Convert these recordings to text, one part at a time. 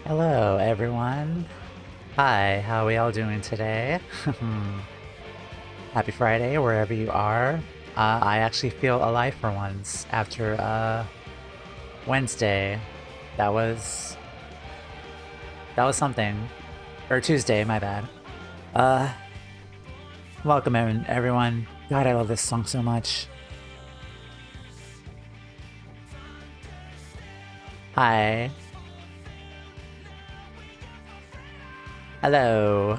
Hello, everyone. Hi, how are we all doing today? Happy Friday, wherever you are. I actually feel alive for once after Wednesday. That was that was something, or Tuesday, my bad. Uh, welcome everyone. God, I love this song so much. Hi, hello.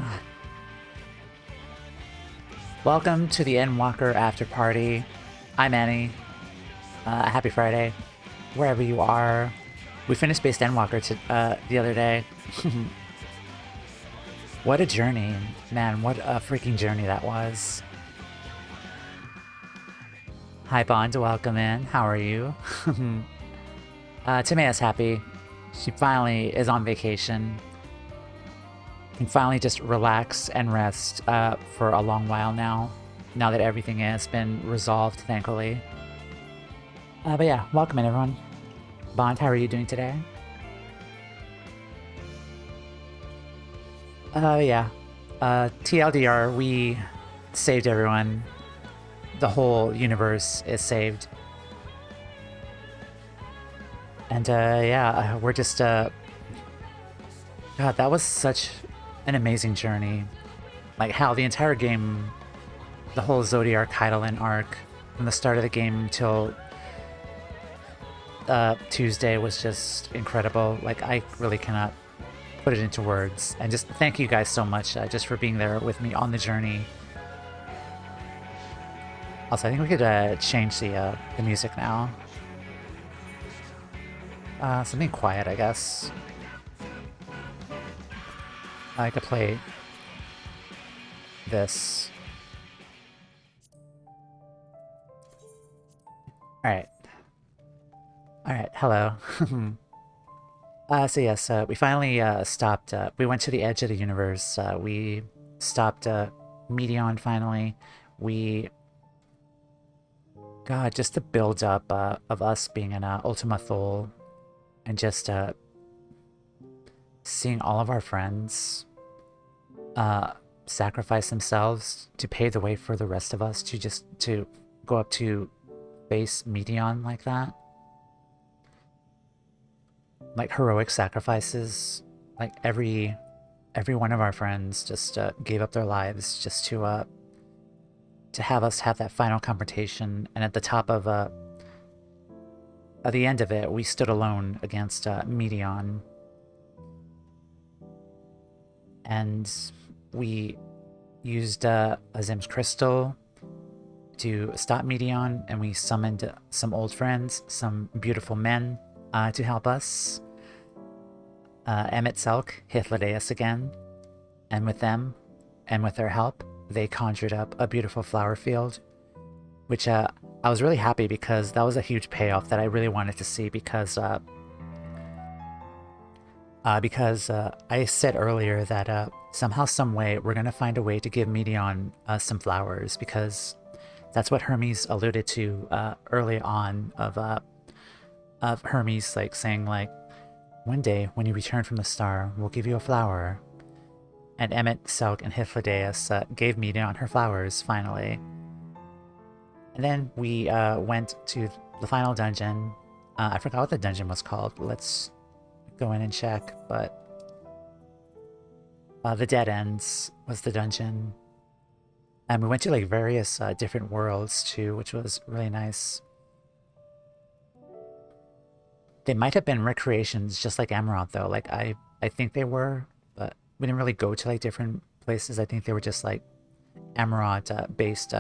Welcome to the Endwalker After Party. I'm Annie. Happy Friday, wherever you are. We finished Base Endwalker the other day. What a journey, man! What a freaking journey that was. Hi, Bond. Welcome in. How are you? Toumeya's happy. She finally is on vacation. Can finally just relax and rest for a long while now. Now that everything has been resolved, thankfully. But yeah, welcome in, everyone. Bond, how are you doing today? Yeah. TLDR, we saved everyone. The whole universe is saved. And yeah, we're just God, that was such an amazing journey. Like how the entire game, the whole Zodiac Hydaelyn arc, from the start of the game till Tuesday was just incredible. Like I really cannot put it into words. And just thank you guys so much just for being there with me on the journey. Also, I think we could change the music now. Something quiet, I guess. I could play this. Alright. Alright, hello. So yes, we finally stopped. We went to the edge of the universe. We stopped Meteon finally. We... God, just the build up of us being in Ultima Thule and just seeing all of our friends sacrifice themselves to pave the way for the rest of us to go up to base Meteon like that. Like heroic sacrifices. Like every one of our friends just gave up their lives just to have us have that final confrontation. And at the top of at the end of it, we stood alone against Meteon, and we used Azim's crystal to stop Meteon, and we summoned some old friends, some beautiful men to help us. Emmett Selk, Hythlodaeus again, and with them, and with their help, they conjured up a beautiful flower field, which I was really happy because that was a huge payoff that I really wanted to see because I said earlier that somehow, some way, we're gonna find a way to give Meteon some flowers because that's what Hermes alluded to early on of Hermes like saying like, one day when you return from the star, we'll give you a flower. And Emmet, Selk, and Hythlodaeus gave Meteon her flowers finally. And then we went to the final dungeon. I forgot what the dungeon was called. Let's go in and check, but the Dead Ends was the dungeon. And we went to like various different worlds too, which was really nice. They might have been recreations just like Amaranth though. Like I think they were, but we didn't really go to like different places. I think they were just like Amaranth based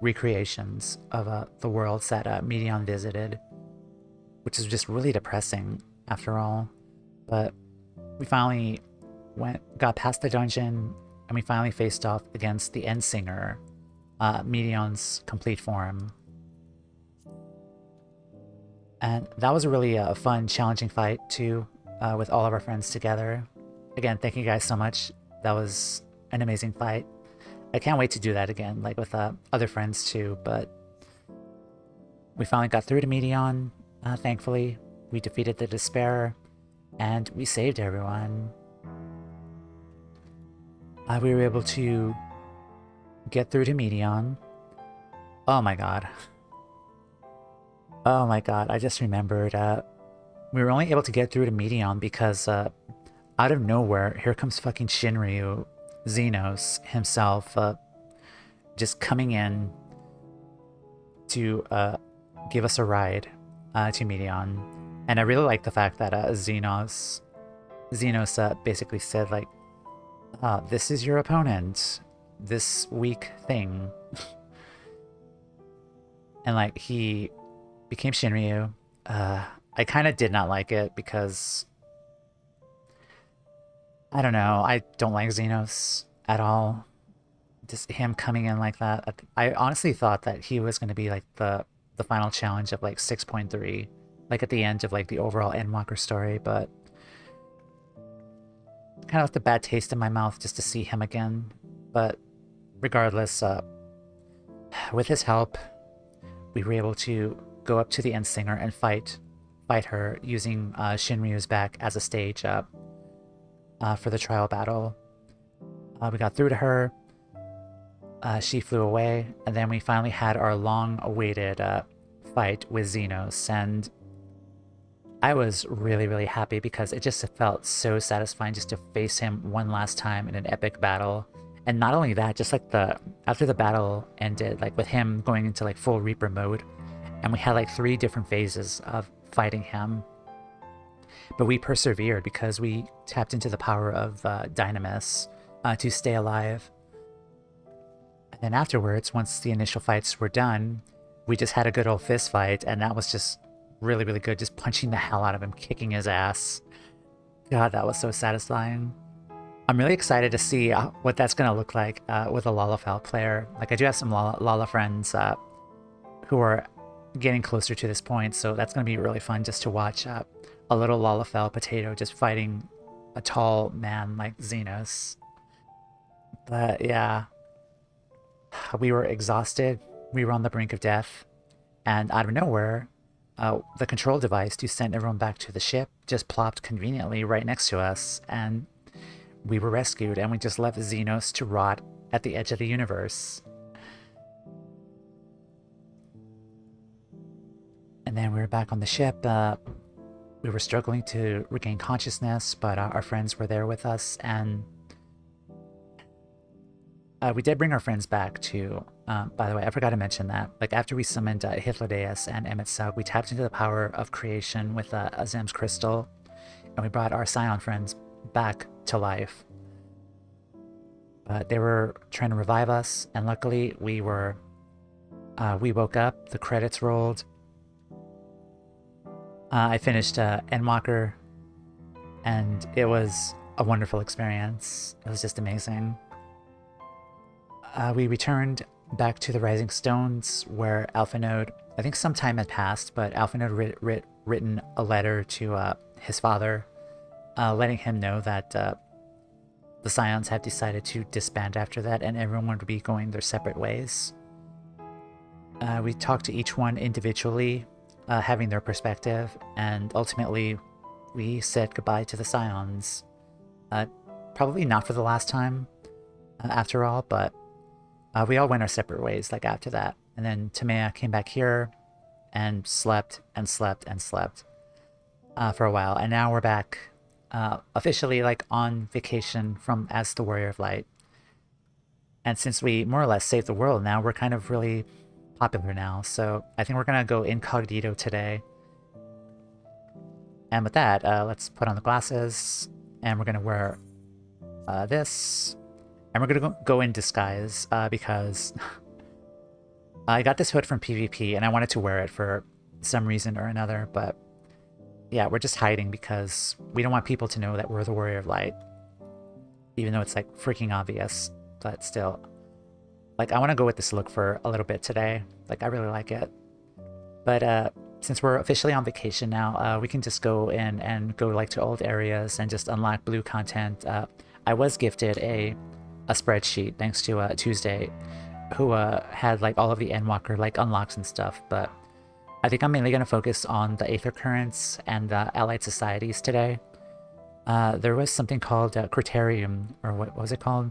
recreations of the worlds that Meteon visited, which is just really depressing after all. But we finally got past the dungeon, and we finally faced off against the Endsinger, Meteon's complete form. And that was a really fun, challenging fight too, with all of our friends together. Again, thank you guys so much. That was an amazing fight. I can't wait to do that again, like with other friends too, but we finally got through to Meteon, thankfully. We defeated the Despair, And we saved everyone. We were able to get through to Medion. Oh my god. Oh my god, I just remembered. We were only able to get through to Medion because out of nowhere, here comes fucking Shinryu, Xenos himself, just coming in to give us a ride to Medion. And I really like the fact that Xenos basically said, like, this is your opponent, this weak thing. And, like, he became Shinryu. I kind of did not like it because, I don't know, I don't like Xenos at all. Just him coming in like that. I honestly thought that he was going to be like the final challenge of like 6.3, like at the end of like the overall Endwalker story, but kind of left a bad taste in my mouth just to see him again. But regardless, with his help, we were able to go up to the Endsinger and fight her using Shinryu's back as a stage for the trial battle. We got through to her. She flew away, and then we finally had our long-awaited fight with Xenos, and I was really, really happy because it just felt so satisfying just to face him one last time in an epic battle. And not only that, just like after the battle ended, like with him going into like full Reaper mode, and we had like 3 different phases of fighting him. But we persevered because we tapped into the power of Dynamis to stay alive. And then afterwards, once the initial fights were done, we just had a good old fist fight, and that was just really, really good, just punching the hell out of him, kicking his ass. God, that was so satisfying. I'm really excited to see what that's going to look like with a Lalafell player. Like, I do have some Lala friends who are getting closer to this point, so that's going to be really fun just to watch a little Lalafell potato just fighting a tall man like Xenos. But yeah, we were exhausted, we were on the brink of death, and out of nowhere, the control device to send everyone back to the ship just plopped conveniently right next to us, and we were rescued, and we just left Xenos to rot at the edge of the universe. And then we were back on the ship. We were struggling to regain consciousness, but our friends were there with us, and we did bring our friends back too. By the way, I forgot to mention that. Like, after we summoned Hythlodaeus and Emetsug, we tapped into the power of creation with Azem's crystal, and we brought our Scion friends back to life. But they were trying to revive us, and luckily we woke up, the credits rolled. I finished Endwalker, and it was a wonderful experience. It was just amazing. We returned back to the Rising Stones, where Alphanode, I think some time had passed, but Alphanode written a letter to his father, letting him know that the Scions had decided to disband after that, and everyone would be going their separate ways. We talked to each one individually, having their perspective, and ultimately we said goodbye to the Scions. Probably not for the last time, after all, but we all went our separate ways, like, after that. And then Toumeya came back here and slept and slept and slept for a while. And now we're back officially, like, on vacation as the Warrior of Light. And since we more or less saved the world now, we're kind of really popular now. So I think we're going to go incognito today. And with that, let's put on the glasses, and we're going to wear this. And we're going to go in disguise because I got this hood from PvP and I wanted to wear it for some reason or another. But yeah, we're just hiding because we don't want people to know that we're the Warrior of Light. Even though it's like freaking obvious, but still. Like, I want to go with this look for a little bit today. Like, I really like it. But since we're officially on vacation now, we can just go in and go like to old areas and just unlock blue content. I was gifted a spreadsheet thanks to Tuesday, who had like all of the Endwalker like unlocks and stuff, but I think I'm mainly going to focus on the Aether Currents and the Allied Societies today, There was something called Criterium, or what was it called?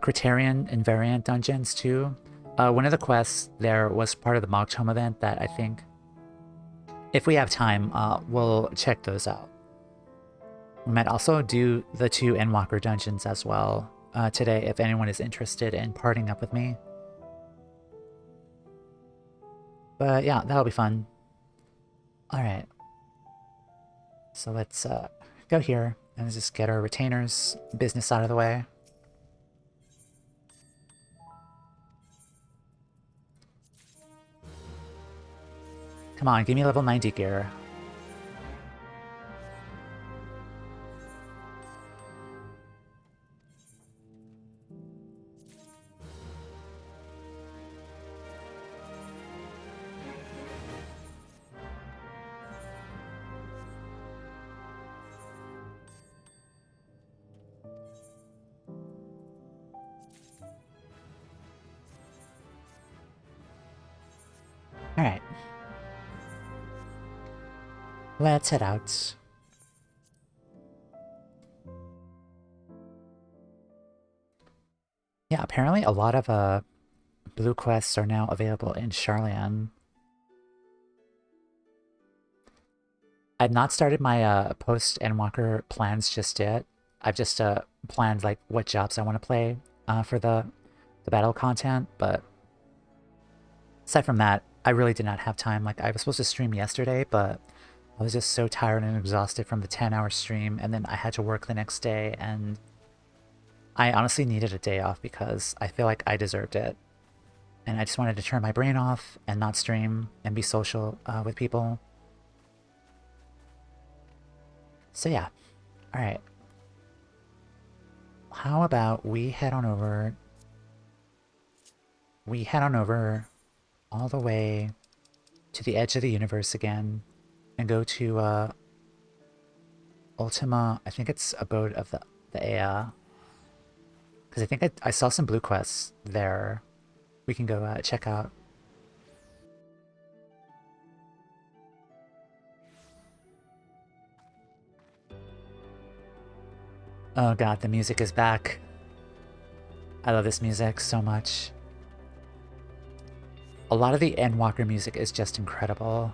Criterion Invariant Dungeons too. One of the quests there was part of the Mock Tome event that I think, if we have time, we'll check those out. We might also do the 2 Endwalker dungeons as well today if anyone is interested in partying up with me. But yeah, that'll be fun. Alright. So let's go here and just get our retainers business out of the way. Come on, give me level 90 gear. Alright. Let's head out. Yeah, apparently a lot of blue quests are now available in Charlian. I've not started my post Endwalker plans just yet. I've just planned like what jobs I want to play for the battle content, but aside from that, I really did not have time. Like, I was supposed to stream yesterday, but I was just so tired and exhausted from the 10-hour stream, and then I had to work the next day, and I honestly needed a day off because I feel like I deserved it. And I just wanted to turn my brain off and not stream and be social with people. So yeah, alright. How about we head on over... We head on over all the way to the edge of the universe again and go to Ultima. I think it's Abode of the Ea, because I think I saw some blue quests there we can go check out. Oh god, the music is back. I love this music so much. A lot of the Endwalker music is just incredible.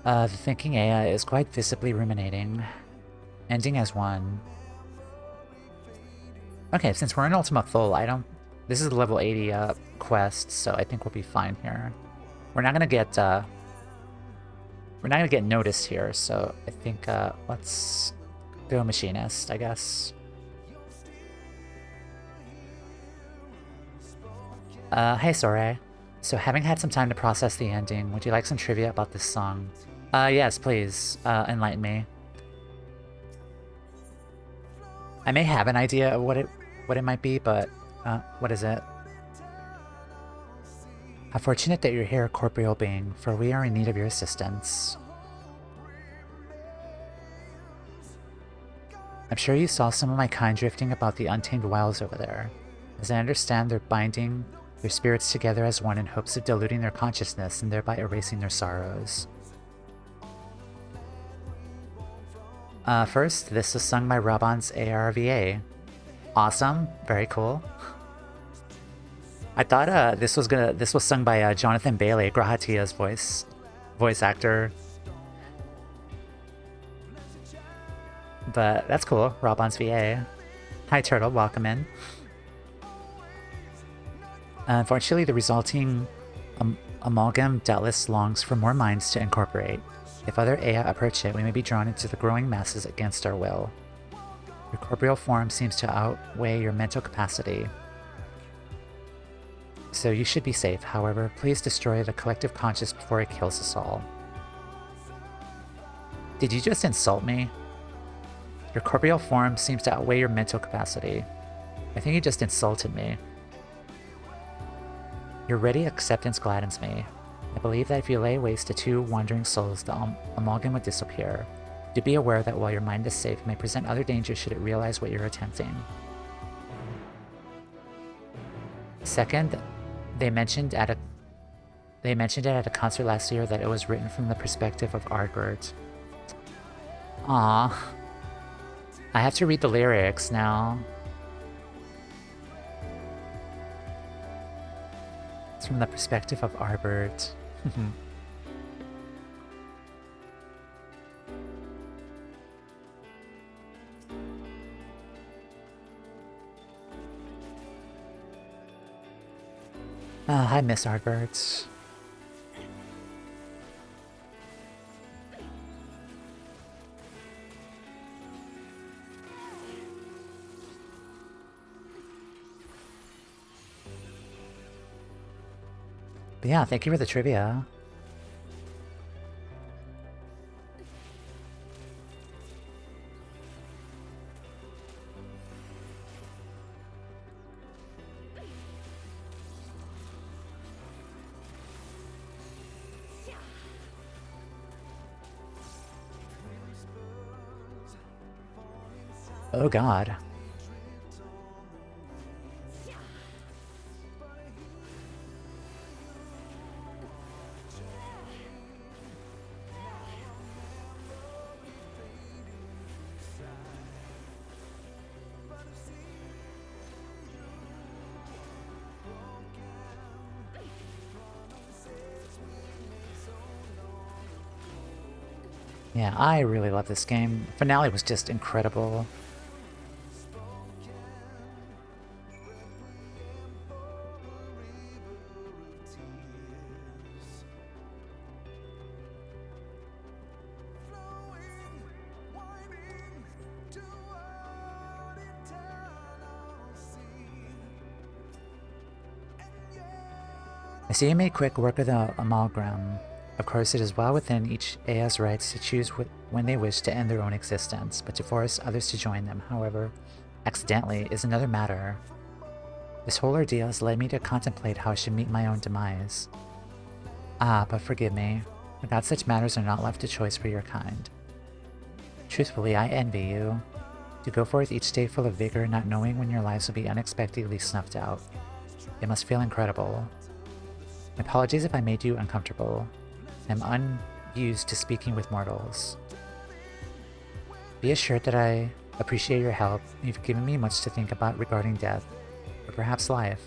The thinking Ea is quite visibly ruminating, ending as one. Okay, since we're in Ultima Full, this is a level 80 quest, so I think we'll be fine here. We're not gonna get noticed here, so I think let's go Machinist, I guess. Hey Sore. So having had some time to process the ending, would you like some trivia about this song? Yes, please, enlighten me. I may have an idea of what it might be, but what is it? How fortunate that you're here, corporeal being, for we are in need of your assistance. I'm sure you saw some of my kind drifting about the untamed wilds over there. As I understand, they're binding their spirits together as one in hopes of diluting their consciousness and thereby erasing their sorrows. First, this was sung by Raban's ARVA. Awesome, very cool. I thought this was sung by Jonathan Bailey, Grahatia's voice actor. But that's cool, Raban's VA. Hi Turtle, welcome in. Unfortunately, the resulting amalgam doubtless longs for more minds to incorporate. If other Ea approach it, we may be drawn into the growing masses against our will. Your corporeal form seems to outweigh your mental capacity, so you should be safe. However, please destroy the collective conscious before it kills us all. Did you just insult me? Your corporeal form seems to outweigh your mental capacity. I think you just insulted me. Your ready acceptance gladdens me. I believe that if you lay waste to 2 wandering souls, the amalgam would disappear. Do be aware that while your mind is safe, it may present other dangers should it realize what you're attempting. Second, they mentioned it at a concert last year that it was written from the perspective of Ardbert. Aww. I have to read the lyrics now. It's from the perspective of Ardbert. I miss Ardbert. But yeah, thank you for the trivia. Oh god. Yeah, I really love this game. Finale was just incredible. I see you made quick work of the amalgam. Of course, it is well within each AA's rights to choose when they wish to end their own existence, but to force others to join them, however, accidentally, is another matter. This whole ordeal has led me to contemplate how I should meet my own demise. But forgive me, without such matters are not left to choice for your kind. Truthfully, I envy you. To go forth each day full of vigor, not knowing when your lives will be unexpectedly snuffed out. It must feel incredible. My apologies if I made you uncomfortable. I'm unused to speaking with mortals. Be assured that I appreciate your help. You've given me much to think about regarding death, or perhaps life.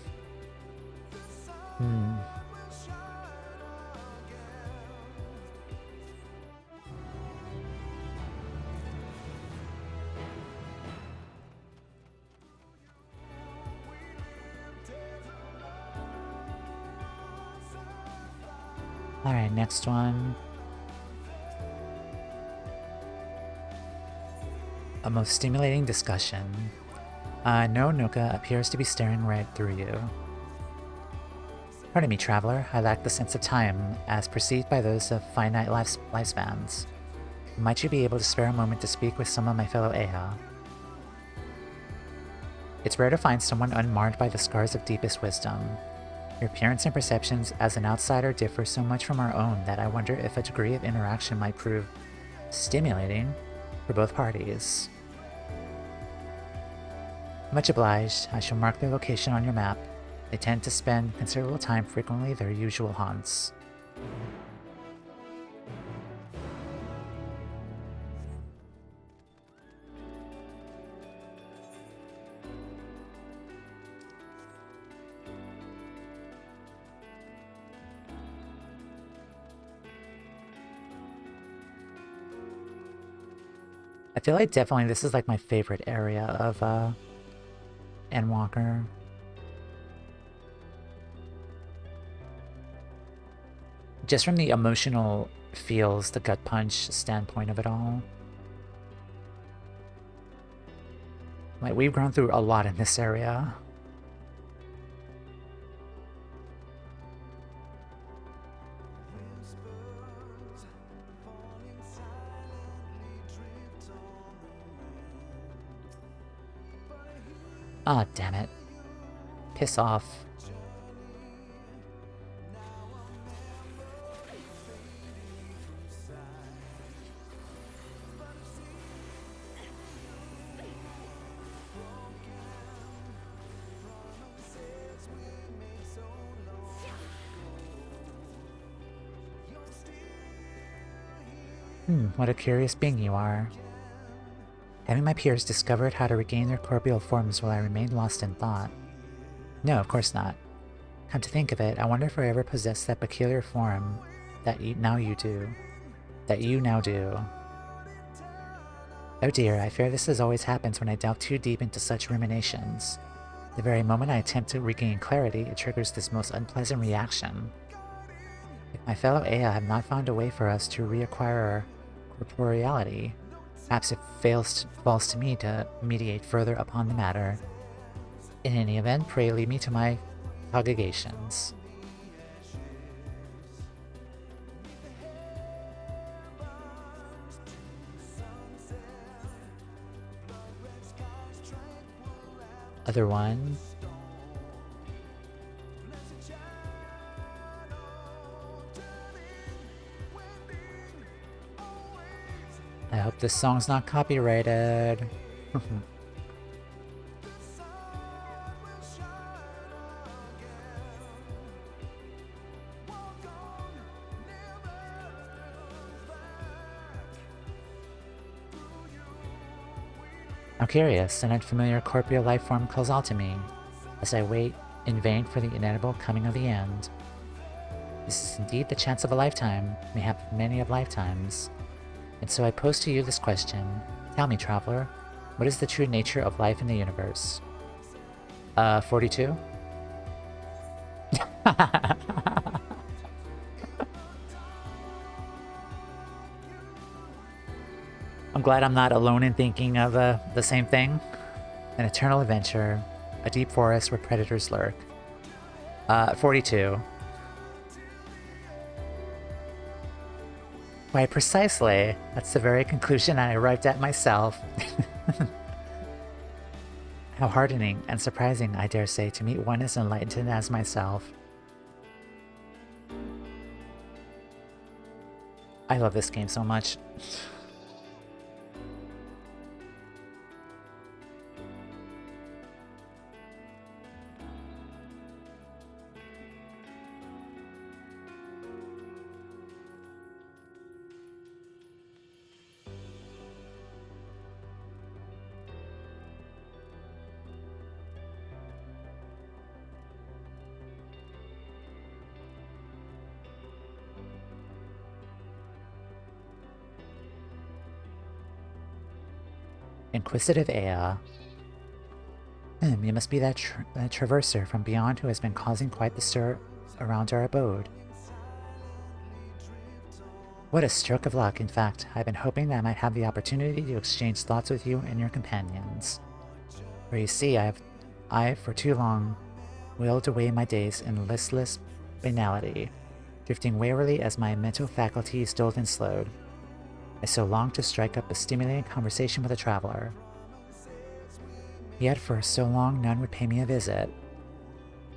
Alright, next one. A most stimulating discussion. No Nuka appears to be staring right through you. Pardon me, traveler. I lack the sense of time, as perceived by those of finite lifespans. Might you be able to spare a moment to speak with some of my fellow Eha? It's rare to find someone unmarred by the scars of deepest wisdom. Your appearance and perceptions as an outsider differ so much from our own that I wonder if a degree of interaction might prove stimulating for both parties. Much obliged. I shall mark their location on your map. They tend to spend considerable time frequently their usual haunts. I feel like definitely this is like my favorite area of Endwalker. Just from the emotional feels, the gut punch standpoint of it all. Like, we've gone through a lot in this area. Ah, damn it. Piss off. What a curious being you are. Having my peers discovered how to regain their corporeal forms while I remained lost in thought? No, of course not. Come to think of it, I wonder if I ever possessed that peculiar form that you now do. Oh dear, I fear this as always happens when I delve too deep into such ruminations. The very moment I attempt to regain clarity, it triggers this most unpleasant reaction. If my fellow Ea have not found a way for us to reacquire our corporeality, perhaps it falls to me to mediate further upon the matter. In any event, pray lead me to my congregations. Other one. I hope this song's not copyrighted. I'm curious, an unfamiliar corporeal life form calls out to me, as I wait in vain for the inevitable coming of the end. This is indeed the chance of a lifetime, mayhap many of lifetimes. And so I pose to you this question. Tell me, traveler, what is the true nature of life in the universe? 42? I'm glad I'm not alone in thinking of the same thing. An eternal adventure, a deep forest where predators lurk. 42. Why, precisely. That's the very conclusion I arrived at myself. How heartening and surprising, I dare say, to meet one as enlightened as myself. I love this game so much. Inquisitive Ea. You must be that traverser from beyond who has been causing quite the stir around our abode. What a stroke of luck, in fact. I've been hoping that I might have the opportunity to exchange thoughts with you and your companions. For you see, I for too long willed away my days in listless banality, drifting warily as my mental faculties dulled and slowed. I so longed to strike up a stimulating conversation with a traveler. Yet for so long none would pay me a visit.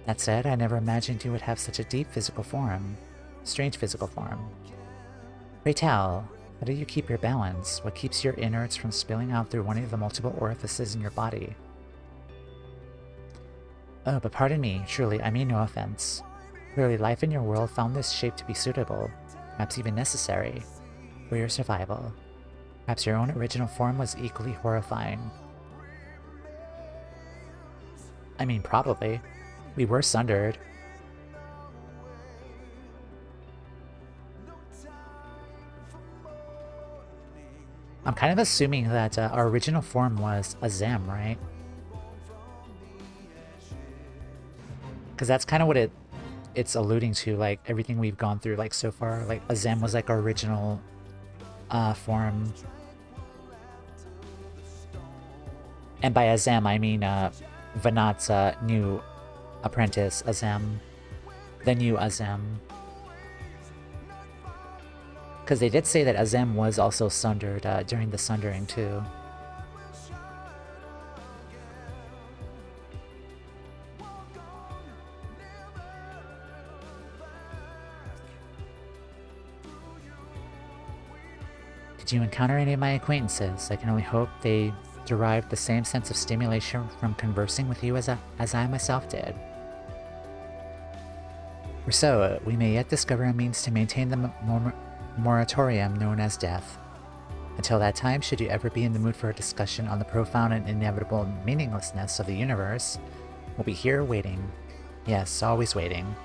That said, I never imagined you would have such a deep physical form. Strange physical form. Pray tell, how do you keep your balance? What keeps your innards from spilling out through one of the multiple orifices in your body? Oh, but pardon me, truly, I mean no offense. Clearly life in your world found this shape to be suitable, perhaps even necessary, for your survival. Perhaps your own original form was equally horrifying. I mean, probably. We were sundered. I'm kind of assuming that our original form was a Zem, right? Because that's kind of what it's alluding to, like everything we've gone through like so far. Like a Zem was like our original form. And by Azem, I mean Vanat's new apprentice, Azem. The new Azem. Because they did say that Azem was also sundered during the sundering too. Did you encounter any of my acquaintances? I can only hope they derived the same sense of stimulation from conversing with you as I myself did. Or so, we may yet discover a means to maintain the moratorium known as death. Until that time, should you ever be in the mood for a discussion on the profound and inevitable meaninglessness of the universe, we'll be here waiting. Yes, always waiting.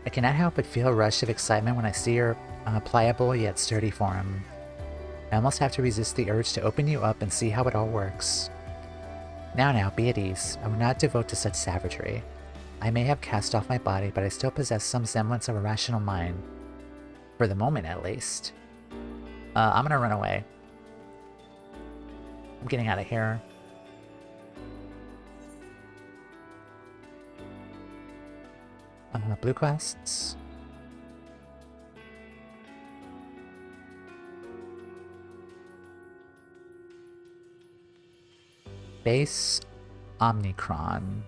I cannot help but feel a rush of excitement when I see your pliable yet sturdy form. I almost have to resist the urge to open you up and see how it all works. Now, be at ease. I will not devote to such savagery. I may have cast off my body, but I still possess some semblance of a rational mind. For the moment, at least. I'm gonna run away. I'm getting out of here. Blue quests. Base Omnicron.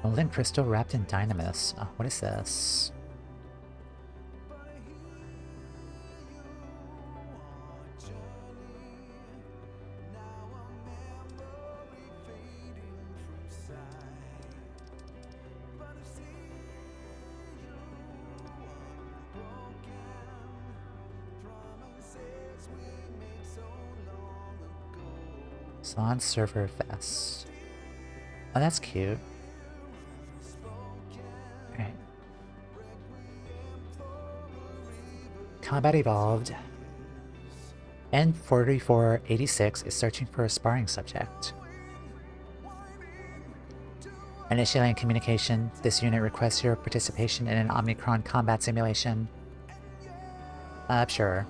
Golden crystal wrapped in dynamis. Oh, what is this? Salon server vest. Oh, that's cute. Alright. Combat evolved. N4486 is searching for a sparring subject. Initiating communication, this unit requests your participation in an Omnicron combat simulation. Sure.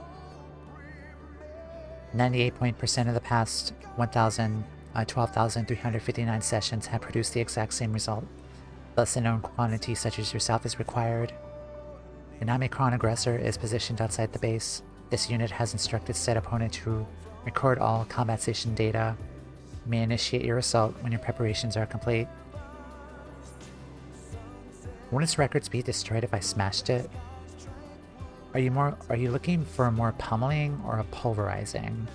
98% of the past 12,359 sessions have produced the exact same result. Thus, a known quantity such as yourself is required. An Omicron aggressor is positioned outside the base. This unit has instructed said opponent to record all combat station data. You may initiate your assault when your preparations are complete. Won't its records be destroyed if I smashed it? Are you looking for a more pummeling or a pulverizing?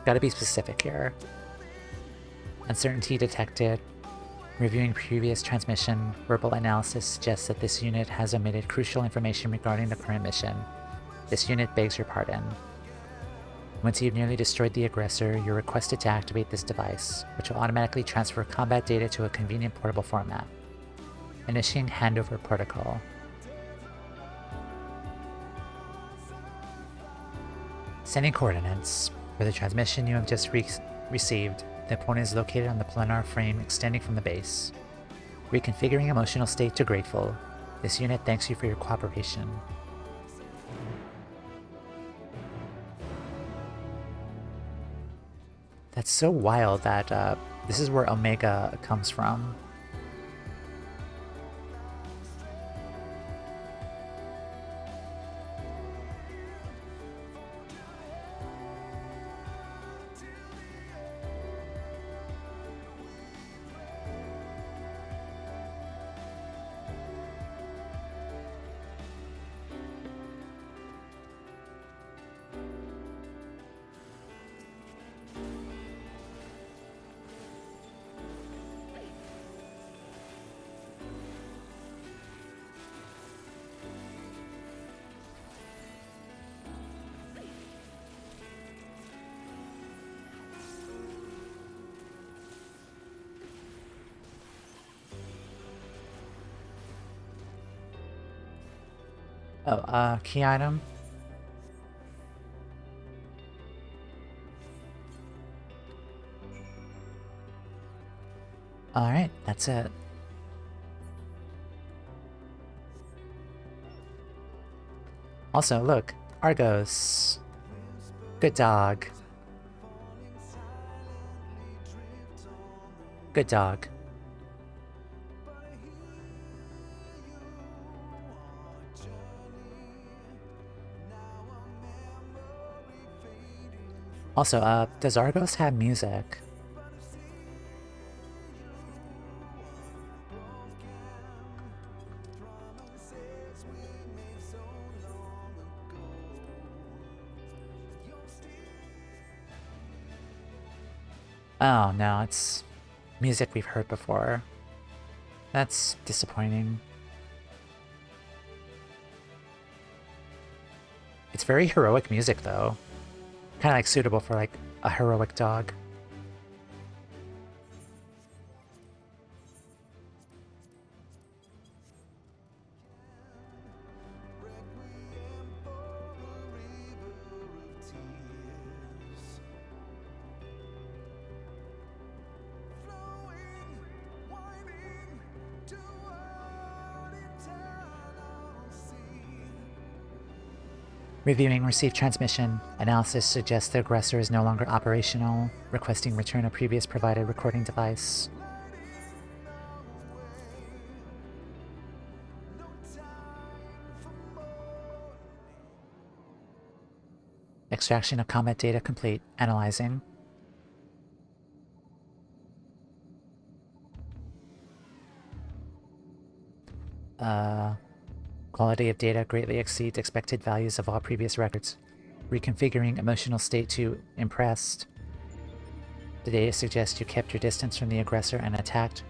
Gotta be specific here. Uncertainty detected. Reviewing previous transmission, verbal analysis suggests that this unit has omitted crucial information regarding the current mission. This unit begs your pardon. Once you've nearly destroyed the aggressor, you're requested to activate this device, which will automatically transfer combat data to a convenient portable format. Initiating handover protocol. Sending coordinates. For the transmission you have just received, the opponent is located on the planar frame extending from the base. Reconfiguring emotional state to grateful. This unit thanks you for your cooperation. That's so wild that this is where Omega comes from. Oh, key item. Alright, that's it. Also, look, Argos. Good dog. Good dog. Also, does Argos have music? Oh no, it's music we've heard before. That's disappointing. It's very heroic music though. Kind of like suitable for like a heroic dog. Reviewing received transmission. Analysis suggests the aggressor is no longer operational. Requesting return of previous provided recording device. Extraction of combat data complete. Analyzing. Quality of data greatly exceeds expected values of all previous records. Reconfiguring emotional state to impressed. The data suggests you kept your distance from the aggressor and attacked.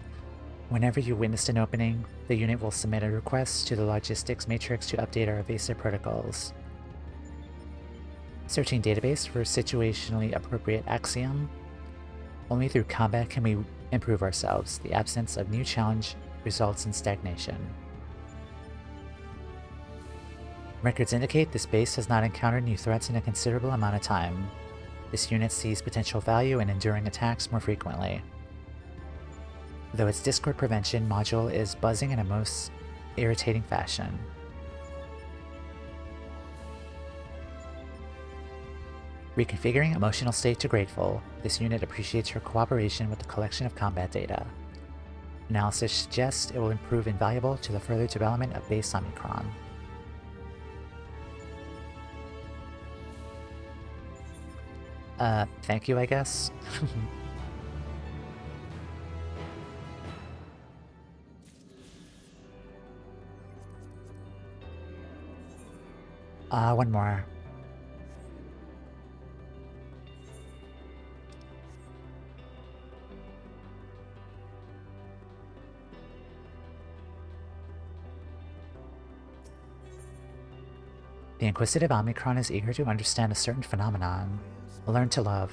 Whenever you witnessed an opening, the unit will submit a request to the logistics matrix to update our evasive protocols. Searching database for situationally appropriate axiom. Only through combat can we improve ourselves. The absence of new challenge results in stagnation. Records indicate this base has not encountered new threats in a considerable amount of time. This unit sees potential value in enduring attacks more frequently. Though its Discord prevention module is buzzing in a most irritating fashion. Reconfiguring emotional state to grateful. This unit appreciates your cooperation with the collection of combat data. Analysis suggests it will prove invaluable to the further development of Base Omicron. Thank you, I guess. One more. The inquisitive Omicron is eager to understand a certain phenomenon. Learn to love.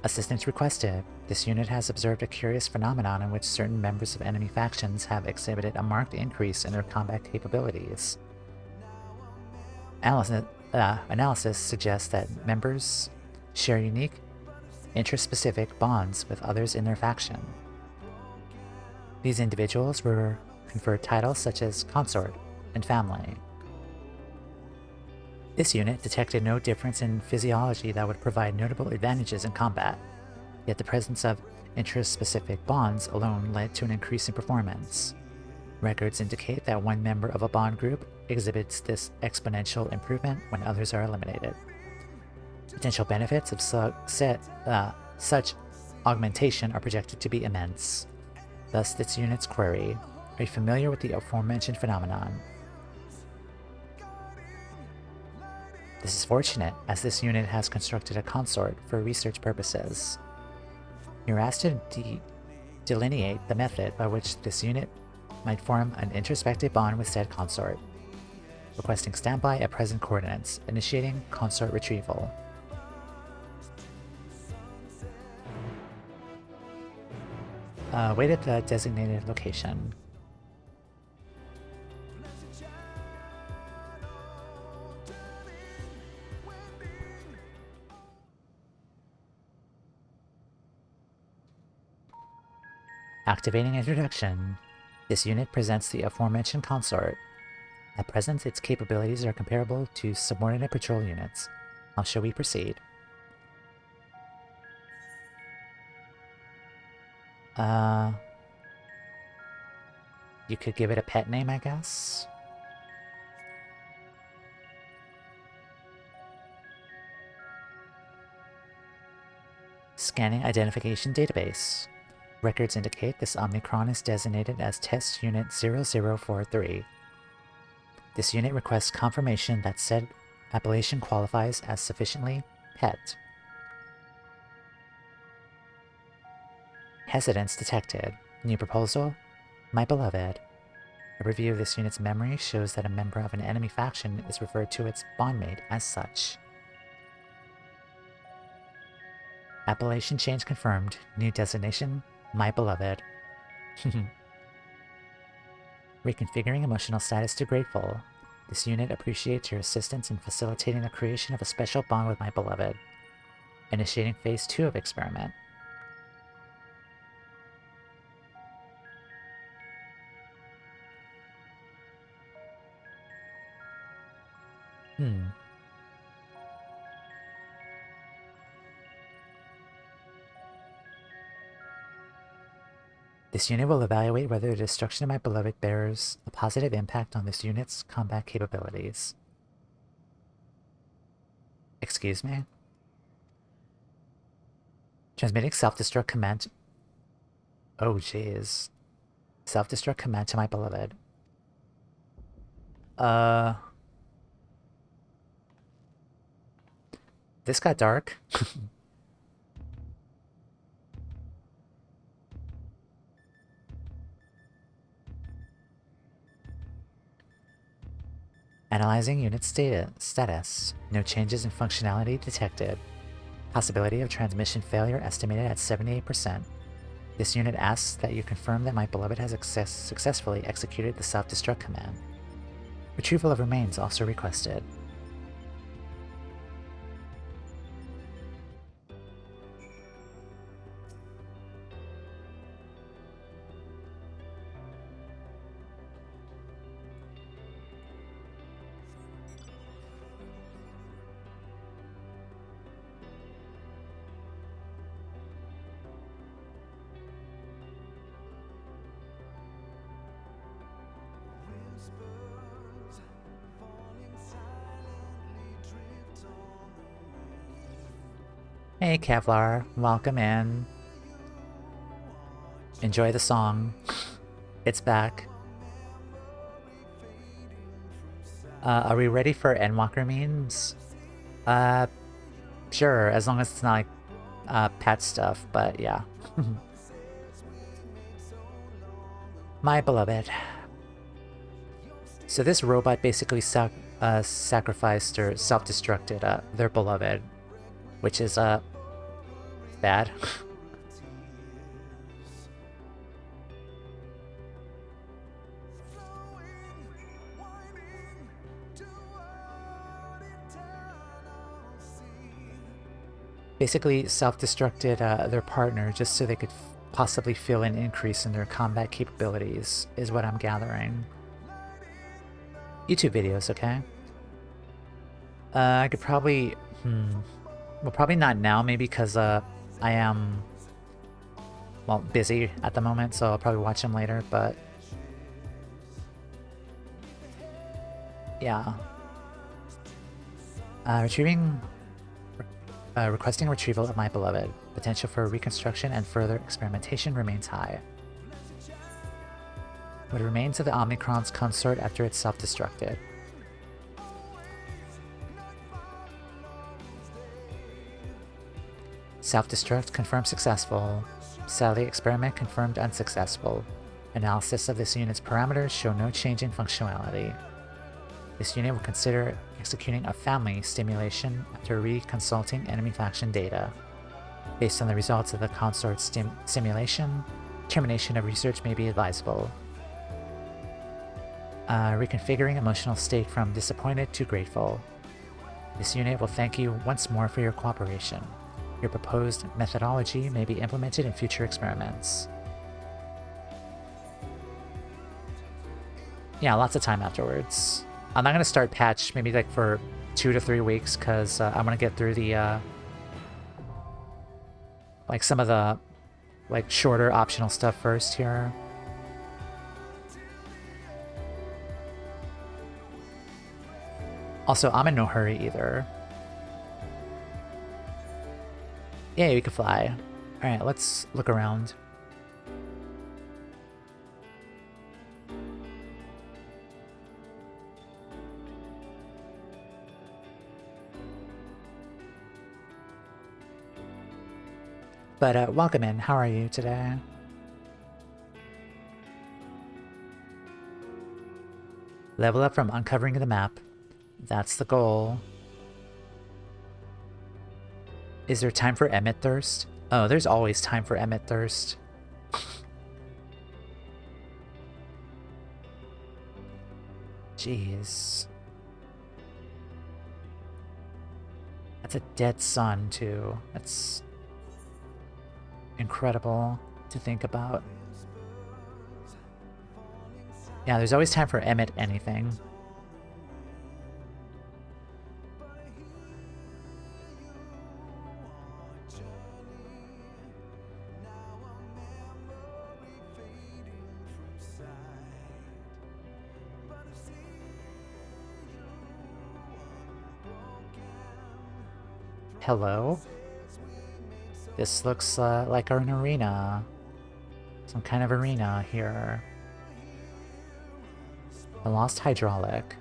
Assistance requested. This unit has observed a curious phenomenon in which certain members of enemy factions have exhibited a marked increase in their combat capabilities. Analysis suggests that members share unique, interspecific bonds with others in their faction. These individuals were conferred titles such as consort and family. This unit detected no difference in physiology that would provide notable advantages in combat, yet the presence of interspecific bonds alone led to an increase in performance. Records indicate that one member of a bond group exhibits this exponential improvement when others are eliminated. Potential benefits of such augmentation are projected to be immense. Thus, this unit's query: are you familiar with the aforementioned phenomenon? This is fortunate, as this unit has constructed a consort for research purposes. You're asked to delineate the method by which this unit might form an introspective bond with said consort. Requesting standby at present coordinates. Initiating consort retrieval. Wait at the designated location. Activating introduction. This unit presents the aforementioned consort. At present, its capabilities are comparable to subordinate patrol units. How shall we proceed? You could give it a pet name, I guess? Scanning identification database. Records indicate this Omnicron is designated as Test Unit 0043. This unit requests confirmation that said appellation qualifies as sufficiently pet. Hesitance detected. New proposal? My beloved. A review of this unit's memory shows that a member of an enemy faction is referred to its bondmate as such. Appellation change confirmed. New designation? My beloved. Reconfiguring emotional status to grateful. This unit appreciates your assistance in facilitating the creation of a special bond with my beloved. Initiating phase 2 of experiment. This unit will evaluate whether the destruction of my beloved bears a positive impact on this unit's combat capabilities. Excuse me? Transmitting self-destruct command. Oh, jeez. Self-destruct command to my beloved. This got dark. Analyzing unit status. No changes in functionality detected. Possibility of transmission failure estimated at 78%. This unit asks that you confirm that my beloved has successfully executed the self-destruct command. Retrieval of remains also requested. Hey Kevlar, welcome in. Enjoy the song. It's back. Are we ready for Endwalker memes? Sure, as long as it's not like pet stuff, but yeah. My beloved. So this robot basically sacrificed or self-destructed their beloved, which is bad. Basically self-destructed their partner just so they could possibly feel an increase in their combat capabilities, is what I'm gathering. YouTube videos, okay? I could probably... Well, probably not now, maybe because I am, well, busy at the moment, so I'll probably watch them later, but... yeah. Requesting retrieval of my beloved. Potential for reconstruction and further experimentation remains high. What remains of the Omnicron's consort after it's self-destructed? Self-destruct confirmed successful. Sadly, experiment confirmed unsuccessful. Analysis of this unit's parameters show no change in functionality. This unit will consider executing a family stimulation after reconsulting enemy faction data. Based on the results of the consort simulation, termination of research may be advisable. Reconfiguring emotional state from disappointed to grateful. This unit will thank you once more for your cooperation. Your proposed methodology may be implemented in future experiments. Yeah, lots of time afterwards. I'm not going to start patch maybe like for 2 to 3 weeks because I'm going to get through the like some of the like shorter optional stuff first here. Also, I'm in no hurry either. Yeah, we can fly. Alright, let's look around. But welcome in. How are you today? Level up from uncovering the map. That's the goal. Is there time for Emmet Thirst? Oh, there's always time for Emmet Thirst. Jeez. That's a dead sun, too. That's incredible to think about. Yeah, there's always time for Emmet anything. Hello? This looks like an arena. Some kind of arena here. The Lost Hydraulic.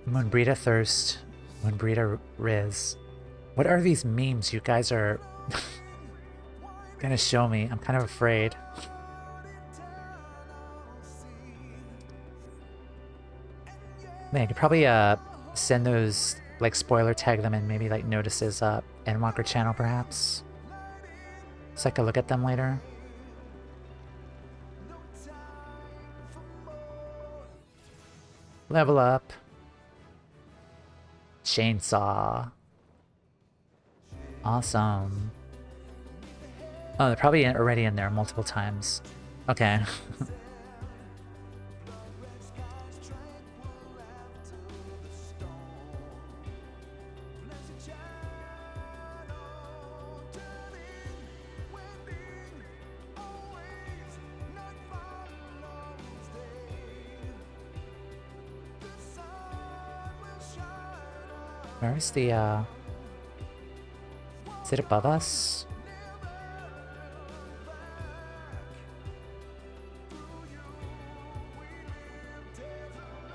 Moonbrita Thirst. Moonbrita Riz. What are these memes you guys are gonna show me? I'm kind of afraid. Man, I could probably send those, like, spoiler tag them and maybe like notices Endwalker channel perhaps. So I could look at them later. Level up. Chainsaw. Awesome. Oh, they're probably already in there multiple times. Okay. Where's the, is it above us?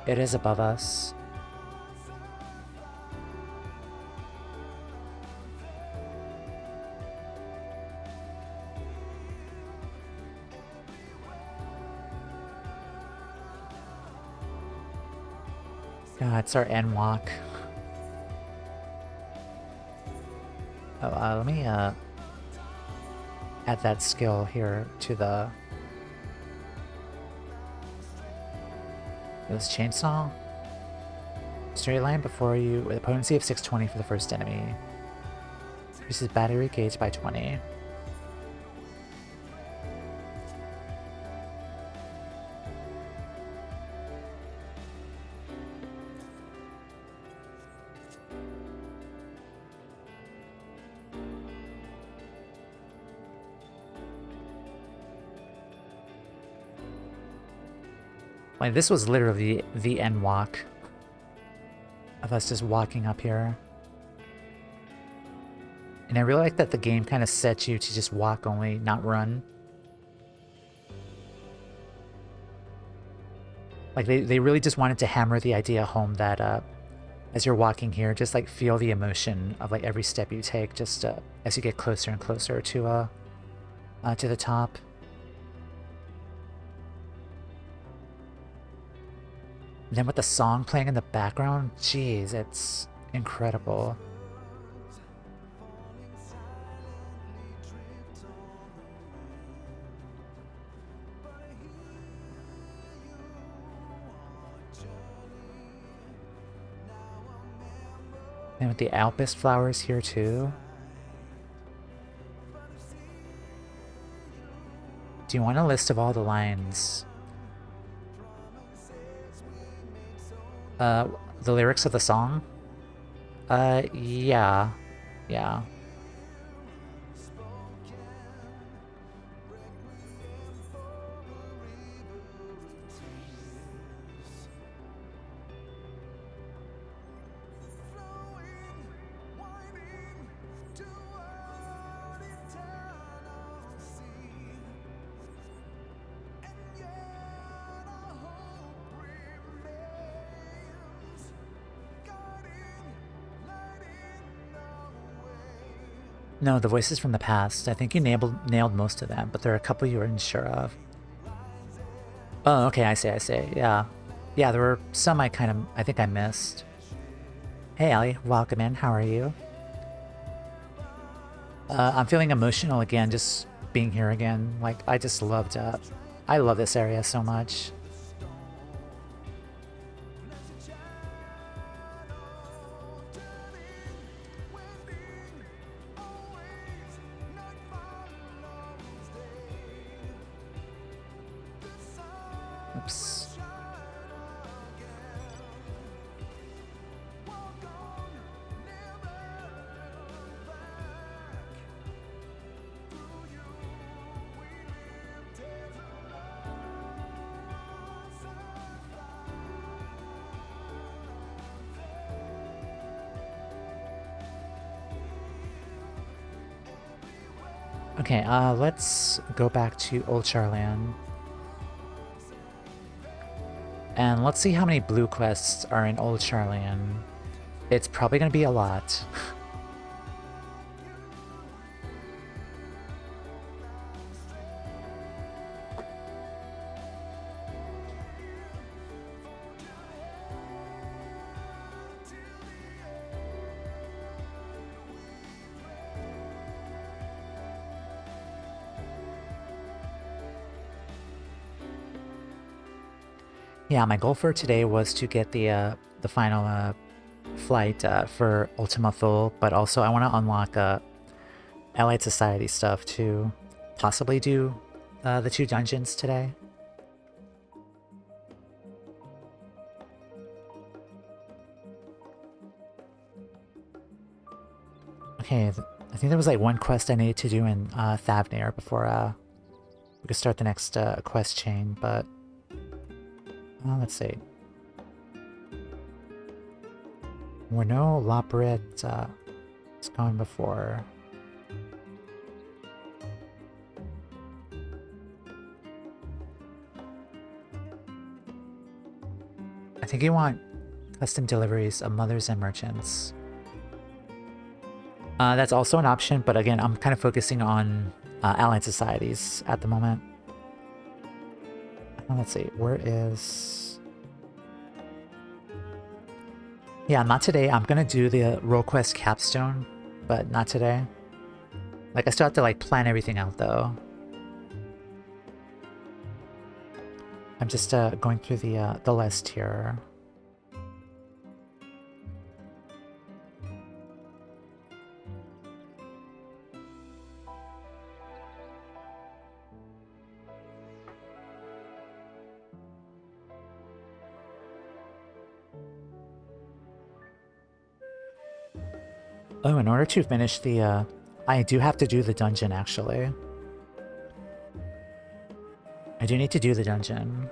It is above us. God, it's our Endwalk. Oh, let me add that skill here to the this chainsaw. Straight line before you with a potency of 620 for the first enemy. Increases battery gauge by 20. Like, this was literally the end walk of us just walking up here. And I really like that the game kind of sets you to just walk only, not run. Like, they really just wanted to hammer the idea home that as you're walking here, just like feel the emotion of like every step you take, just as you get closer and closer to the top. And then with the song playing in the background, jeez, it's incredible. And with the Alpist flowers here too. Do you want a list of all the lines? The lyrics of the song? Yeah. Yeah. No, the voices from the past. I think you nailed most of them, but there are a couple you weren't sure of. Oh, okay, I see. Yeah. Yeah, there were some I think I missed. Hey, Allie, welcome in. How are you? I'm feeling emotional again, just being here again. Like, I love this area so much. Oops. Okay, let's go back to Old Charlan. And let's see how many blue quests are in Old Charlan. It's probably going to be a lot. Yeah, my goal for today was to get the final flight for Ultima Thule, but also I want to unlock Allied Society stuff to possibly do the 2 dungeons today. Okay, I think there was like one quest I needed to do in Thavnir before we could start the next quest chain, but let's see. We're no Lapret it's gone before. I think you want custom deliveries of mothers and merchants. That's also an option, but again, I'm kind of focusing on allied societies at the moment. Let's see, where is... Yeah, not today. I'm gonna do the role quest capstone, but not today. Like, I still have to like plan everything out though. I'm just going through the list here. Oh, in order to finish the, I do have to do the dungeon, actually. I do need to do the dungeon.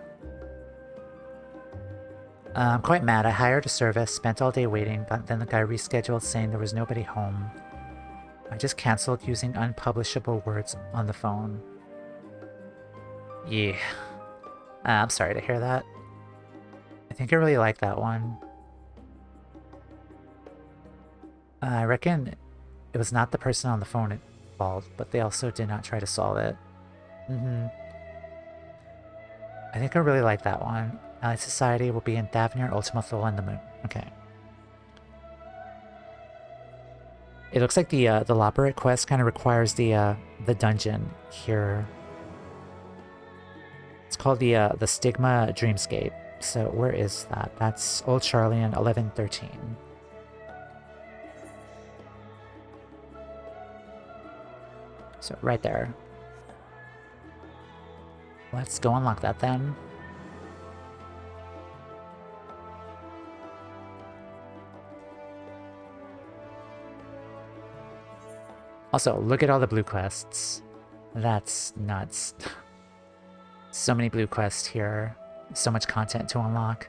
I'm quite mad. I hired a service, spent all day waiting, but then the guy rescheduled saying there was nobody home. I just cancelled using unpublishable words on the phone. Yeah. I'm sorry to hear that. I think I really like that one. I reckon it was not the person on the phone at fault, but they also did not try to solve it. I think I really like that one. Allied Society will be in Thavnir, Ultima Thule, and the Moon. Okay. It looks like the Labyrinth quest kind of requires the dungeon here. It's called the Stigma Dreamscape. So where is that? That's Old Charlian 1113. So right there. Let's go unlock that then. Also, look at all the blue quests. That's nuts. So many blue quests here. So much content to unlock.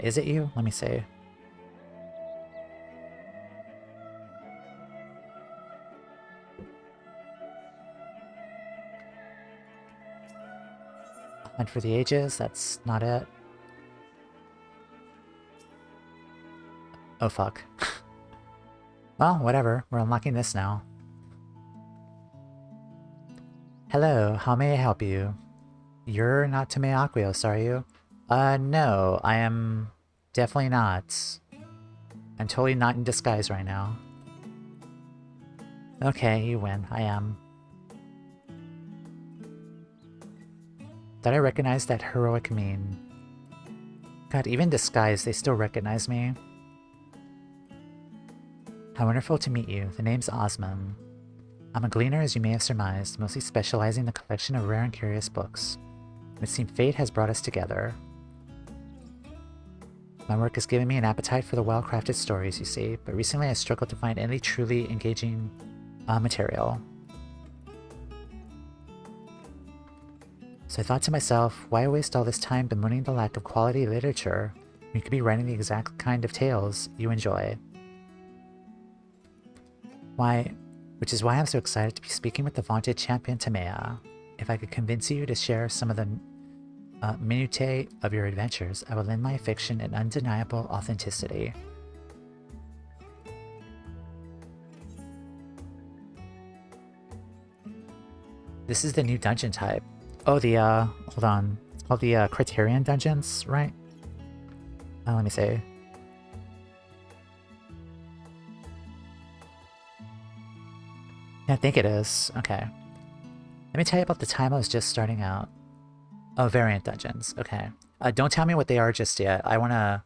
Is it you? Let me see. Hunt for the Ages, that's not it. Oh fuck. Well, whatever, we're unlocking this now. Hello, how may I help you? You're not Toumeya Aqueous, are you? No, I am definitely not. I'm totally not in disguise right now. Okay, you win. I am. Thought I recognized that heroic mien. God, even disguised, they still recognize me. How wonderful to meet you. The name's Osman. I'm a gleaner, as you may have surmised, mostly specializing in the collection of rare and curious books. It seems fate has brought us together. My work has given me an appetite for the well-crafted stories, you see, but recently I struggled to find any truly engaging material. So I thought to myself, why waste all this time bemoaning the lack of quality literature when you could be writing the exact kind of tales you enjoy? Which is why I'm so excited to be speaking with the vaunted champion Toumeya. If I could convince you to share some of the minutiae of your adventures, I will lend my fiction an undeniable authenticity. This is the new dungeon type. Oh, the, hold on. It's called the, Criterion Dungeons, right? Let me see. Yeah, I think it is. Okay. Let me tell you about the time I was just starting out. Oh, variant dungeons. Okay. Don't tell me what they are just yet. I wanna...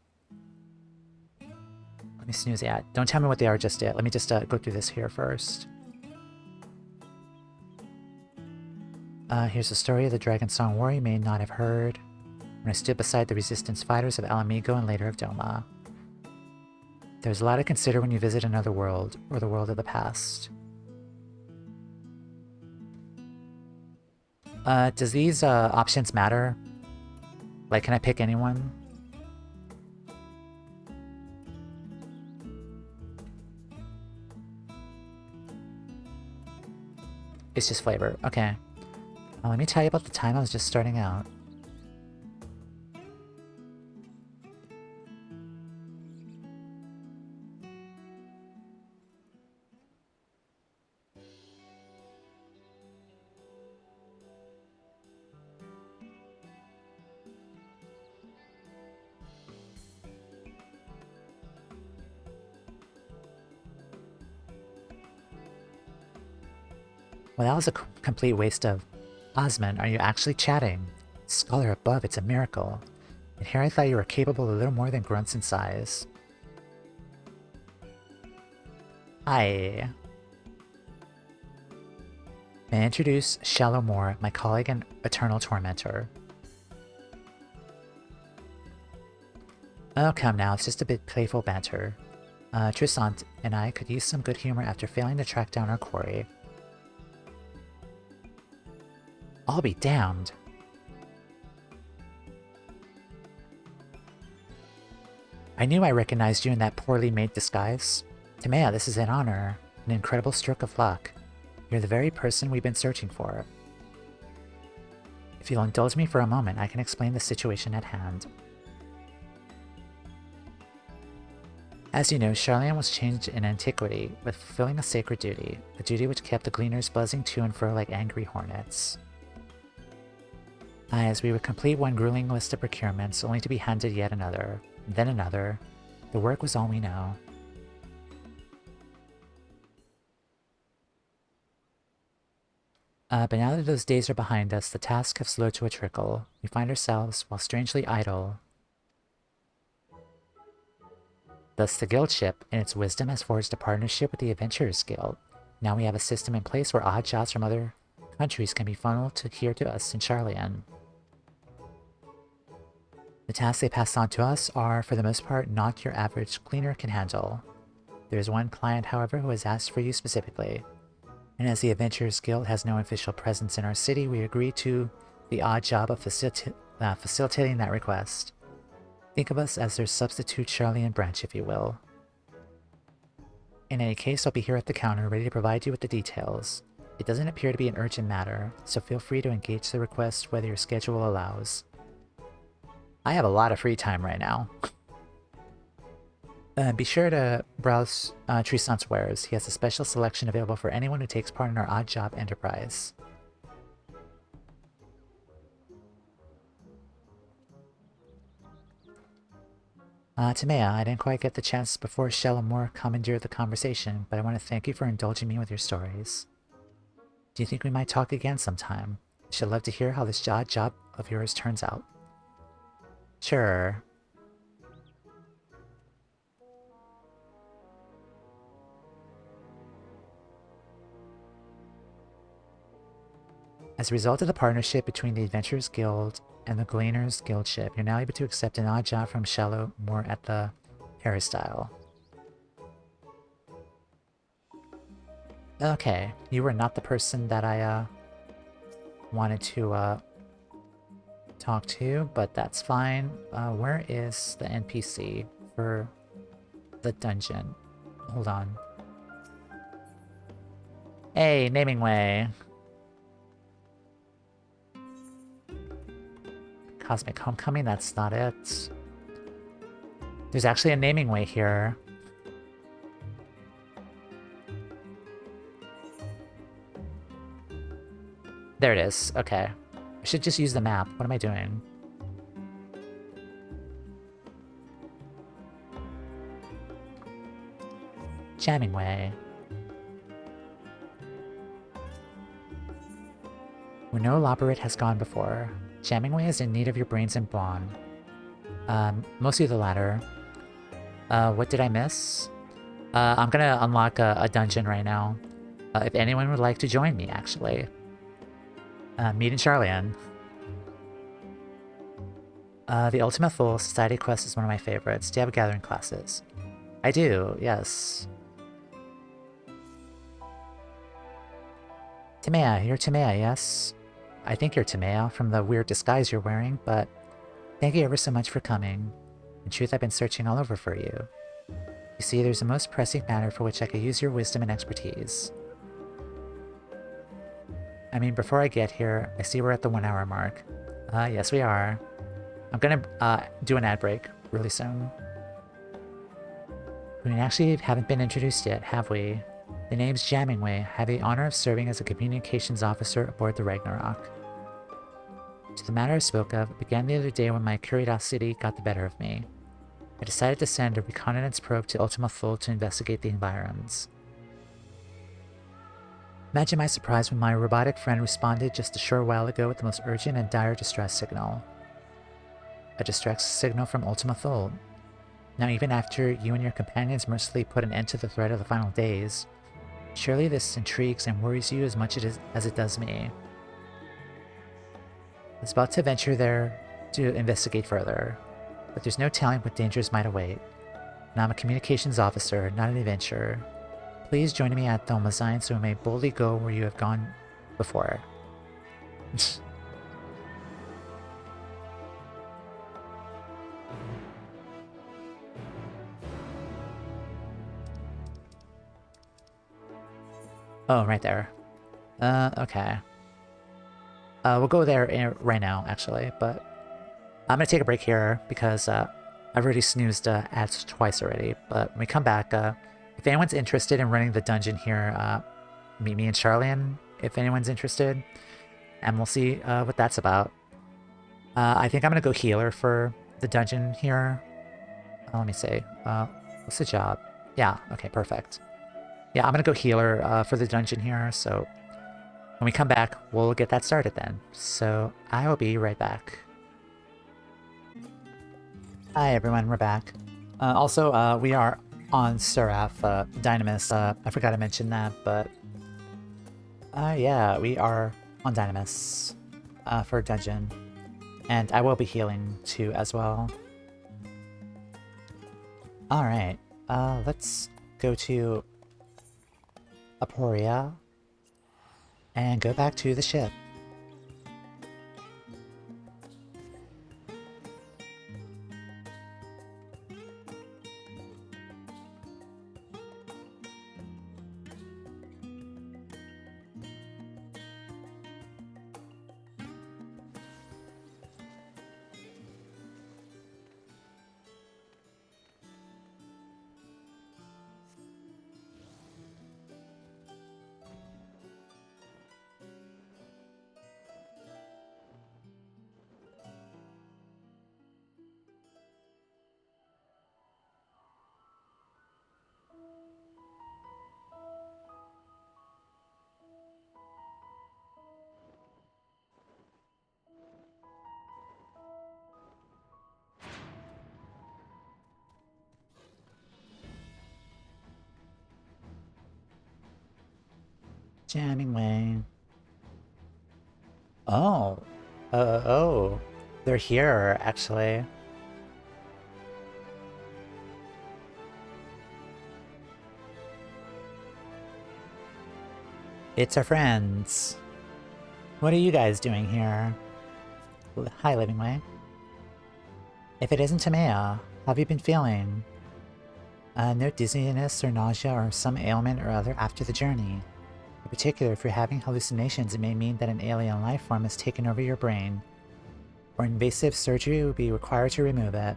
Let me snooze the ad. Don't tell me what they are just yet. Let me just go through this here first. Here's the story of the Dragon Song War you may not have heard. When I stood beside the resistance fighters of Alamigo and later of Doma. There's a lot to consider when you visit another world, or the world of the past. Does these options matter? Like, can I pick anyone? It's just flavor. Okay. Let me tell you about the time I was just starting out. Well, that was a complete waste of... Osman, are you actually chatting? Scholar above, it's a miracle. And here I thought you were capable of a little more than grunts in size. Hi. May I introduce Shallowmore, my colleague and eternal tormentor. Oh, come now, it's just a bit playful banter. Trissant and I could use some good humor after failing to track down our quarry. I'll be damned. I knew I recognized you in that poorly made disguise. Toumeya, this is an honor, an incredible stroke of luck. You're the very person we've been searching for. If you'll indulge me for a moment, I can explain the situation at hand. As you know, Charlian was changed in antiquity with fulfilling a sacred duty, a duty which kept the gleaners buzzing to and fro like angry hornets. As we would complete one grueling list of procurements, only to be handed yet another, then another. The work was all we know. But now that those days are behind us, the tasks have slowed to a trickle. We find ourselves, while strangely idle. Thus the guildship, in its wisdom, has forged a partnership with the Adventurers Guild. Now we have a system in place where odd jobs from other countries can be funneled here to us in Charlian. The tasks they pass on to us are, for the most part, not your average cleaner can handle. There is one client, however, who has asked for you specifically. And as the Adventurers Guild has no official presence in our city, we agree to the odd job of facilitating that request. Think of us as their substitute Charlian branch, if you will. In any case, I'll be here at the counter, ready to provide you with the details. It doesn't appear to be an urgent matter, so feel free to engage the request whether your schedule allows. I have a lot of free time right now. Be sure to browse Trisant's wares. He has a special selection available for anyone who takes part in our odd job enterprise. Toumeya, I didn't quite get the chance before Shell and Moore commandeered the conversation, but I want to thank you for indulging me with your stories. Do you think we might talk again sometime? I should love to hear how this odd job of yours turns out. Sure. As a result of the partnership between the Adventurers Guild and the Gleaners Guild ship, you're now able to accept an odd job from Shallow Moore at the Peristyle. Okay, you were not the person that I wanted to talk to, but that's fine. Where is the NPC for the dungeon? Hold on. Hey, Naming Way. Cosmic Homecoming, that's not it. There's actually a Naming Way here. There it is. Okay. I should just use the map. What am I doing? Jamming Way. Where no Labyrinth has gone before. Jamming Way is in need of your brains and brawn. Mostly the latter. What did I miss? I'm gonna unlock a dungeon right now. If anyone would like to join me, actually. Meet in Charlian. The Ultima Thule Society quest is one of my favorites. Do you have gathering classes? I do, yes. Toumeya, you're Toumeya, yes? I think you're Toumeya from the weird disguise you're wearing, but thank you ever so much for coming. In truth, I've been searching all over for you. You see, there's a most pressing matter for which I could use your wisdom and expertise. I mean, before I get here, I see we're at the 1 hour mark. Yes we are. I'm gonna do an ad break really soon. We actually haven't been introduced yet, have we? The name's Jamming Way. I have the honor of serving as a communications officer aboard the Ragnarok. To the matter I spoke of, began the other day when my curiosity got the better of me. I decided to send a reconnaissance probe to Ultima Thule to investigate the environs. Imagine my surprise when my robotic friend responded just a short while ago with the most urgent and dire distress signal. A distress signal from Ultima Thule. Now, even after you and your companions mercifully put an end to the threat of the final days, surely this intrigues and worries you as much as it does me. I was about to venture there to investigate further, but there's no telling what dangers might await. Now I'm a communications officer, not an adventurer. Please join me at Thomazine so we may boldly go where you have gone before. Oh, right there. Okay. We'll go there right now, actually, but I'm gonna take a break here because I've already snoozed ads twice already. But when we come back, if anyone's interested in running the dungeon here, meet me in Charlian if anyone's interested, and we'll see what that's about. I think I'm gonna go healer for the dungeon here. Let me see. What's the job? Yeah, okay, perfect. Yeah, I'm gonna go healer for the dungeon here, so when we come back, we'll get that started then. So I will be right back. Hi everyone, we're back. Also, we are on Seraph, Dynamis. I forgot to mention that, but yeah, we are on Dynamis for dungeon. And I will be healing too as well. Alright, let's go to Aporia and go back to the ship. Jamming way. Oh. Oh. They're here, actually. It's our friends. What are you guys doing here? Hi, Living Way. If it isn't Toumeya, how have you been feeling? No dizziness or nausea or some ailment or other after the journey. In particular, if you're having hallucinations, it may mean that an alien life form has taken over your brain, or invasive surgery will be required to remove it.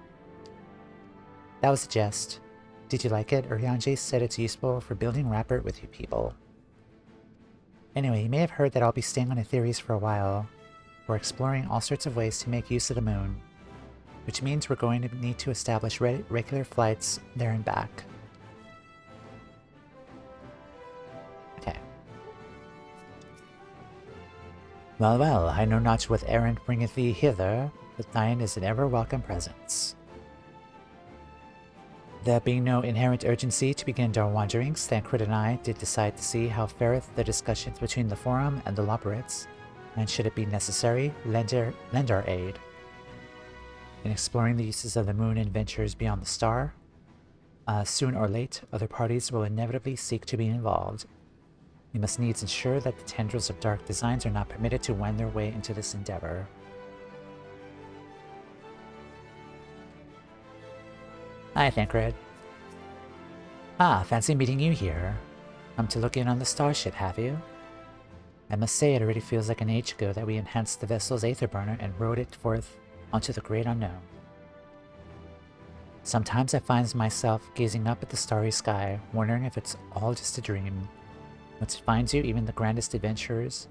That was a jest. Did you like it? Urianji said it's useful for building rapport with you people. Anyway, you may have heard that I'll be staying on Aetherius for a while. We're exploring all sorts of ways to make use of the moon, which means we're going to need to establish regular flights there and back. Okay. Well, well, I know not what errand bringeth thee hither, but thine is an ever-welcome presence. There being no inherent urgency to begin our wanderings, Thancred and I did decide to see how fareth the discussions between the Forum and the Labyrinths, and should it be necessary, lend our aid. In exploring the uses of the moon and ventures beyond the star, soon or late, other parties will inevitably seek to be involved. We must needs ensure that the tendrils of dark designs are not permitted to wend their way into this endeavor. Hi, Thancred. Ah, fancy meeting you here. Come to look in on the starship, have you? I must say it already feels like an age ago that we enhanced the vessel's aether burner and rode it forth onto the great unknown. Sometimes I find myself gazing up at the starry sky, wondering if it's all just a dream. Once it finds you, even the grandest adventures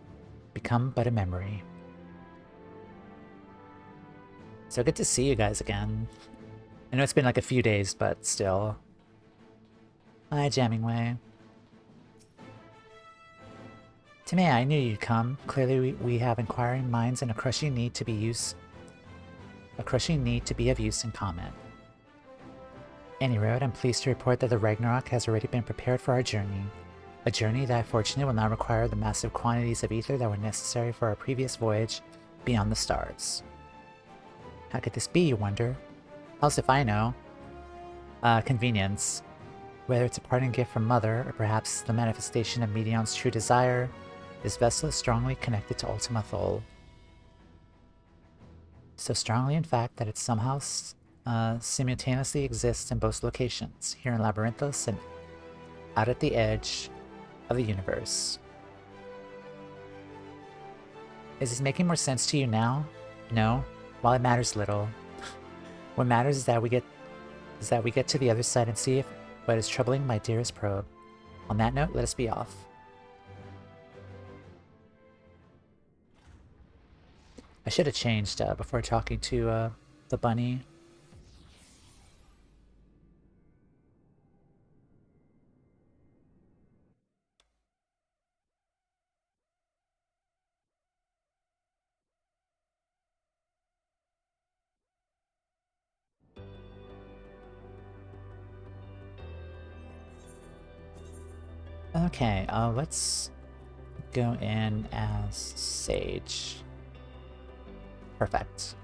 become but a memory. So good to see you guys again. I know it's been like a few days, but still. Hi, Jamming Way. Toumeya, I knew you'd come. Clearly we have inquiring minds and a crushing need to be of use in common. Any road, I'm pleased to report that the Ragnarok has already been prepared for our journey. A journey that, fortunately, will not require the massive quantities of ether that were necessary for our previous voyage beyond the stars. How could this be, you wonder? Else if I know. Convenience. Whether it's a parting gift from Mother, or perhaps the manifestation of Medion's true desire, this vessel is strongly connected to Ultima Thule. So strongly, in fact, that it somehow simultaneously exists in both locations, here in Labyrinthos and out at the edge of the universe. Is this making more sense to you now? No? Well, it matters little. What matters is that we get to the other side and see if what is troubling my dearest probe. On that note, let us be off. I should have changed before talking to the bunny. Okay, let's go in as Sage. Perfect.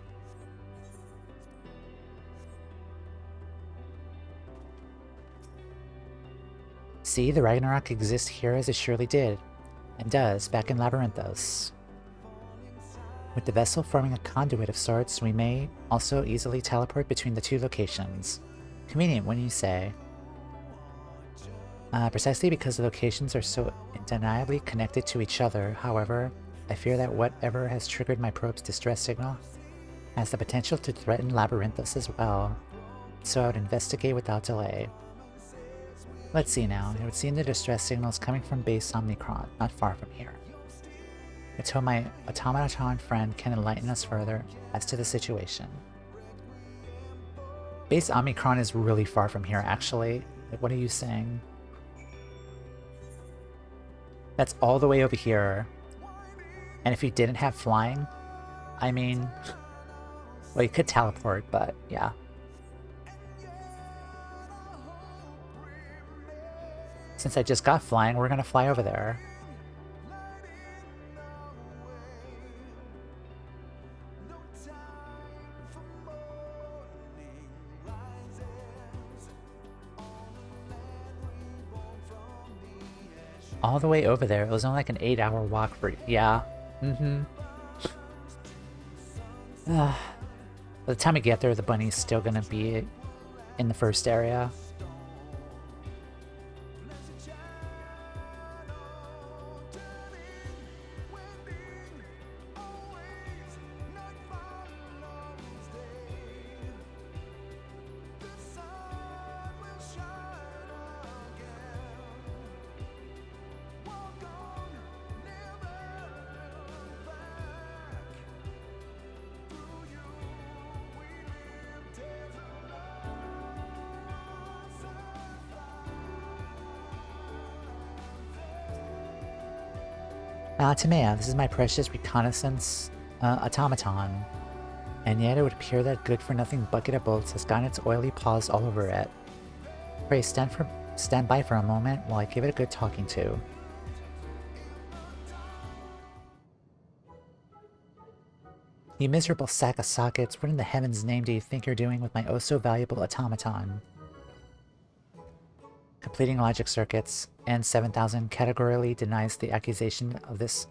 See, the Ragnarok exists here as it surely did, and does, back in Labyrinthos. With the vessel forming a conduit of sorts, we may also easily teleport between the two locations. Convenient, wouldn't you say? Precisely because the locations are so undeniably connected to each other, however, I fear that whatever has triggered my probe's distress signal has the potential to threaten Labyrinthos as well, so I would investigate without delay. Let's see now. It would seem the distress signal is coming from Base Omnicron, not far from here. Until my automaton friend can enlighten us further as to the situation. Base Omnicron is really far from here, actually. Like, what are you saying? That's all the way over here. And if you didn't have flying, I mean, well, you could teleport, but yeah. Since I just got flying, we're gonna fly over there. All the way over there. It was only like an 8-hour walk for... Yeah. Mm-hmm. By the time we get there, the bunny's still gonna be in the first area. Toumeya, this is my precious reconnaissance automaton. And yet it would appear that good-for-nothing bucket of bolts has gotten its oily paws all over it. Pray stand by for a moment while I give it a good talking to. You miserable sack of sockets, what in the heaven's name do you think you're doing with my oh-so-valuable automaton? Completing logic circuits, N7000 categorically denies the accusation of this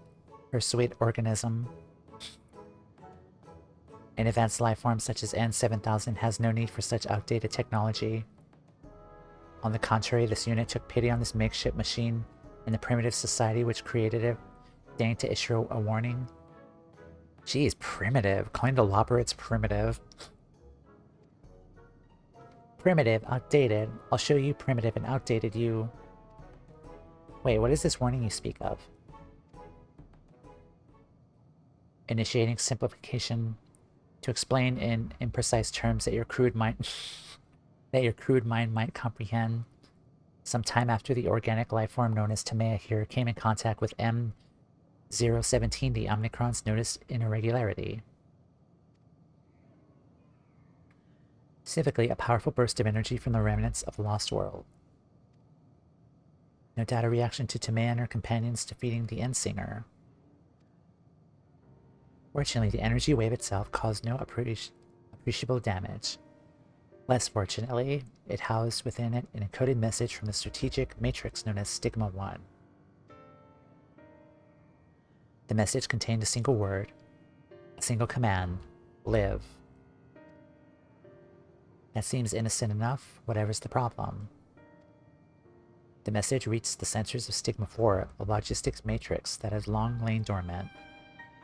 pursuit organism. An advanced life form such as N7000 has no need for such outdated technology. On the contrary, this unit took pity on this makeshift machine and the primitive society which created it, deigned to issue a warning. Geez, primitive. Calling the Lobberites primitive. Primitive, outdated. I'll show you primitive and outdated you. Wait, what is this warning you speak of? Initiating simplification to explain in imprecise terms that your crude mind might comprehend. Sometime after the organic life form known as Toumeya here came in contact with M017, the Omnicrons noticed an irregularity. Specifically, a powerful burst of energy from the remnants of the Lost World. No doubt a reaction to Toumeya and her companions defeating the Endsinger. Fortunately, the energy wave itself caused no appreciable damage. Less fortunately, it housed within it an encoded message from the strategic matrix known as Stigma 1. The message contained a single word, a single command: live. That seems innocent enough, whatever's the problem. The message reached the sensors of Stigma 4, a logistics matrix that has long lain dormant.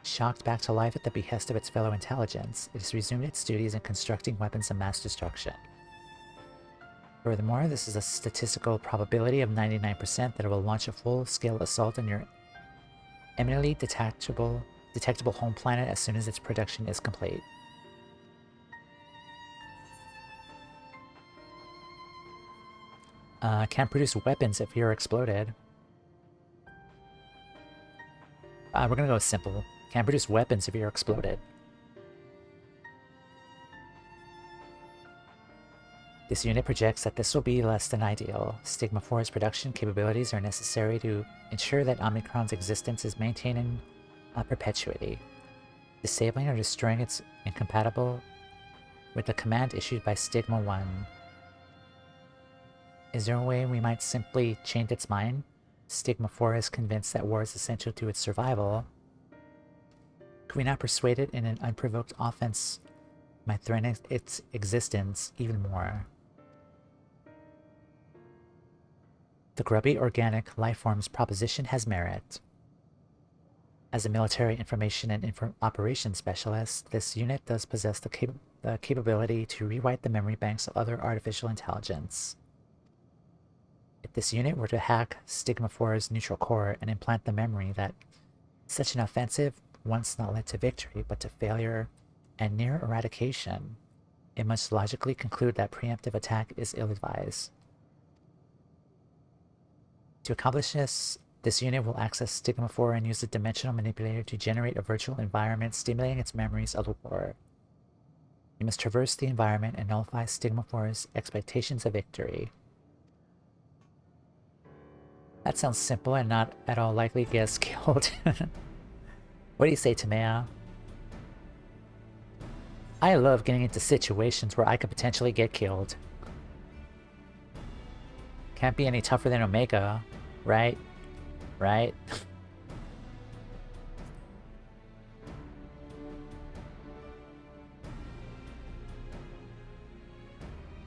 Shocked back to life at the behest of its fellow intelligence, it has resumed its duties in constructing weapons of mass destruction. Furthermore, this is a statistical probability of 99% that it will launch a full-scale assault on your eminently detectable home planet as soon as its production is complete. Can't produce weapons if you're exploded. We're gonna go simple. Can't produce weapons if you're exploded. This unit projects that this will be less than ideal. Stigma 4's production capabilities are necessary to ensure that Omnicron's existence is maintained in perpetuity. Disabling or destroying it's incompatible with the command issued by Stigma 1. Is there a way we might simply change its mind? Stigma 4 is convinced that war is essential to its survival. Could we not persuade it in an unprovoked offense might threaten its existence even more? The grubby organic lifeform's proposition has merit. As a military information and operations specialist, this unit does possess the capability to rewrite the memory banks of other artificial intelligence. If this unit were to hack Stigma 4's neutral core and implant the memory that such an offensive once not led to victory but to failure and near eradication, it must logically conclude that preemptive attack is ill-advised. To accomplish this, this unit will access Stigma 4 and use the dimensional manipulator to generate a virtual environment stimulating its memories of the war. You must traverse the environment and nullify Stigma 4's expectations of victory. That sounds simple and not at all likely to get us killed. What do you say, Toumeya? I love getting into situations where I could potentially get killed. Can't be any tougher than Omega, right? right?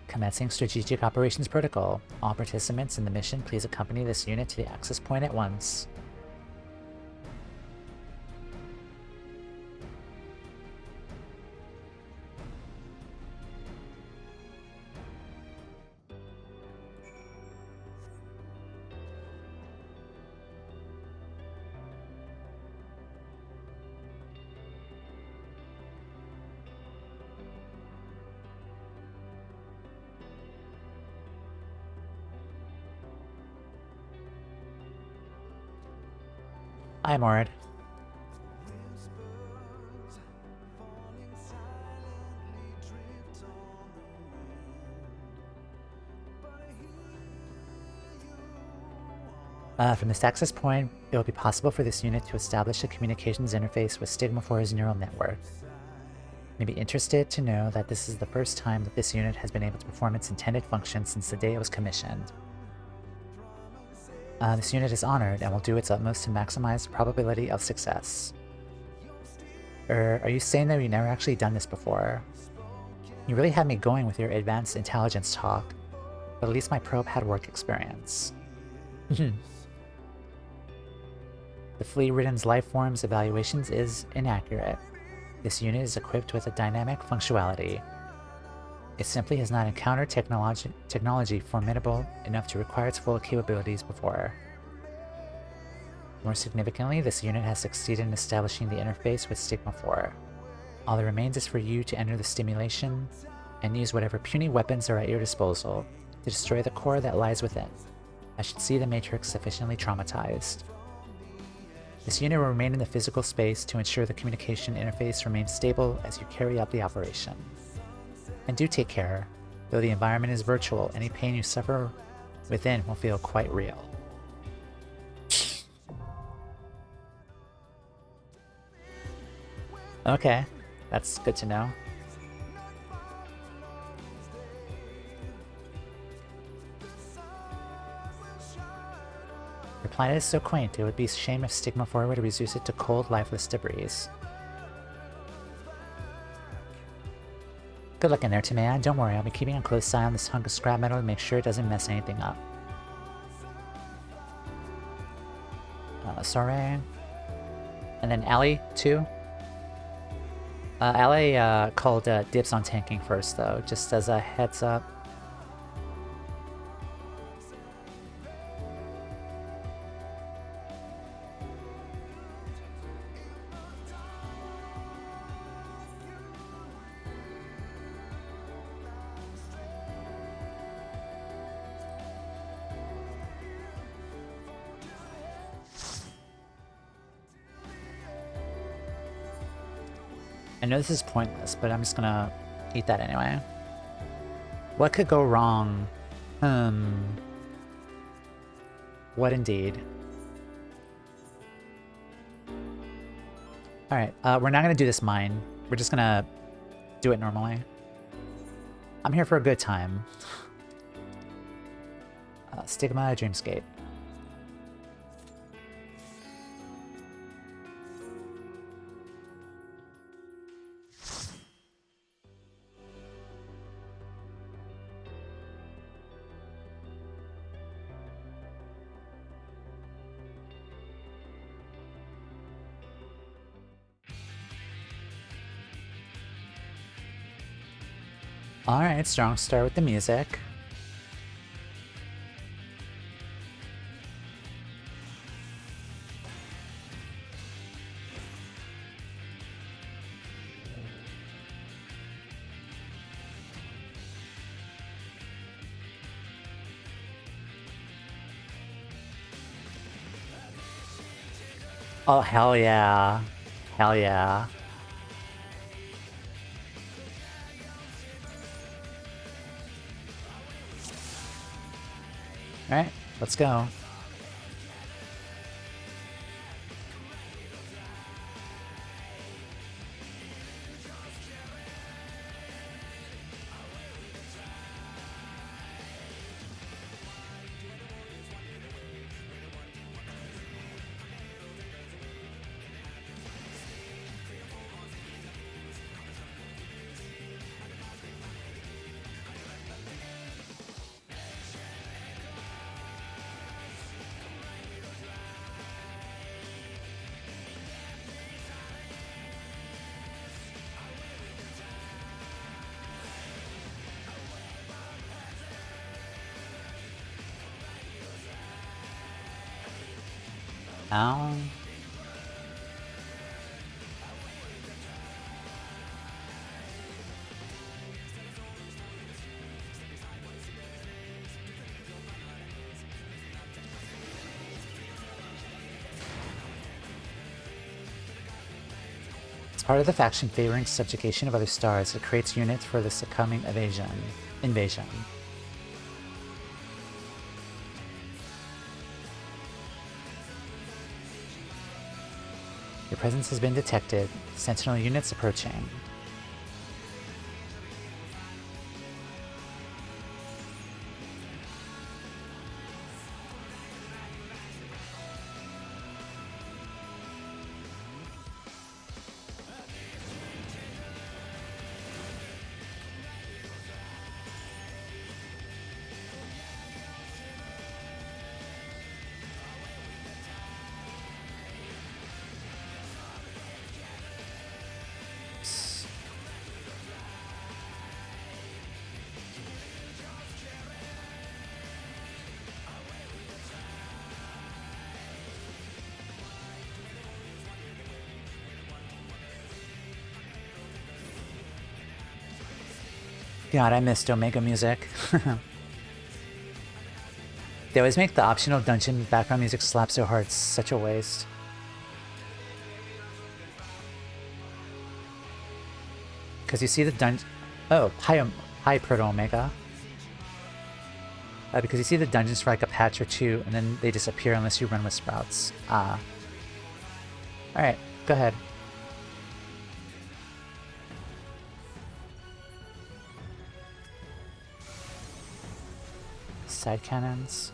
Commencing Strategic Operations Protocol. All participants in the mission, please accompany this unit to the access point at once. Hi, Mord. From this access point, it will be possible for this unit to establish a communications interface with Stigma 4's neural network. You may be interested to know that this is the first time that this unit has been able to perform its intended function since the day it was commissioned. This unit is honored and will do its utmost to maximize the probability of success. Are you saying that you've never actually done this before? You really had me going with your advanced intelligence talk, but at least my probe had work experience. The Flea-Ridden's lifeform's evaluations is inaccurate. This unit is equipped with a dynamic functionality. It simply has not encountered technology formidable enough to require its full capabilities before. More significantly, this unit has succeeded in establishing the interface with Stigma 4. All that remains is for you to enter the stimulation and use whatever puny weapons are at your disposal to destroy the core that lies within. I should see the Matrix sufficiently traumatized. This unit will remain in the physical space to ensure the communication interface remains stable as you carry out the operation. And do take care. Though the environment is virtual, any pain you suffer within will feel quite real. Okay, that's good to know. Your planet is so quaint, it would be a shame if Stigma 4 were to reduce it to cold, lifeless debris. Good luck in there, Toumeya. Don't worry, I'll be keeping a close eye on this hunk of scrap metal to make sure it doesn't mess anything up. Sorry. And then Allie, too. Allie called dibs on tanking first, though, just as a heads up. I know this is pointless, but I'm just gonna eat that anyway. What could go wrong? What indeed? Alright, we're not gonna do this mine. We're just gonna do it normally. I'm here for a good time. Stigma, Dreamscape. Alright, strong start with the music. Oh, hell yeah. Hell yeah. Alright, let's go. Ow. It's part of the faction favoring subjugation of other stars. It creates units for the succumbing invasion. Your presence has been detected. Sentinel units approaching. God, I missed Omega music. They always make the optional dungeon background music slap so hard, it's such a waste. Because you see the dungeon... Oh, hi Proto Omega. Because you see the dungeons for like a patch or two, and then they disappear unless you run with sprouts. Ah. Alright, go ahead. Side cannons.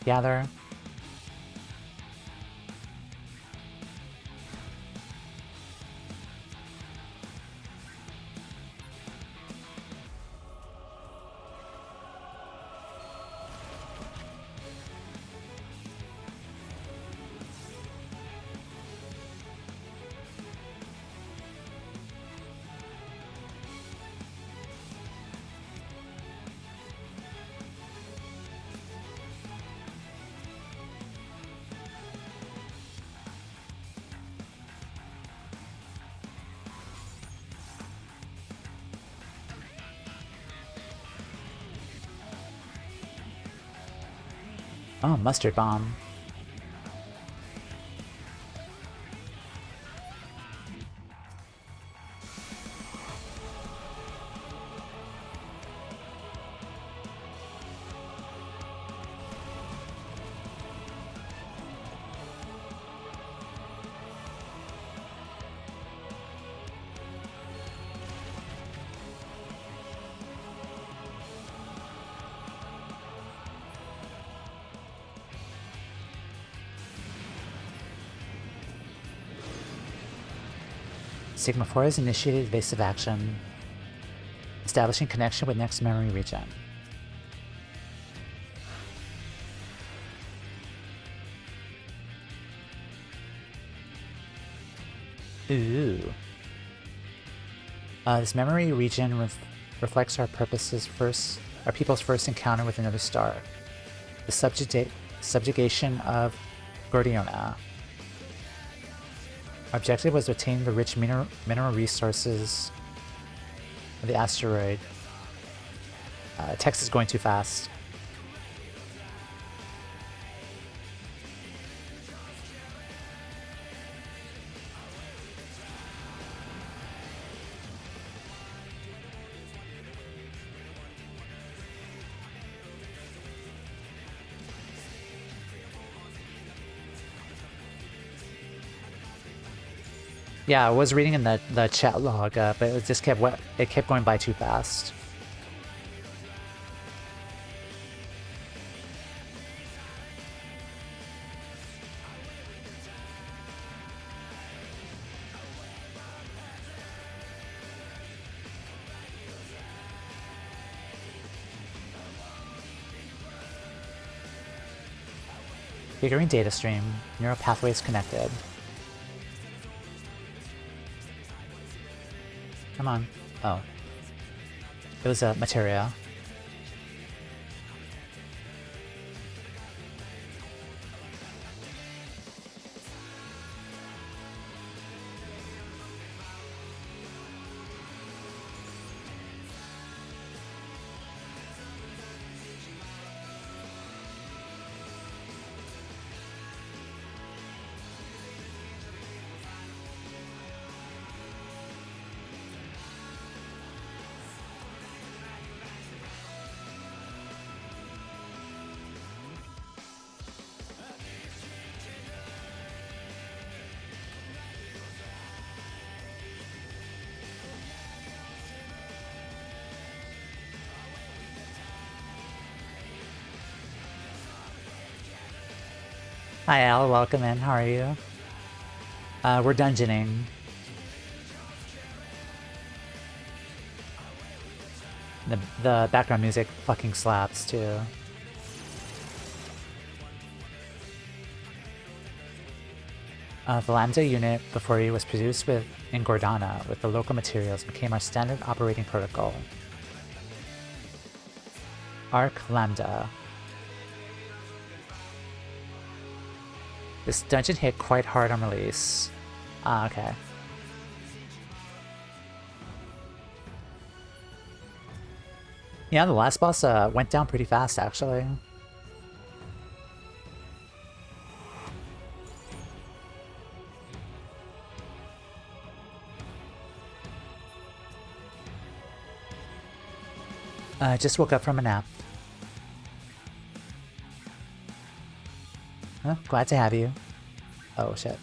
Gather. Oh, mustard bomb. Sigma 4 has initiated evasive action, establishing connection with next memory region. Ooh. This memory region reflects our people's first encounter with another star. The subjugation of Gordiona. Our objective was to obtain the rich mineral resources of the asteroid. Text is going too fast. Yeah, I was reading in the chat log, but it just kept going by too fast. Figuring data stream. Neural pathways connected. Come on. Oh. It was a materia. Hi Al, welcome in. How are you? We're dungeoning. The background music fucking slaps too. The Lambda unit before he was produced in Gordana with the local materials became our standard operating protocol. Arc Lambda. This dungeon hit quite hard on release. Ah, okay. Yeah, the last boss went down pretty fast, actually. I just woke up from a nap. Huh, glad to have you. Oh, shit.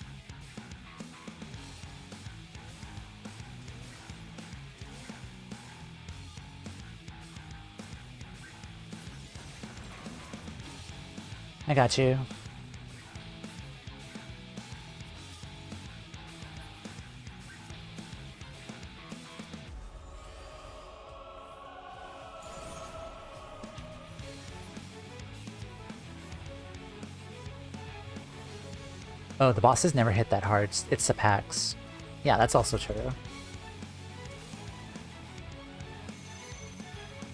I got you. Oh, the bosses never hit that hard. It's the packs. Yeah, that's also true.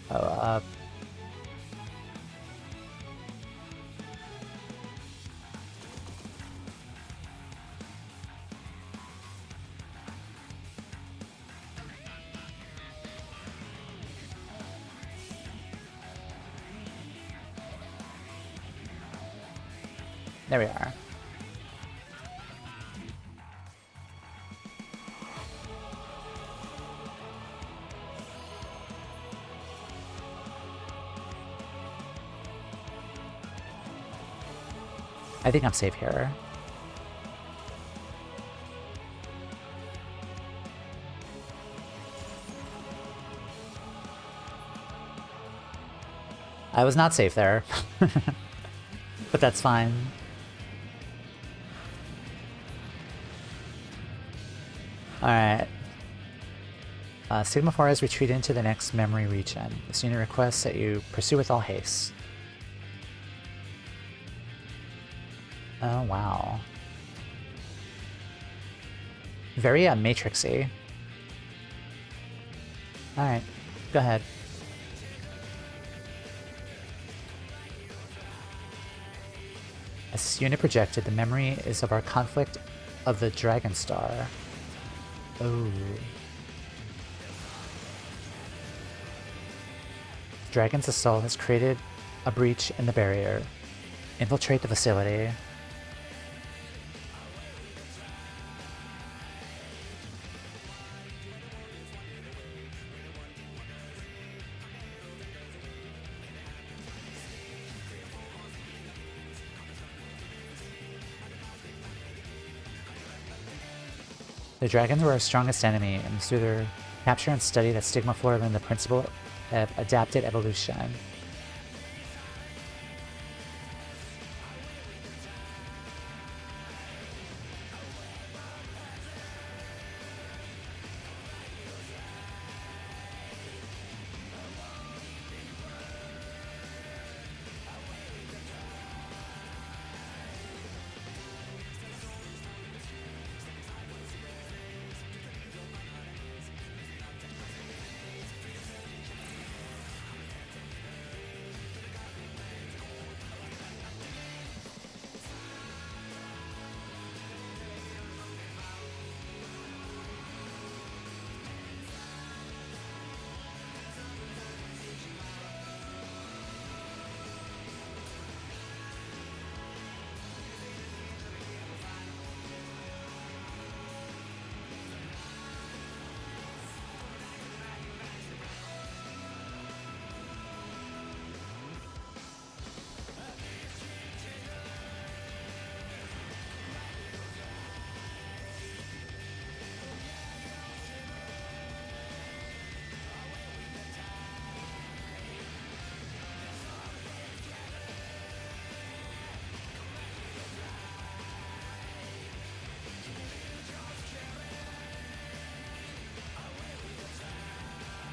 Oh, there we are. I think I'm safe here. I was not safe there. But that's fine. Alright. Sigma 4 has retreated into the next memory region. This unit requests that you pursue with all haste. Oh, wow. Very Matrixy. Alright, go ahead. As this unit projected, the memory is of our conflict of the Dragon Star. Oh. Dragon's assault has created a breach in the barrier. Infiltrate the facility. The dragons were our strongest enemy, and it's through their capture and study that Stigma 4 learned the principle of adapted evolution.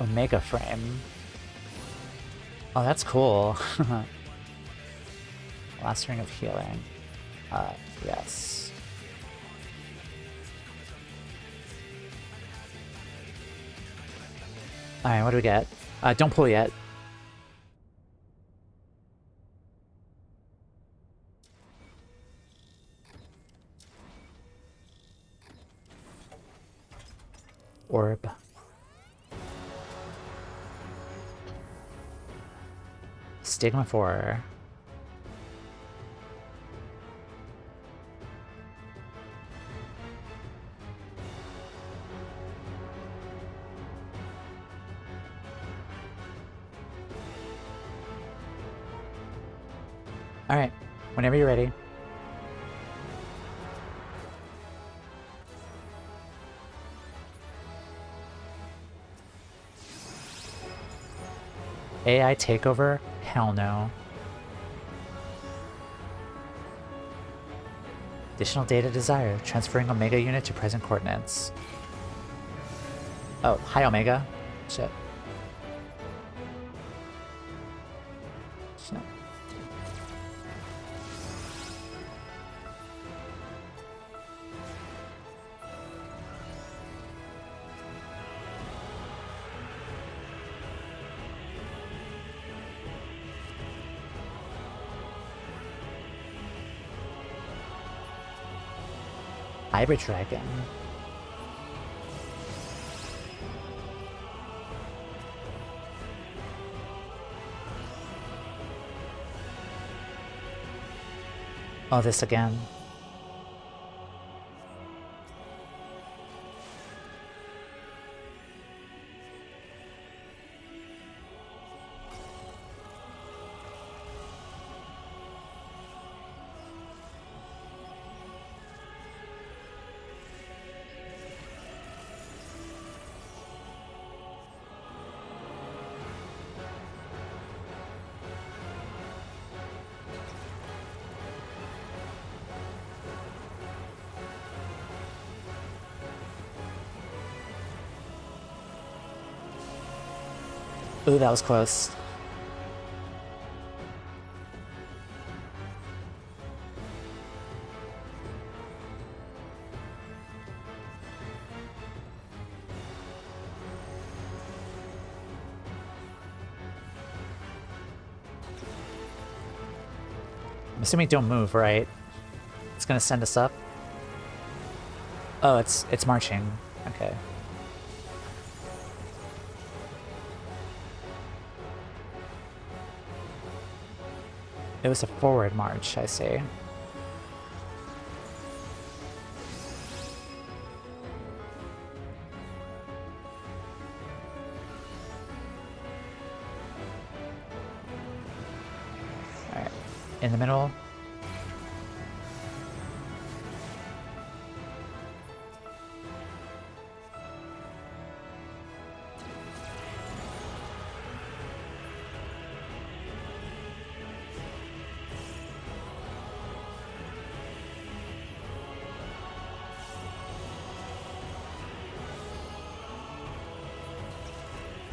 Omega frame. Oh, that's cool. Last ring of healing. Yes. Alright, what do we get? Don't pull yet. Orb. Stigma 4. Alright, whenever you're ready. AI takeover? Hell no. Additional data desired. Transferring Omega unit to present coordinates. Oh, hi Omega. Shit. Shit. Hybrid Dragon. Oh, this again. Ooh, that was close. I'm assuming don't move, right? It's gonna send us up. Oh, it's marching. Okay. It was a forward march, I see. Alright. In the middle.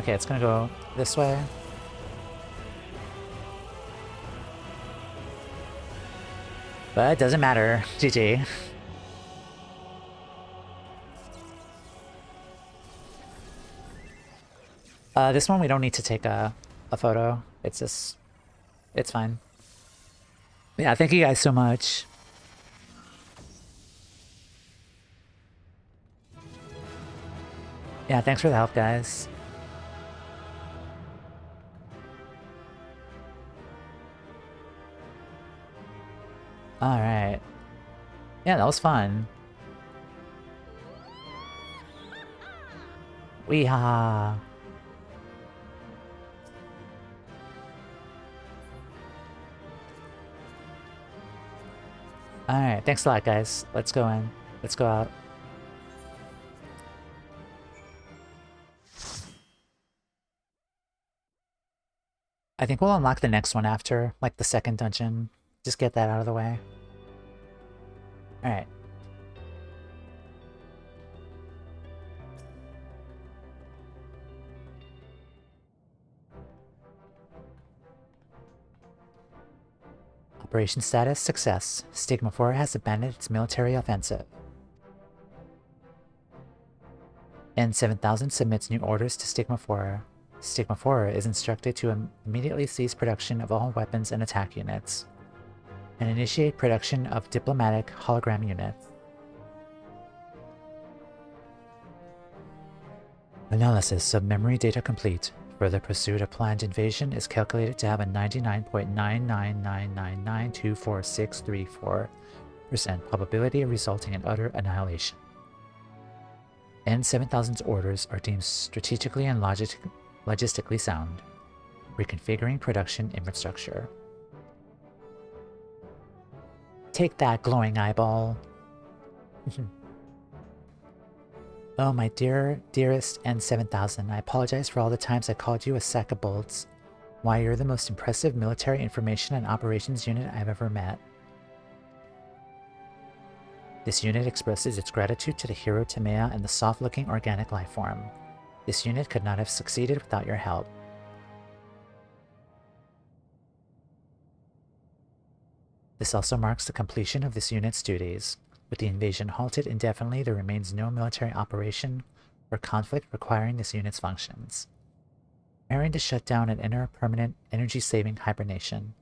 Okay, it's gonna go this way. But it doesn't matter. GG. This one we don't need to take a photo. It's just... it's fine. Yeah, thank you guys so much. Yeah, thanks for the help, guys. Alright. Yeah, that was fun. Weehaw. Alright, thanks a lot, guys. Let's go in. Let's go out. I think we'll unlock the next one after, like the second dungeon. Just get that out of the way. Alright. Operation status, success. Stigma 4 has abandoned its military offensive. N7000 submits new orders to Stigma 4. Stigma 4 is instructed to immediately cease production of all weapons and attack units, and initiate production of diplomatic hologram units. Analysis of memory data complete. Further pursuit of planned invasion is calculated to have a 99.999924634% probability resulting in utter annihilation. N7000's orders are deemed strategically and logistically sound. Reconfiguring production infrastructure. Take that, glowing eyeball! Oh, my dearest N7000, I apologize for all the times I called you a sack of bolts. Why, you're the most impressive military information and operations unit I've ever met. This unit expresses its gratitude to the hero Toumeya and the soft-looking organic life form. This unit could not have succeeded without your help. This also marks the completion of this unit's duties. With the invasion halted indefinitely, there remains no military operation or conflict requiring this unit's functions. Preparing to shut down and enter permanent energy-saving hibernation.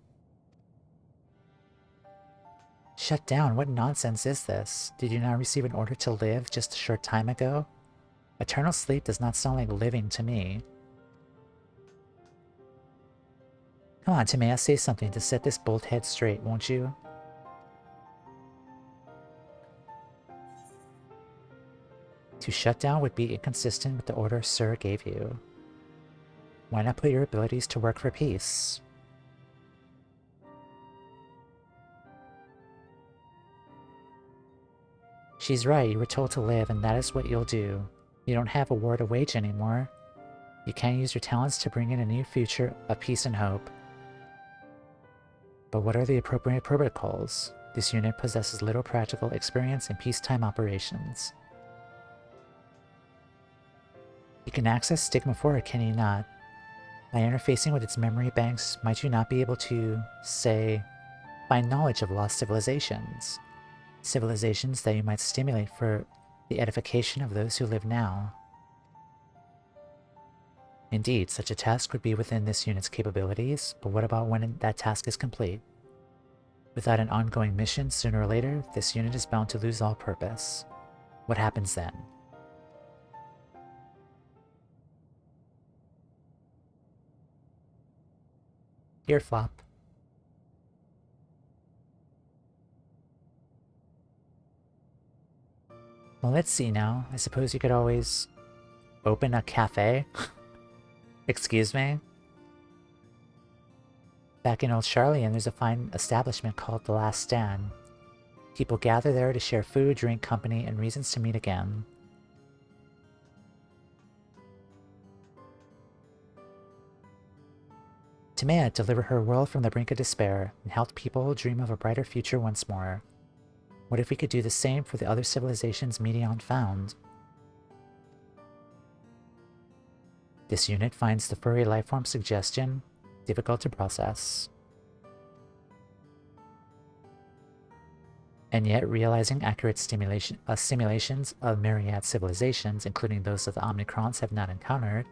Shut down? What nonsense is this? Did you not receive an order to live just a short time ago? Eternal sleep does not sound like living to me. Come on, Toumeya, say something to set this bolt head straight, won't you? To shut down would be inconsistent with the order Sir gave you. Why not put your abilities to work for peace? She's right, you were told to live, and that is what you'll do. You don't have a war to wage anymore. You can't use your talents to bring in a new future of peace and hope. But what are the appropriate protocols? This unit possesses little practical experience in peacetime operations. You can access Stigma 4, can you not? By interfacing with its memory banks, might you not be able to, say, find knowledge of lost civilizations? Civilizations that you might stimulate for the edification of those who live now. Indeed, such a task would be within this unit's capabilities, but what about when that task is complete? Without an ongoing mission, sooner or later, this unit is bound to lose all purpose. What happens then? Ear flop. Well, let's see now. I suppose you could always open a cafe. Excuse me? Back in Old Charlian, there's a fine establishment called The Last Stand. People gather there to share food, drink, company, and reasons to meet again. Toumeya delivered her world from the brink of despair and helped people dream of a brighter future once more. What if we could do the same for the other civilizations Medion found? This unit finds the furry lifeform suggestion difficult to process. And yet, realizing accurate simulations of myriad civilizations, including those that the Omnicrons have not encountered,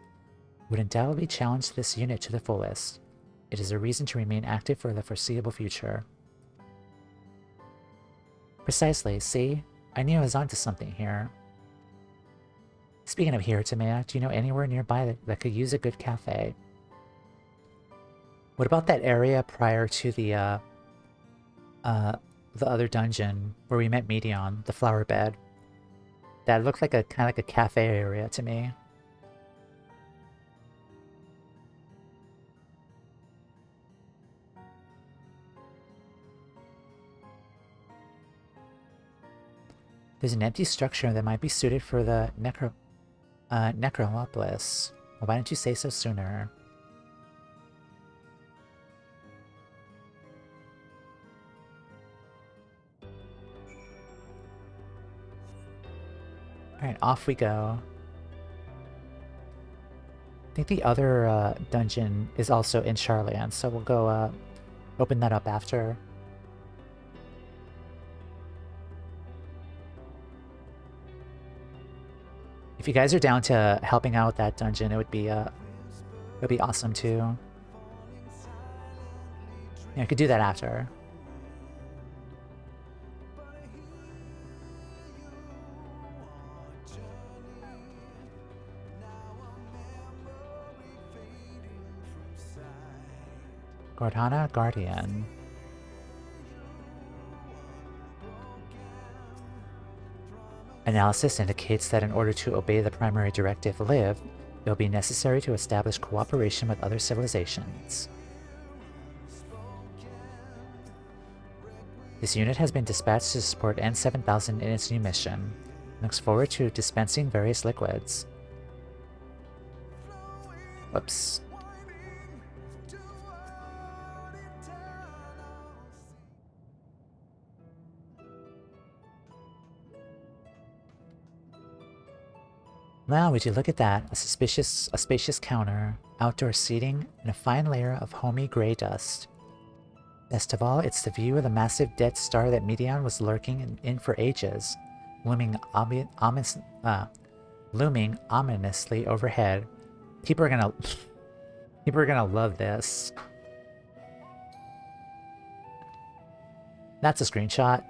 would undoubtedly challenge this unit to the fullest. It is a reason to remain active for the foreseeable future. Precisely, see? I knew I was onto something here. Speaking of here, Toumeya, do you know anywhere nearby that could use a good cafe? What about that area prior to the other dungeon where we met Medion, the flower bed? That looked like kind of like a cafe area to me. There's an empty structure that might be suited for the Necropolis. Well, why didn't you say so sooner? Alright, off we go. I think the other dungeon is also in Charlian, so we'll go open that up after. If you guys are down to helping out with that dungeon, it would be awesome too. Yeah, I could do that after. Gordana Guardian. Analysis indicates that in order to obey the primary directive live, it will be necessary to establish cooperation with other civilizations. This unit has been dispatched to support N7000 in its new mission. It looks forward to dispensing various liquids. Whoops. Wow, would you look at that? A spacious counter, outdoor seating, and a fine layer of homey gray dust. Best of all, it's the view of the massive dead star that Medion was lurking in for ages, looming ominously overhead. People are gonna love this. That's a screenshot.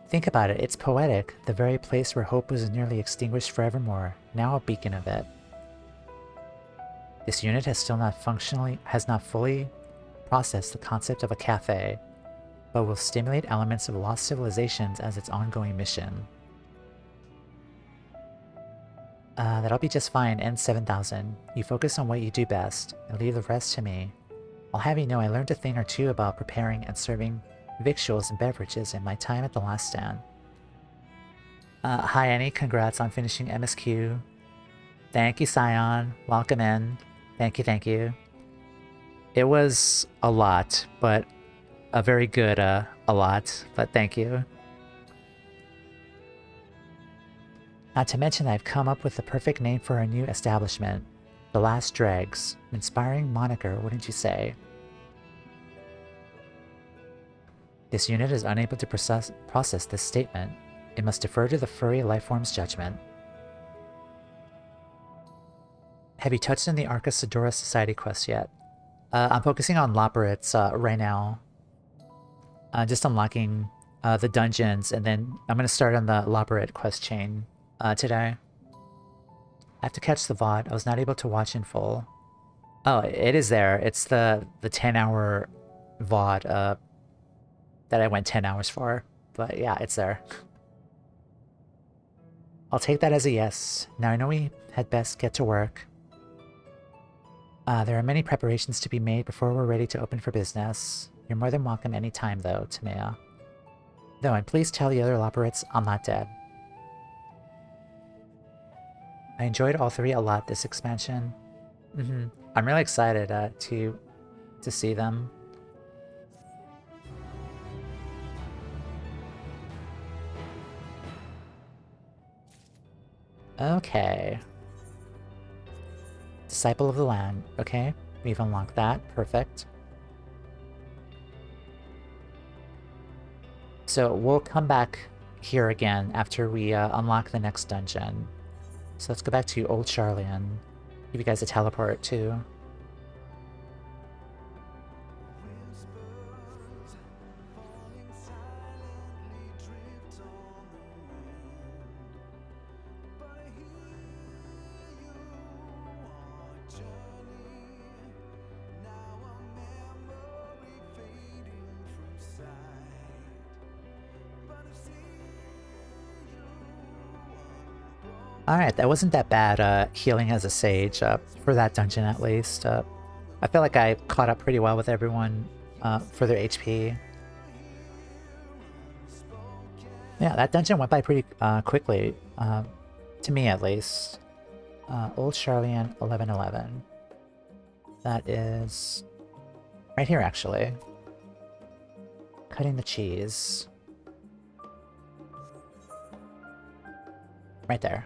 Think about it, it's poetic, the very place where hope was nearly extinguished forevermore, now a beacon of it. This unit has not fully processed the concept of a cafe, but will stimulate elements of lost civilizations as its ongoing mission. That'll be just fine, N7000. You focus on what you do best, and leave the rest to me. I'll have you know I learned a thing or two about preparing and serving victuals and beverages in my time at the Last Stand. Hi Annie, congrats on finishing MSQ. Thank you, Scion. Welcome in. Thank you. It was a lot, but a very good a lot, but thank you. Not to mention I've come up with the perfect name for our new establishment. The Last Dregs. An inspiring moniker, wouldn't you say? This unit is unable to process this statement. It must defer to the furry lifeform's judgment. Have you touched on the Arca Sidora Society quest yet? I'm focusing on Loporrit's right now. Just unlocking the dungeons, and then I'm going to start on the Loporrit quest chain today. I have to catch the VOD. I was not able to watch in full. Oh, it is there. It's the 10-hour VOD that I went 10 hours for. But yeah, it's there. I'll take that as a yes. Now I know we had best get to work. There are many preparations to be made before we're ready to open for business. You're more than welcome any time though, Toumeya. Though, and please tell the other Loporrits I'm not dead. I enjoyed all three a lot this expansion. I'm really excited to see them. Okay. Disciple of the Land. Okay, we've unlocked that. Perfect. So we'll come back here again after we unlock the next dungeon. So let's go back to Old Charlian. Give you guys a teleport too. Alright, that wasn't that bad healing as a sage, for that dungeon at least. I feel like I caught up pretty well with everyone for their HP. Yeah, that dungeon went by pretty quickly, to me at least. Old Charlian 1111. That is right here actually. Cutting the cheese. Right there.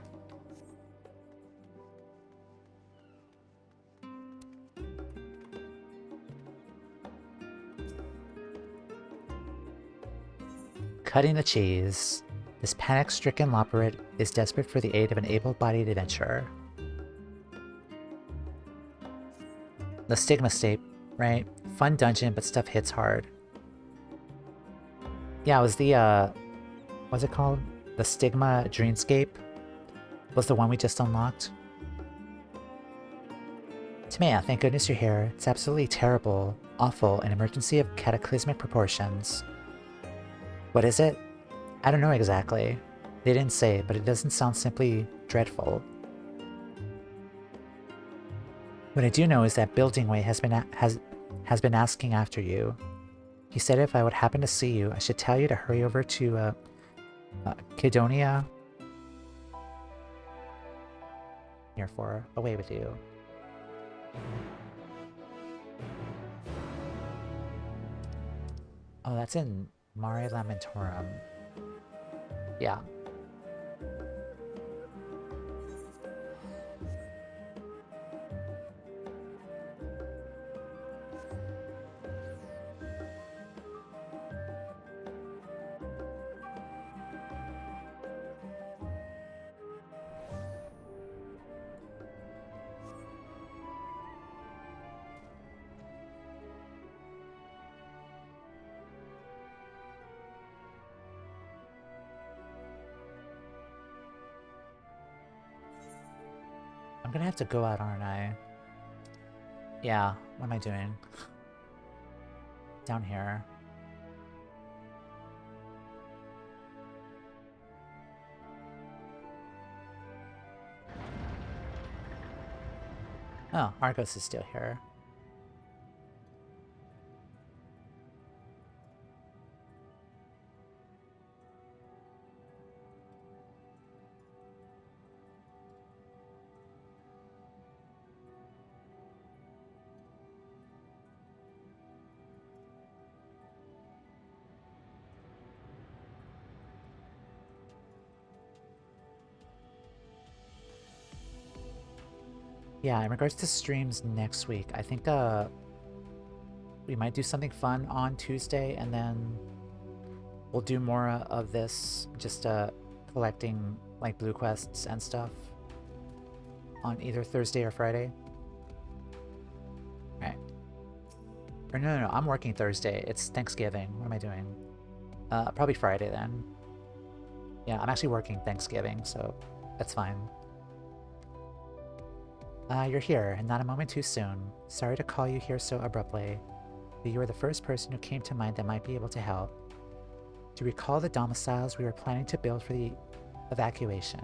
Cutting the cheese. This panic-stricken Loperit is desperate for the aid of an able-bodied adventurer. The Stigma State, right? Fun dungeon, but stuff hits hard. Yeah, it was the, what's it called? The Stigma Dreamscape was the one we just unlocked. Toumeya, thank goodness you're here. It's absolutely terrible, awful, an emergency of cataclysmic proportions. What is it? I don't know exactly. They didn't say, but it doesn't sound simply dreadful. What I do know is that Buildingway has been asking after you. He said if I would happen to see you, I should tell you to hurry over to Kidonia. Therefore, away with you. Oh, that's in Mare Lamentorum. Yeah. I'm gonna have to go out, aren't I? Yeah, what am I doing? Down here. Oh, Argos is still here. Yeah, in regards to streams next week, I think we might do something fun on Tuesday, and then we'll do more of this, just collecting like blue quests and stuff on either Thursday or Friday. Right. Or no, I'm working Thursday. It's Thanksgiving. What am I doing? Probably Friday then. Yeah, I'm actually working Thanksgiving, so that's fine. You're here, and not a moment too soon. Sorry to call you here so abruptly, but you are the first person who came to mind that might be able to help. Do you recall the domiciles we were planning to build for the evacuation?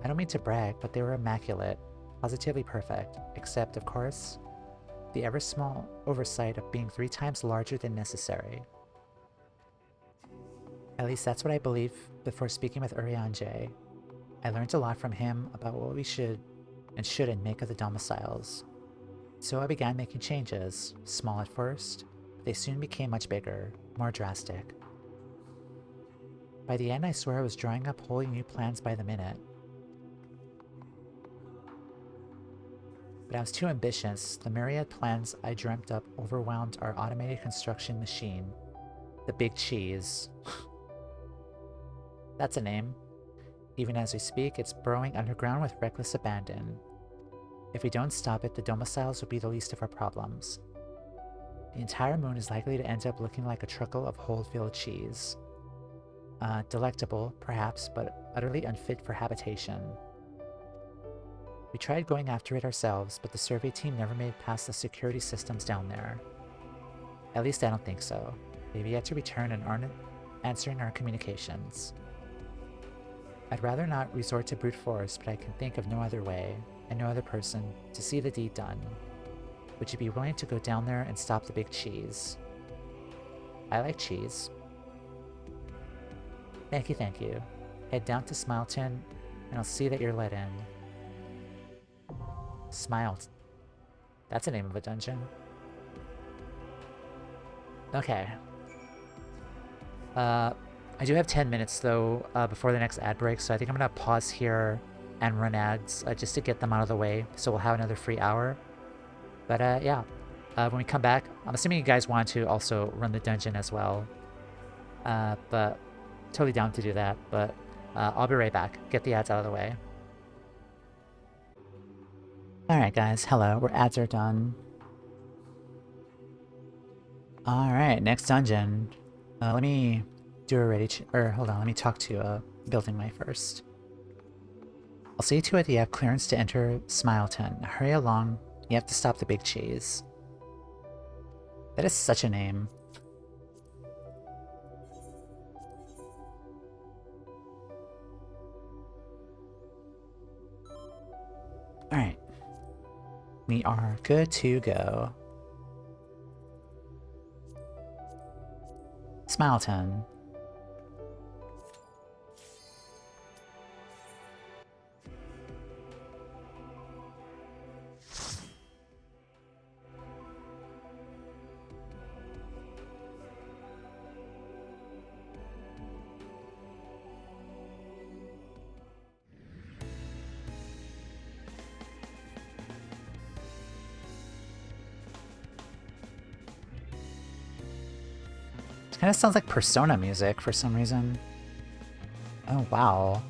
I don't mean to brag, but they were immaculate, positively perfect, except, of course, the ever-small oversight of being 3 times larger than necessary. At least that's what I believe before speaking with Urianger. I learned a lot from him about what we should and shouldn't make of the domiciles. So I began making changes, small at first, but they soon became much bigger, more drastic. By the end, I swear I was drawing up wholly new plans by the minute. But I was too ambitious. The myriad plans I dreamt up overwhelmed our automated construction machine, the Big Cheese. That's a name. Even as we speak, it's burrowing underground with reckless abandon. If we don't stop it, the domiciles will be the least of our problems. The entire moon is likely to end up looking like a truckle of whole-filled cheese. Delectable, perhaps, but utterly unfit for habitation. We tried going after it ourselves, but the survey team never made it past the security systems down there. At least I don't think so. They've yet to return and aren't answering our communications. I'd rather not resort to brute force, but I can think of no other way, and no other person, to see the deed done. Would you be willing to go down there and stop the Big Cheese? I like cheese. Thank you. Head down to Smileton, and I'll see that you're let in. Smile. That's the name of a dungeon. Okay. I do have 10 minutes though before the next ad break, so I think I'm gonna pause here and run ads just to get them out of the way, so we'll have another free hour. But yeah, when we come back, I'm assuming you guys want to also run the dungeon as well. But totally down to do that. But I'll be right back. Get the ads out of the way. Alright guys, hello. Our ads are done. Alright, next dungeon. Let me do a ready hold on, let me talk to Building Way first. I'll see to it that you have clearance to enter Smileton. Hurry along, you have to stop the big cheese. That is such a name. Alright. We are good to go. Smileton. Kind of sounds like Persona music for some reason. Oh, wow.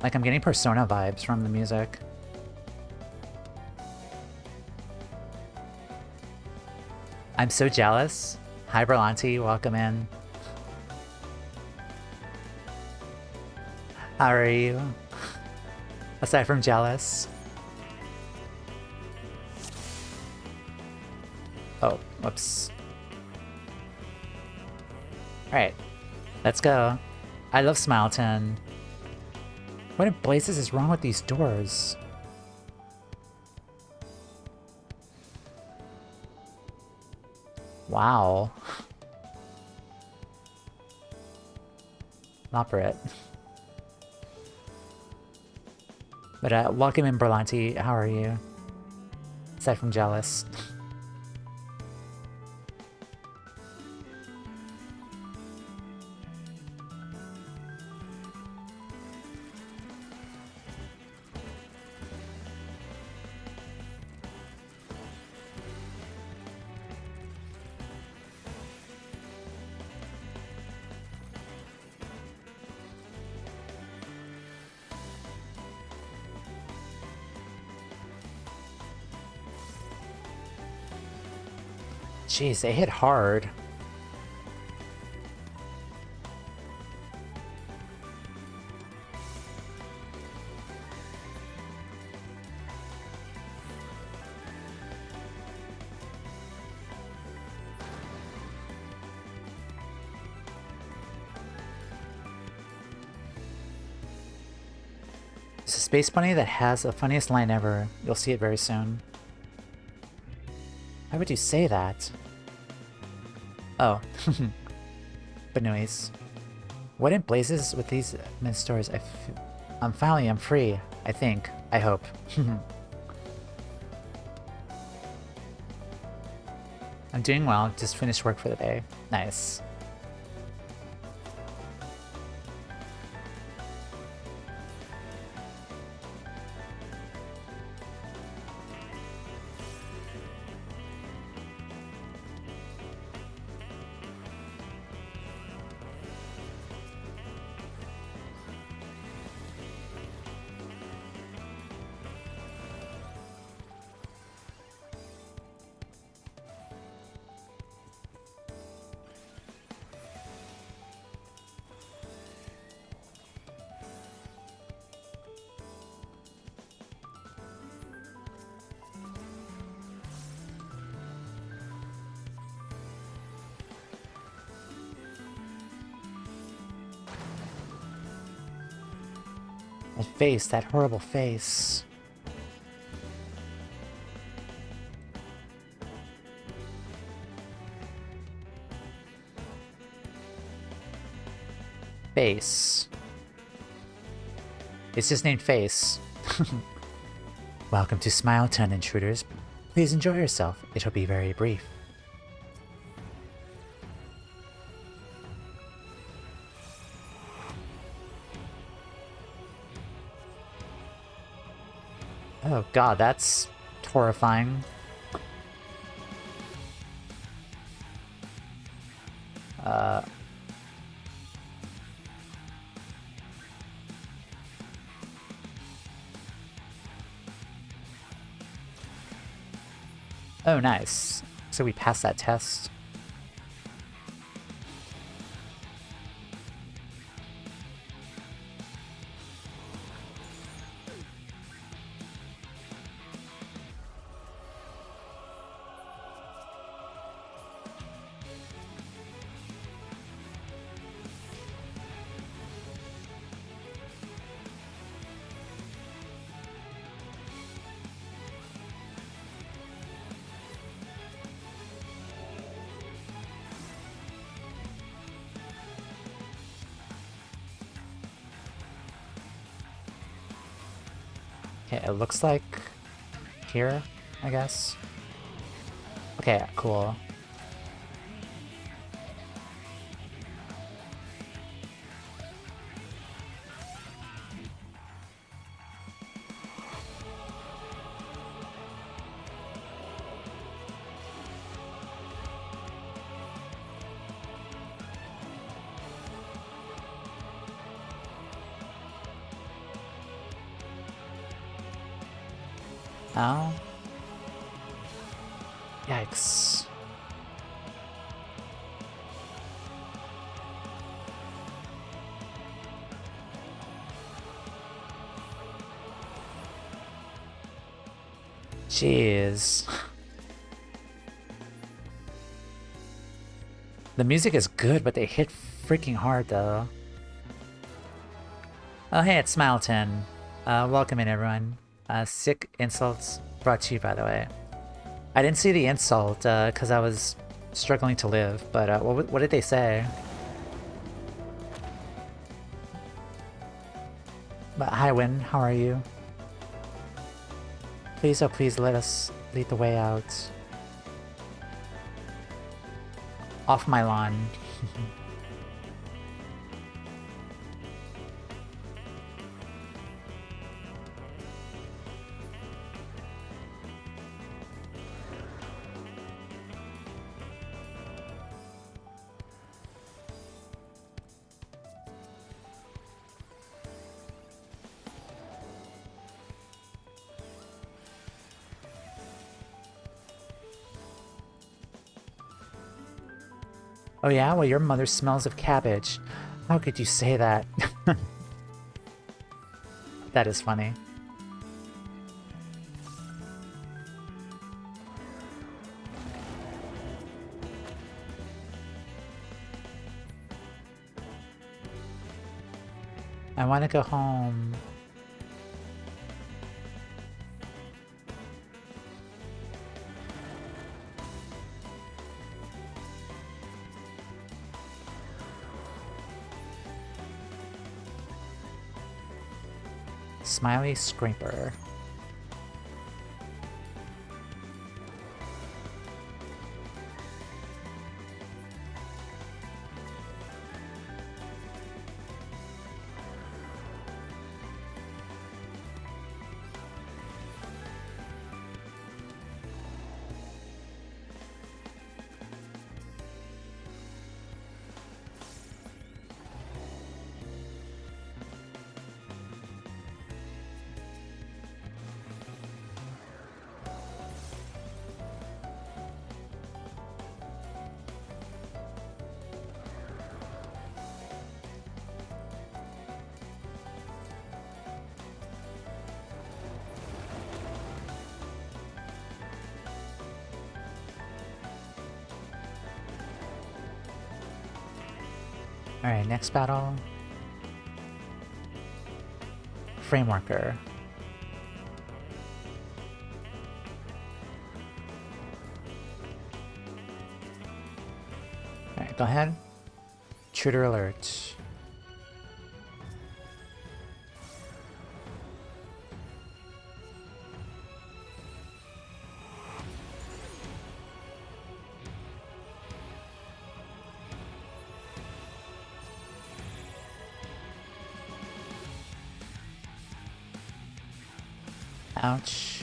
Like, I'm getting Persona vibes from the music. I'm so jealous. Hi, Berlanti. Welcome in. How are you? Aside from jealous. Oh, whoops. Alright, let's go. I love Smileton. What in blazes is wrong with these doors? Wow. Not for it. But welcome in, Berlanti. How are you? Aside from jealous. Jeez, they hit hard. It's a space bunny that has the funniest line ever. You'll see it very soon. Why would you say that? Oh. But anyways. What in blazes with these mid stores? I'm free. I think. I hope. I'm doing well. Just finished work for the day. Nice. That face, that horrible face. Face. It's just named Face. Welcome to Smileton, intruders. Please enjoy yourself. It'll be very brief. Oh god, that's horrifying. Oh, nice. So we passed that test. Okay, it looks like here, I guess. Okay, cool. Oh. Yikes. Jeez. The music is good, but they hit freaking hard, though. Oh, hey, it's Smileton. Welcome in, everyone. Sick insults brought to you, by the way. I didn't see the insult, because I was struggling to live, but what did they say? But hi, Win, how are you? Please, oh please, let us lead the way out. Off my lawn. Oh yeah? Well, your mother smells of cabbage. How could you say that? That is funny. I want to go home. Smiley Scraper. Alright, next battle. Frameworker. Alright, go ahead. Intruder alert. Ouch.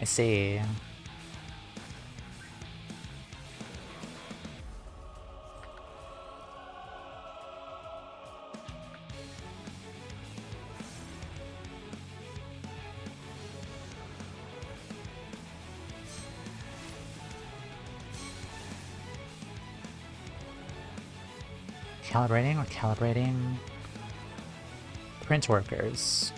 I see. Calibrating or calibrating print workers.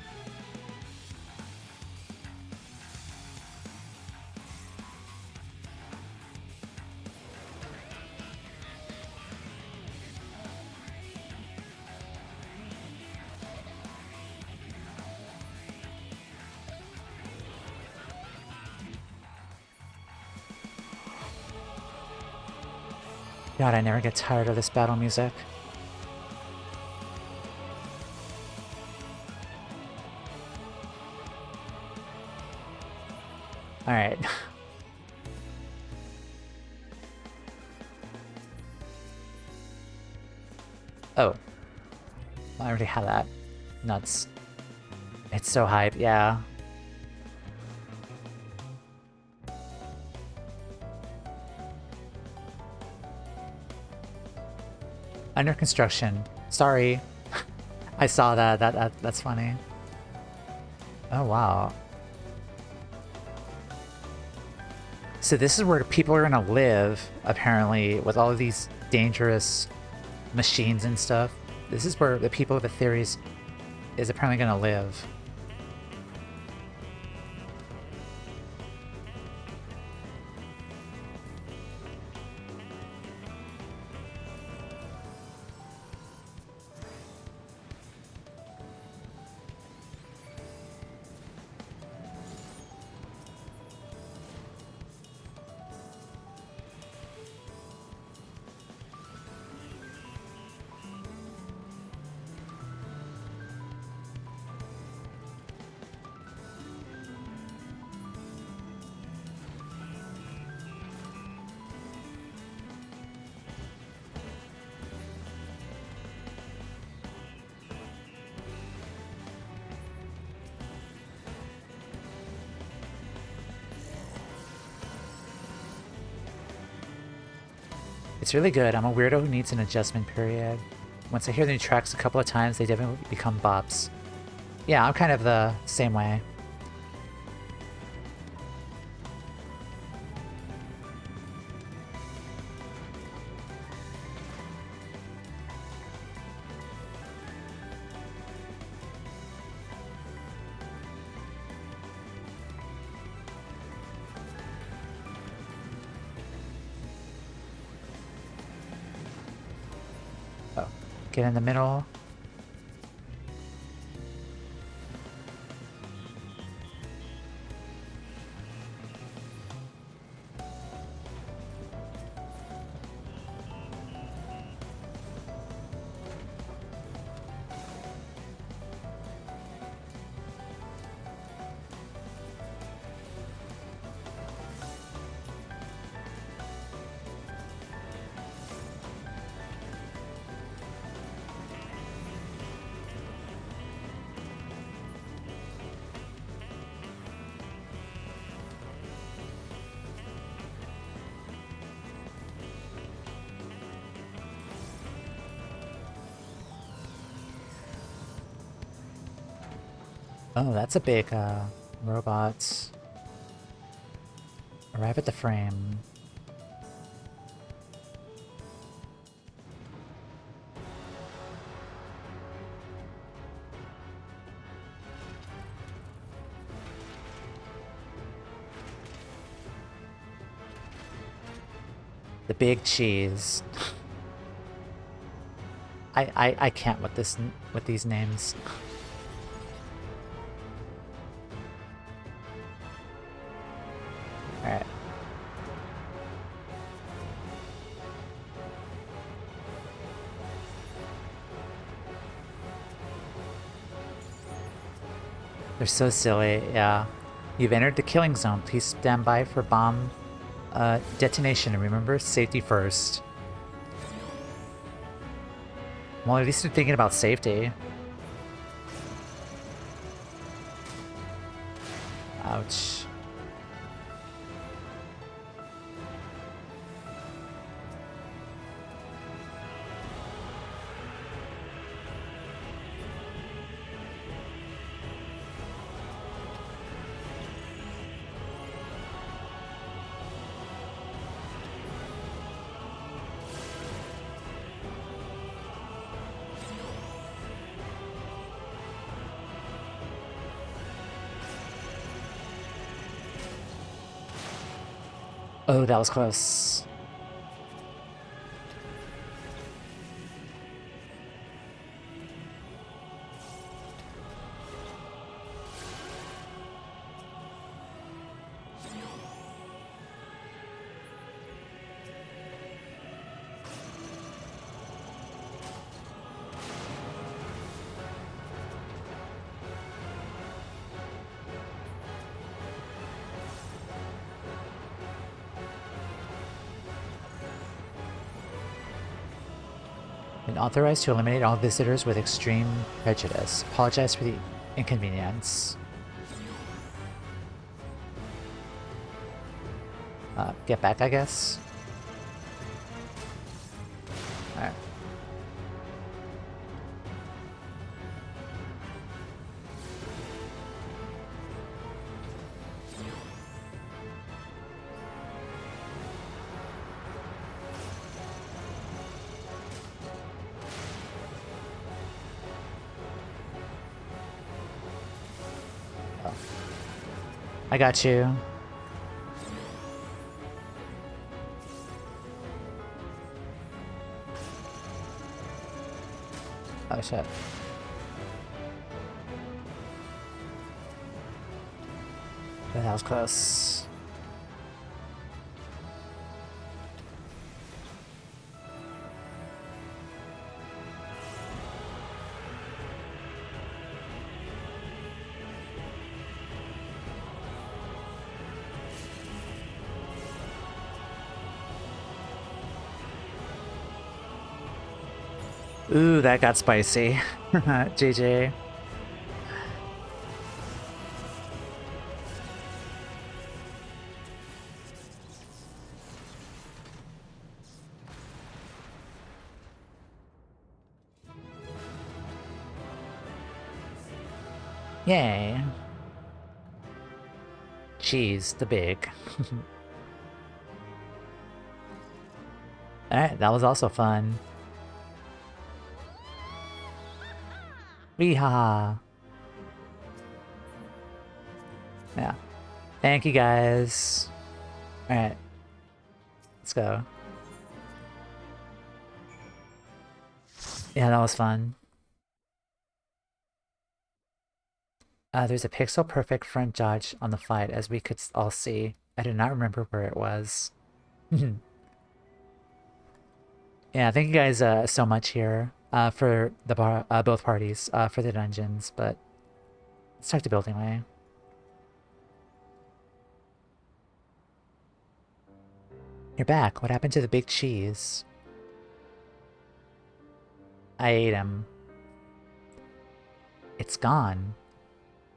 God, I never get tired of this battle music. Alright. Oh. I already had that. Nuts. It's so hype, yeah. Under construction. Sorry. I saw that. That's funny. Oh, wow. So this is where people are gonna live, apparently, with all of these dangerous machines and stuff. This is where the people of the theories is apparently gonna live. It's really good. I'm a weirdo who needs an adjustment period. Once I hear the new tracks a couple of times, they definitely become bops. Yeah, I'm kind of the same way. Get in the middle. Oh, that's a big, robot. Arrive at the frame. The big cheese. I can't with these names. Alright. They're so silly, yeah. You've entered the killing zone. Please stand by for bomb detonation, and remember, safety first. Well, at least they're thinking about safety. Ouch. Oh, that was close. Been authorized to eliminate all visitors with extreme prejudice. Apologize for the inconvenience. Get back, I guess. Alright. Oh. I got you. Oh shit. That was close. Ooh, that got spicy. JJ. Yay. Cheese, the big. Alright, that was also fun. Weehaw. Yeah. Thank you guys. Alright. Let's go. Yeah, that was fun. There's a pixel perfect front dodge on the fight, as we could all see. I do not remember where it was. Yeah, thank you guys so much here for the both parties for the dungeons, but let's talk to Building Way. You're back. What happened to the big cheese? I ate him. It's gone.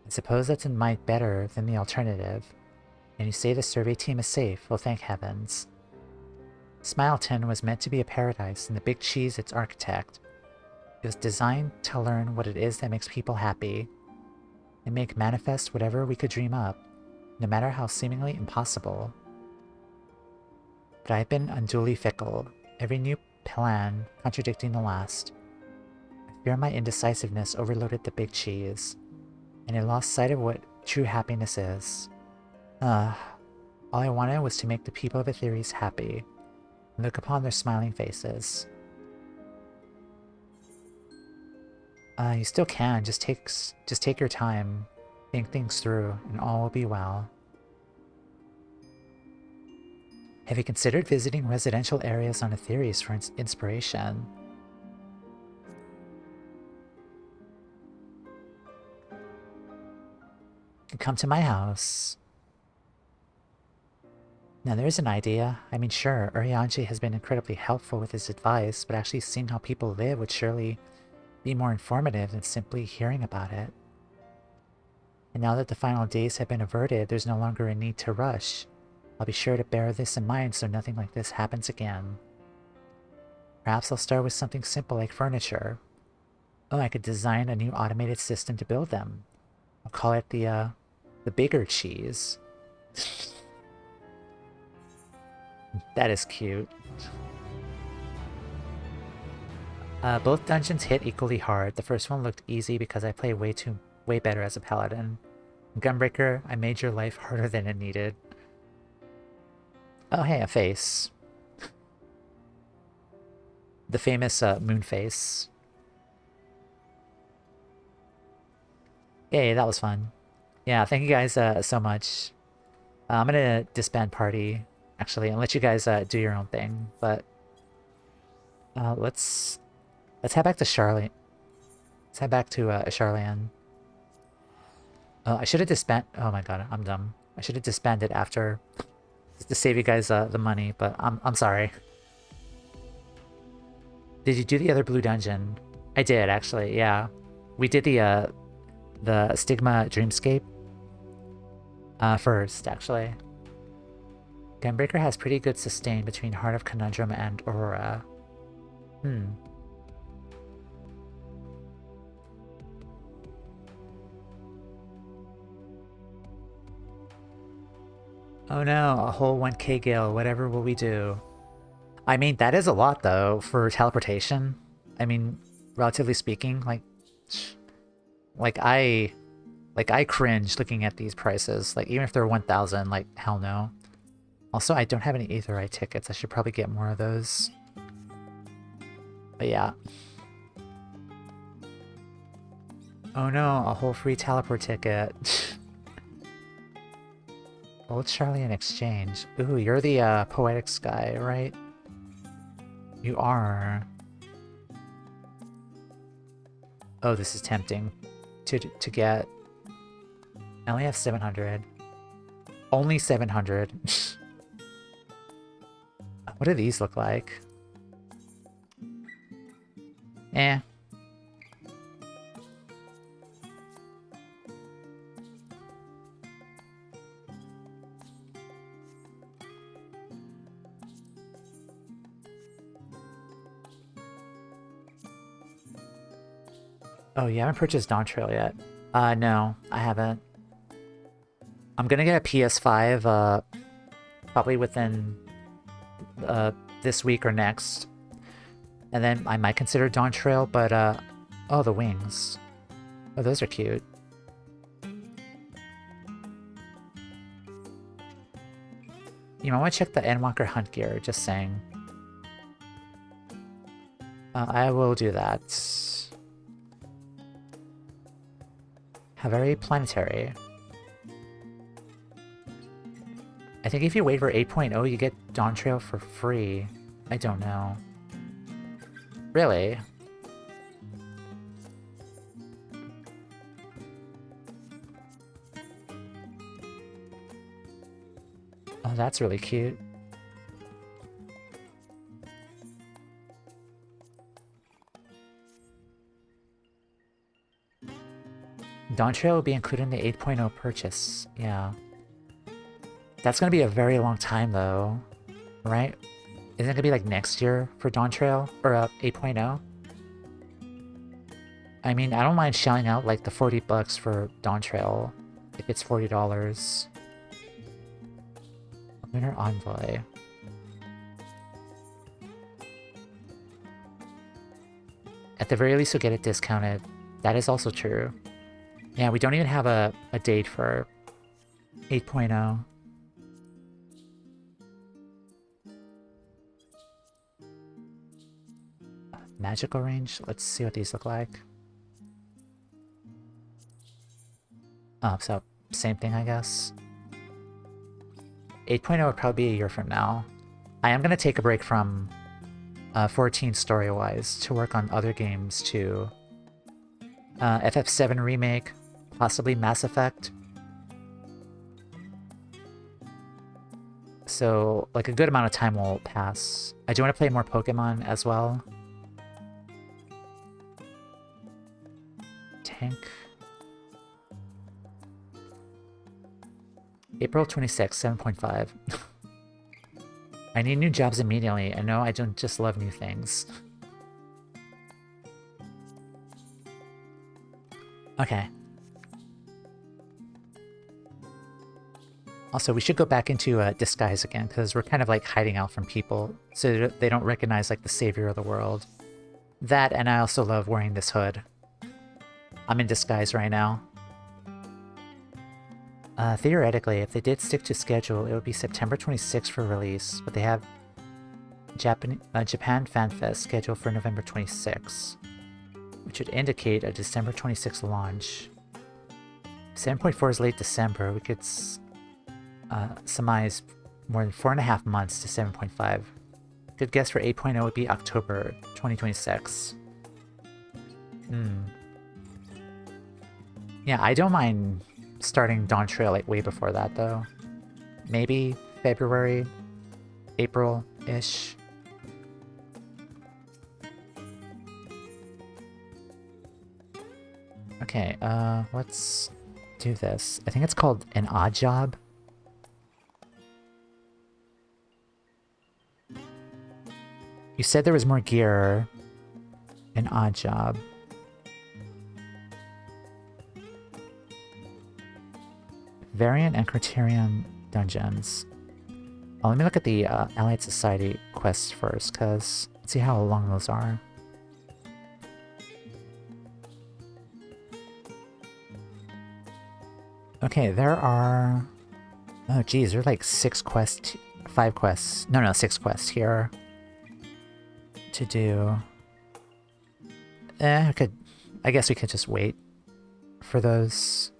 I suppose that's a mite better than the alternative. And you say the survey team is safe. Well, thank heavens. Smileton was meant to be a paradise, and the big cheese its architect. It was designed to learn what it is that makes people happy, and make manifest whatever we could dream up, no matter how seemingly impossible. But I've been unduly fickle, every new plan contradicting the last. I fear my indecisiveness overloaded the big cheese, and I lost sight of what true happiness is. All I wanted was to make the people of Aetheres happy, and look upon their smiling faces. You still can, just take your time, think things through, and all will be well. Have you considered visiting residential areas on Aetheres for inspiration? You can come to my house. Now there's an idea. I mean, sure, Urianger has been incredibly helpful with his advice, but actually seeing how people live would surely be more informative than simply hearing about it. And now that the final days have been averted, there's no longer a need to rush. I'll be sure to bear this in mind so nothing like this happens again. Perhaps I'll start with something simple like furniture. Oh, I could design a new automated system to build them. I'll call it the bigger cheese. That is cute. Both dungeons hit equally hard. The first one looked easy because I play way better as a paladin. Gunbreaker, I made your life harder than it needed. Oh, hey, a face. The famous moon face. Yay, that was fun. Yeah, thank you guys so much. I'm gonna disband party, actually, and let you guys do your own thing. But let's head back to Charlotte. Let's head back to Charlian. Oh, I should have disbanded. Oh my god, I'm dumb. I should have disbanded after just to save you guys the money. But I'm sorry. Did you do the other blue dungeon? I did actually. Yeah, we did the Stigma Dreamscape first actually. Gunbreaker has pretty good sustain between Heart of Conundrum and Aurora. Oh no, a whole 1k gale, whatever will we do? I mean, that is a lot though for teleportation. I mean, relatively speaking, like I cringe looking at these prices. Like even if they're 1,000, like hell no. Also, I don't have any aetherite tickets. I should probably get more of those. But yeah. Oh no, a whole free teleport ticket. Old Charlie in exchange. Ooh, you're the poetics guy, right? You are. Oh, this is tempting to get. I only have 700. Only 700. What do these look like? Eh. Oh, you haven't purchased Dawn Trail yet? No, I haven't. I'm gonna get a PS5, probably within, this week or next. And then I might consider Dawn Trail, but, oh, the wings. Oh, those are cute. You might want to check the Endwalker hunt gear, just saying. I will do that. How very planetary. I think if you wait for 8.0, you get Dawn Trail for free. I don't know. Really? Oh, that's really cute. Dawn Trail will be included in the 8.0 purchase. Yeah. That's gonna be a very long time though, right? Isn't it gonna be like next year for Dawn Trail or 8.0? I mean, I don't mind shelling out like the 40 bucks for Dawn Trail if it's $40. Lunar Envoy. At the very least, you'll get it discounted. That is also true. Yeah, we don't even have a date for 8.0. Magical range? Let's see what these look like. Oh, so same thing, I guess. 8.0 would probably be a year from now. I am going to take a break from 14 story-wise to work on other games too. FF7 Remake, possibly Mass Effect. So, like, a good amount of time will pass. I do want to play more Pokemon as well. Tank. April 26th, 7.5. I need new jobs immediately. I know I don't just love new things. Okay. Also, we should go back into disguise again, because we're kind of like hiding out from people, so they don't recognize like the savior of the world. That, and I also love wearing this hood. I'm in disguise right now. Theoretically, if they did stick to schedule, it would be September 26th for release, but they have Japan Fan Fest scheduled for November 26th, which would indicate a December 26th launch. 7.4 is late December. We could surmise more than 4.5 months to 7.5. Good guess for 8.0 would be October 2026. Yeah, I don't mind starting Dawn Trail like way before that though. Maybe February, April-ish. Okay, let's do this. I think it's called an odd job. You said there was more gear. An odd job. Variant and Criterion dungeons. Oh, let me look at the Allied Society quests first, because let's see how long those are. Okay, there are... Oh, geez, there are like 6 quests... 5 quests... No, 6 quests here to do. I guess we could just wait for those.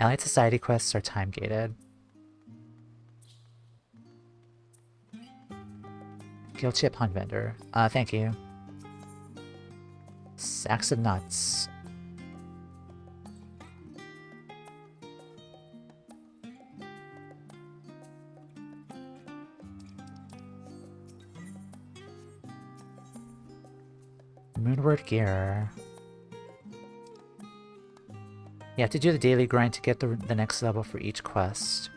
Allied Society quests are time-gated. Guild Chip Hunt Vendor. Thank you. Sacks of nuts. Moonward gear. You have to do the daily grind to get the next level for each quest.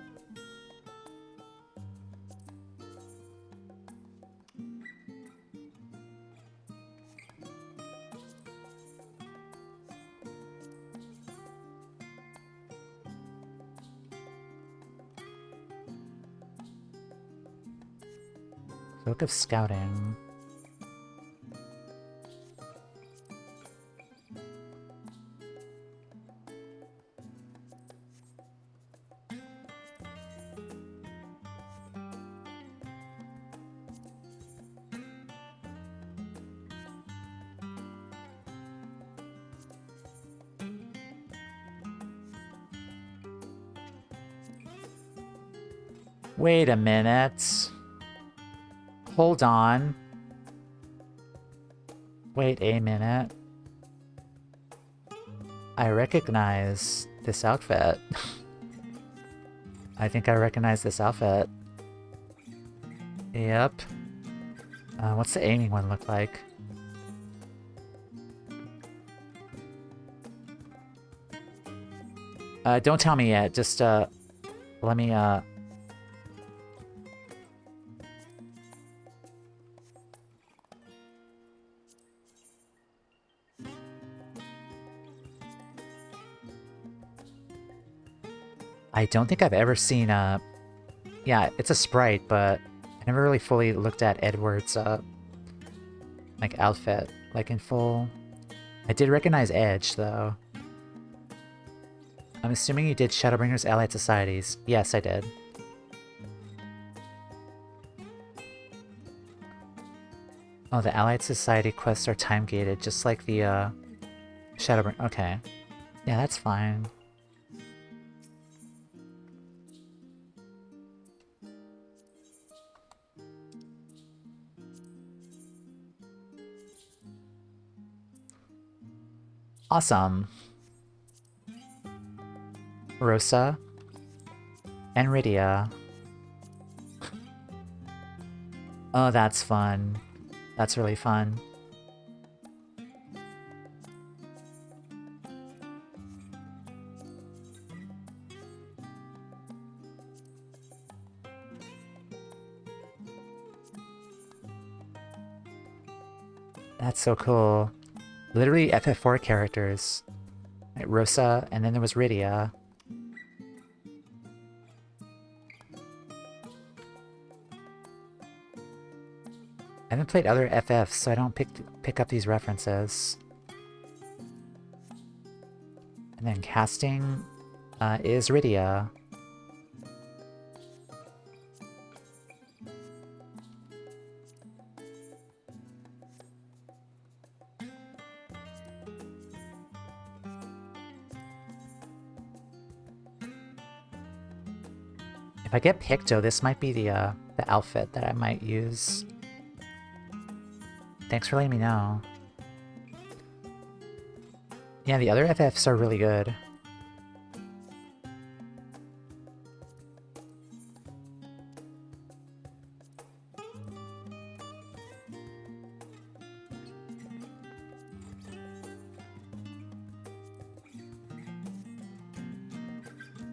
Book of Scouting. Wait a minute. Hold on. Wait a minute. I recognize this outfit. I think I recognize this outfit. Yep. What's the aiming one look like? Don't tell me yet. Just, let me, I don't think I've ever seen a... Yeah, it's a sprite, but I never really fully looked at Edward's, like, outfit, like, in full. I did recognize Edge, though. I'm assuming you did Shadowbringer's Allied Societies. Yes, I did. Oh, the Allied Society quests are time-gated, just like the, Shadowbringer. Okay. Yeah, that's fine. Awesome. Rosa. And Rydia. Oh, that's fun. That's really fun. That's so cool. Literally FF4 characters. Like Rosa, and then there was Rydia. I haven't played other FFs, so I don't pick up these references. And then casting is Rydia. If I get Picto, this might be the outfit that I might use. Thanks for letting me know. Yeah, the other FFs are really good.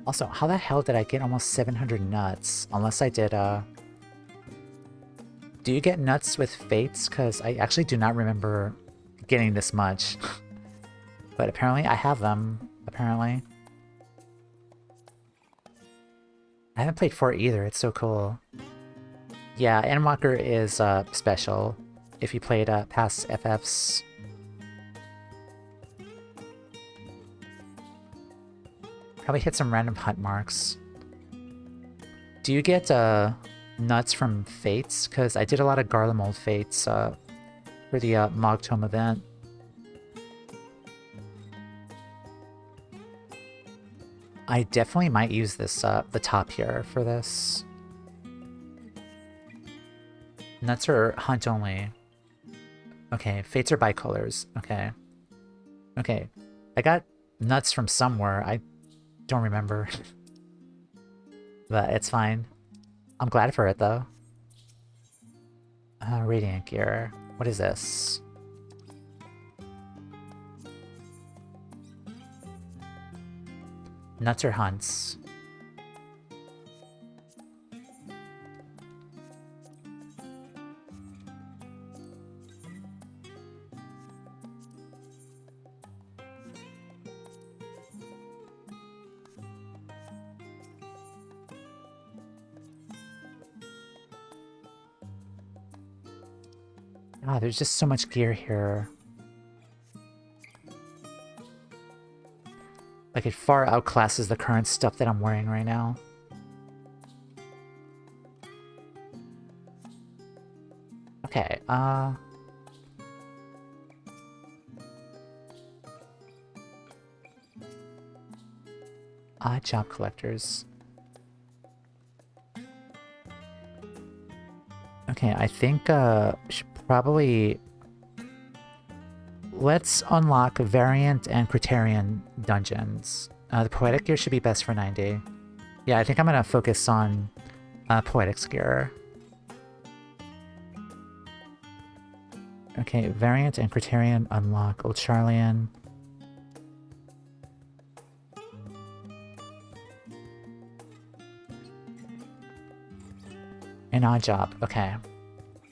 Also, how the hell did I get almost 700 nuts? Unless I did, Do you get nuts with fates? Because I actually do not remember getting this much. But apparently I have them, apparently. I haven't played 4 either, it's so cool. Yeah, Endwalker is special if you played past FFs. Probably hit some random hunt marks. Do you get nuts from fates? Because I did a lot of Garlemald fates for the Mogtome event. I definitely might use this, the top here for this. Nuts are hunt only. Okay, fates are bicolors. Okay. Okay. I got nuts from somewhere. I don't remember. But it's fine. I'm glad for it, though. Radiant gear. What is this? Nuts or hunts? Ah, there's just so much gear here. Like, it far outclasses the current stuff that I'm wearing right now. Okay, odd job collectors. Okay, I think, should probably... Let's unlock Variant and Criterion dungeons. The Poetic gear should be best for 90. Yeah, I think I'm gonna focus on Poetics gear. Okay, Variant and Criterion unlock. Old Charlian. An odd job. Okay.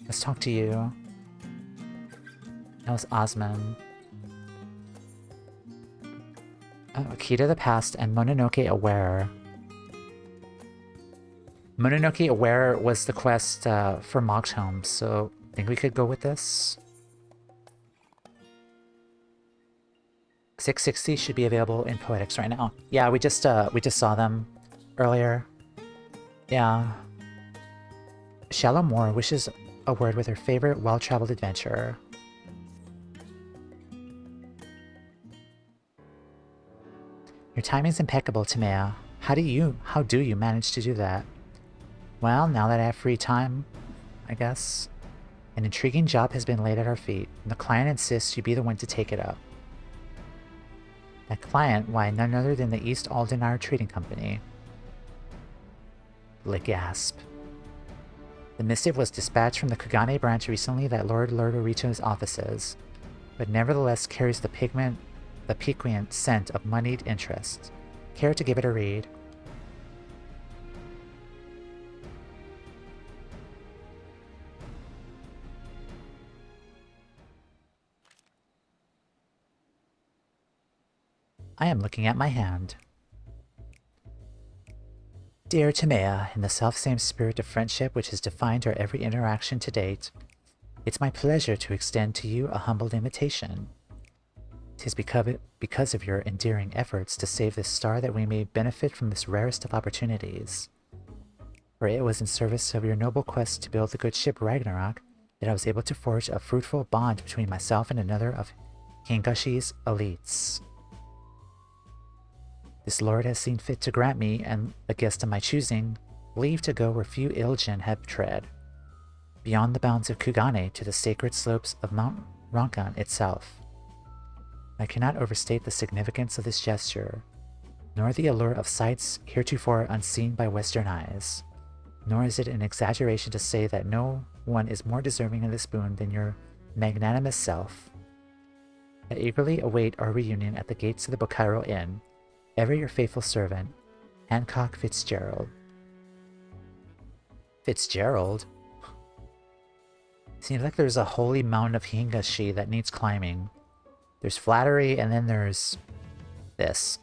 Let's talk to you. That was Osman. Key to the Past and Mononoke Aware. Mononoke Aware was the quest for Mogtome, so I think we could go with this. 660 should be available in Poetics right now. Yeah, we just saw them earlier. Yeah. Shallow Moor wishes a word with her favorite well-traveled adventurer. Your timing's impeccable, Toumeya. How do you manage to do that? Well, now that I have free time, I guess. An intriguing job has been laid at our feet, and the client insists you be the one to take it up. That client, why, none other than the East Aldenar Trading Company. Lick gasp. The missive was dispatched from the Kugane branch recently that Lord Lordorito's offices, but nevertheless carries the piquant scent of moneyed interest. Care to give it a read? I am looking at my hand. Dear Toumeya, in the selfsame spirit of friendship which has defined our every interaction to date, it's my pleasure to extend to you a humble invitation. 'Tis because of your endearing efforts to save this star that we may benefit from this rarest of opportunities. For it was in service of your noble quest to build the good ship Ragnarok that I was able to forge a fruitful bond between myself and another of Hingashi's elites. This lord has seen fit to grant me, and a guest of my choosing, leave to go where few Ilgen have tread, beyond the bounds of Kugane to the sacred slopes of Mount Ronkan itself. I cannot overstate the significance of this gesture, nor the allure of sights heretofore unseen by Western eyes, nor is it an exaggeration to say that no one is more deserving of this boon than your magnanimous self. I eagerly await our reunion at the gates of the Bocairo Inn. Ever your faithful servant, Hancock Fitzgerald. Fitzgerald? Seems like there's a holy mountain of Hingashi that needs climbing. There's flattery, and then there's this.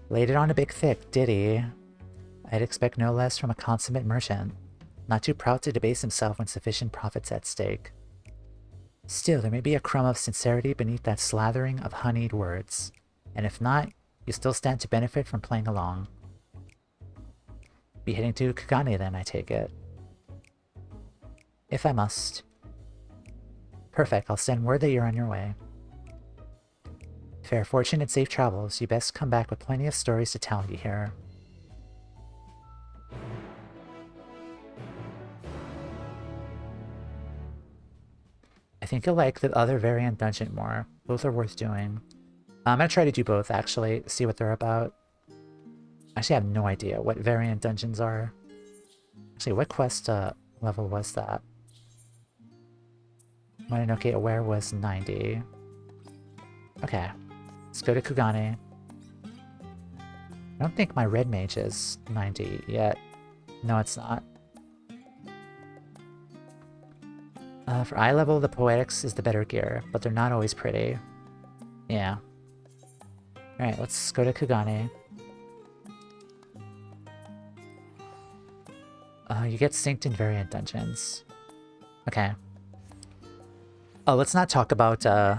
Laid it on a big thick, did he? I'd expect no less from a consummate merchant, not too proud to debase himself when sufficient profit's at stake. Still, there may be a crumb of sincerity beneath that slathering of honeyed words, and if not, you still stand to benefit from playing along. Be heading to Kugane then, I take it. If I must. Perfect, I'll send word that you're on your way. Fair fortune and safe travels. You best come back with plenty of stories to tell, you hear. I think you'll like the other variant dungeon more. Both are worth doing. I'm gonna try to do both, actually, see what they're about. Actually, I have no idea what variant dungeons are. Actually, what quest level was that? Mononoke Aware was 90. Okay, let's go to Kugane. I don't think my red mage is 90 yet. No, it's not. For eye level, the poetics is the better gear, but they're not always pretty. Yeah. Alright, let's go to Kugane. You get synced in variant dungeons. Okay. Oh, let's not talk about, so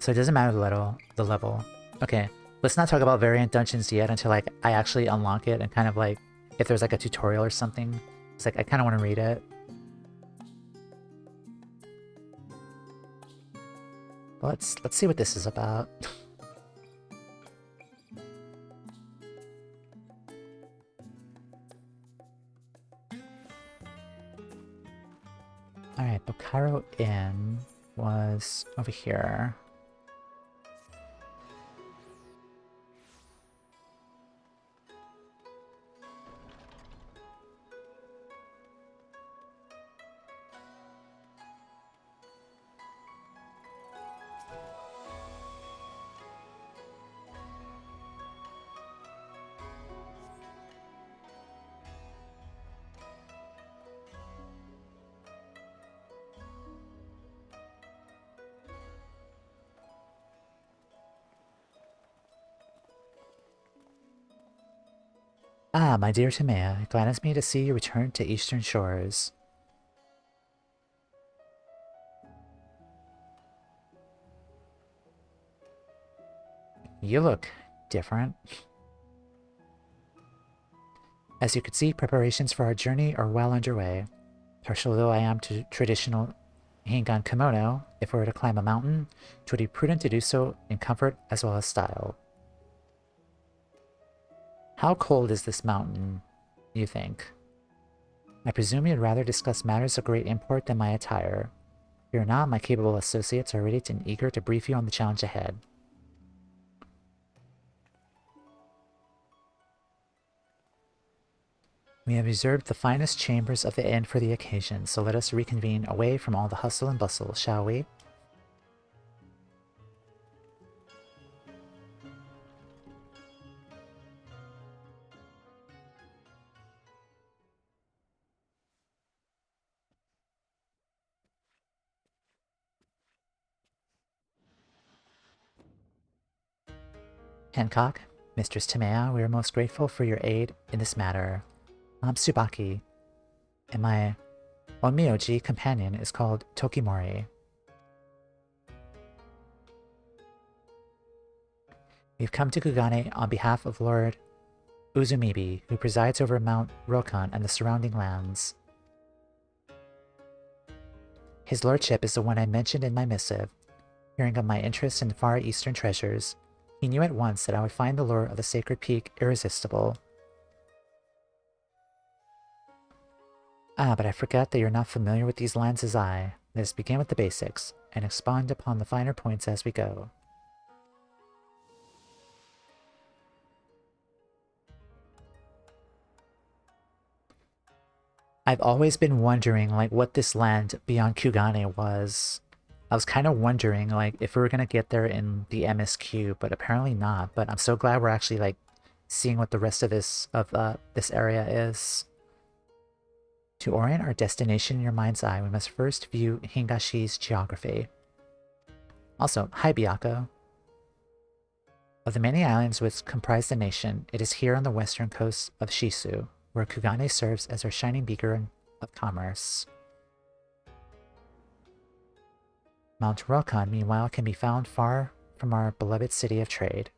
it doesn't matter the level. Okay, let's not talk about variant dungeons yet until, like, I actually unlock it and kind of, like, if there's, like, a tutorial or something. It's like, I kind of want to read it. Let's see what this is about. Alright, Bocairo Inn was over here. Ah, my dear Toumeya, it gladdens me to see you return to Eastern Shores. You look different. As you can see, preparations for our journey are well underway. Partial though I am to traditional Hingan kimono, if we were to climb a mountain, it would be prudent to do so in comfort as well as style. How cold is this mountain, you think? I presume you'd rather discuss matters of great import than my attire. Fear not, my capable associates are ready and eager to brief you on the challenge ahead. We have reserved the finest chambers of the inn for the occasion, so let us reconvene away from all the hustle and bustle, shall we? Hancock, Mistress Toumeya, we are most grateful for your aid in this matter. I'm Tsubaki. Am I Onmyoji companion is called Tokimori. We've come to Kugane on behalf of Lord Uzumibi, who presides over Mount Rokon and the surrounding lands. His lordship is the one I mentioned in my missive. Hearing of my interest in Far Eastern treasures, he knew at once that I would find the lure of the sacred peak irresistible. Ah, but I forgot that you're not familiar with these lands as I. Let us begin with the basics, and expand upon the finer points as we go. I've always been wondering, like, what this land beyond Kugane was. I was kind of wondering, like, if we were gonna get there in the MSQ, but apparently not. But I'm so glad we're actually, like, seeing what the rest of this area is. To orient our destination in your mind's eye, we must first view Hingashi's geography. Also, hi Byako. Of the many islands which comprise the nation, it is here on the western coast of Shisu, where Kugane serves as our shining beacon of commerce. Mount Rokon, meanwhile, can be found far from our beloved city of trade.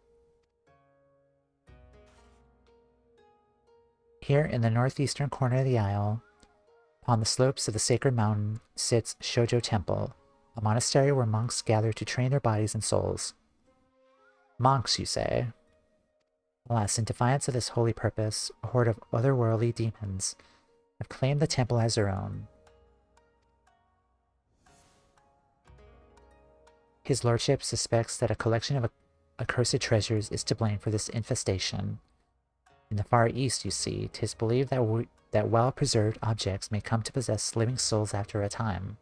Here in the northeastern corner of the isle, on the slopes of the sacred mountain, sits Shoujo Temple, a monastery where monks gather to train their bodies and souls. Monks, you say? Alas, in defiance of this holy purpose, a horde of otherworldly demons have claimed the temple as their own. His lordship suspects that a collection of accursed treasures is to blame for this infestation. In the Far East, you see, 'tis believed that well-preserved objects may come to possess living souls after a time.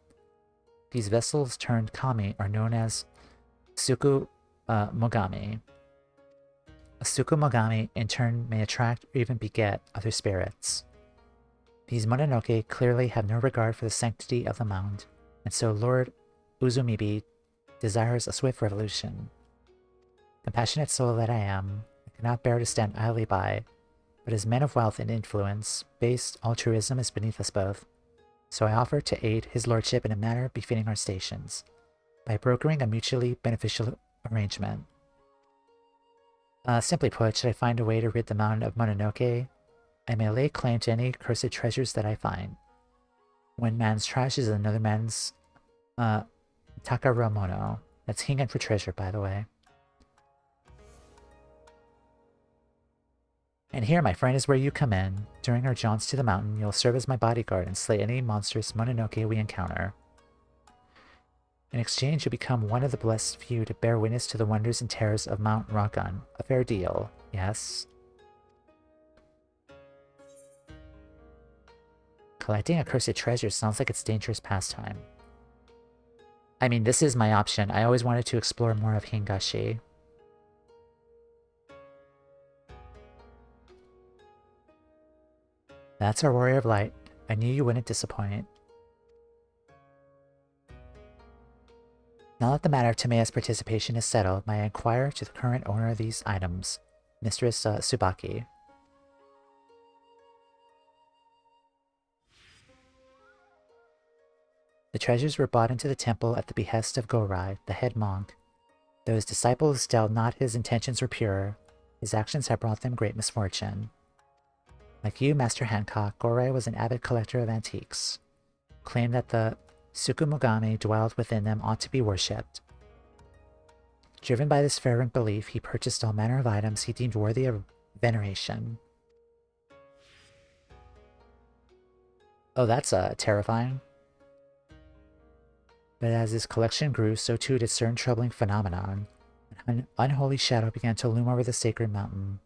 These vessels turned kami are known as Tsukumogami. A Tsukumogami in turn may attract or even beget other spirits. These Mononoke clearly have no regard for the sanctity of the mound, and so Lord Uzumibi desires a swift revolution. Compassionate soul that I am, I cannot bear to stand idly by, but as men of wealth and influence, base altruism is beneath us both, so I offer to aid his lordship in a manner befitting our stations, by brokering a mutually beneficial arrangement. Simply put, should I find a way to rid the mountain of Mononoke, I may lay claim to any cursed treasures that I find. One man's trash is another man's takaramono. That's Hingan for treasure, by the way. And here, my friend, is where you come in. During our jaunts to the mountain, you'll serve as my bodyguard and slay any monstrous Mononoke we encounter. In exchange, you'll become one of the blessed few to bear witness to the wonders and terrors of Mount Rokon. A fair deal, yes? Collecting accursed treasures sounds like it's dangerous pastime. I mean, this is my option. I always wanted to explore more of Hingashi. That's our Warrior of Light. I knew you wouldn't disappoint. Now that the matter of Toumeya's participation is settled, may I inquire to the current owner of these items, Mistress Tsubaki. The treasures were brought into the temple at the behest of Gorai, the head monk. Though his disciples doubt not his intentions were pure, his actions have brought them great misfortune. Like you, Master Hancock, Gorai was an avid collector of antiques, claimed that the Tsukumogami dwelled within them ought to be worshipped. Driven by this fervent belief, he purchased all manner of items he deemed worthy of veneration. Oh, that's terrifying. But as his collection grew, so too did certain troubling phenomenon. An unholy shadow began to loom over the sacred mountain.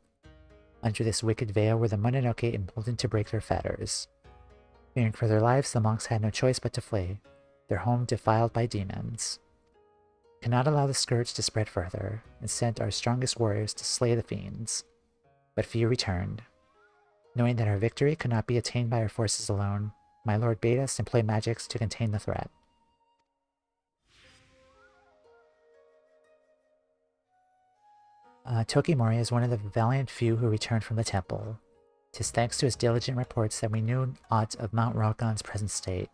Under this wicked veil were the Mononoke emboldened to break their fetters. Fearing for their lives, the monks had no choice but to flee, their home defiled by demons. We cannot allow the scourge to spread further, and sent our strongest warriors to slay the fiends. But few returned. Knowing that our victory could not be attained by our forces alone, my lord bade us employ magics to contain the threat. Tokimori is one of the valiant few who returned from the temple. 'Tis thanks to his diligent reports that we knew aught of Mount Rokon's present state.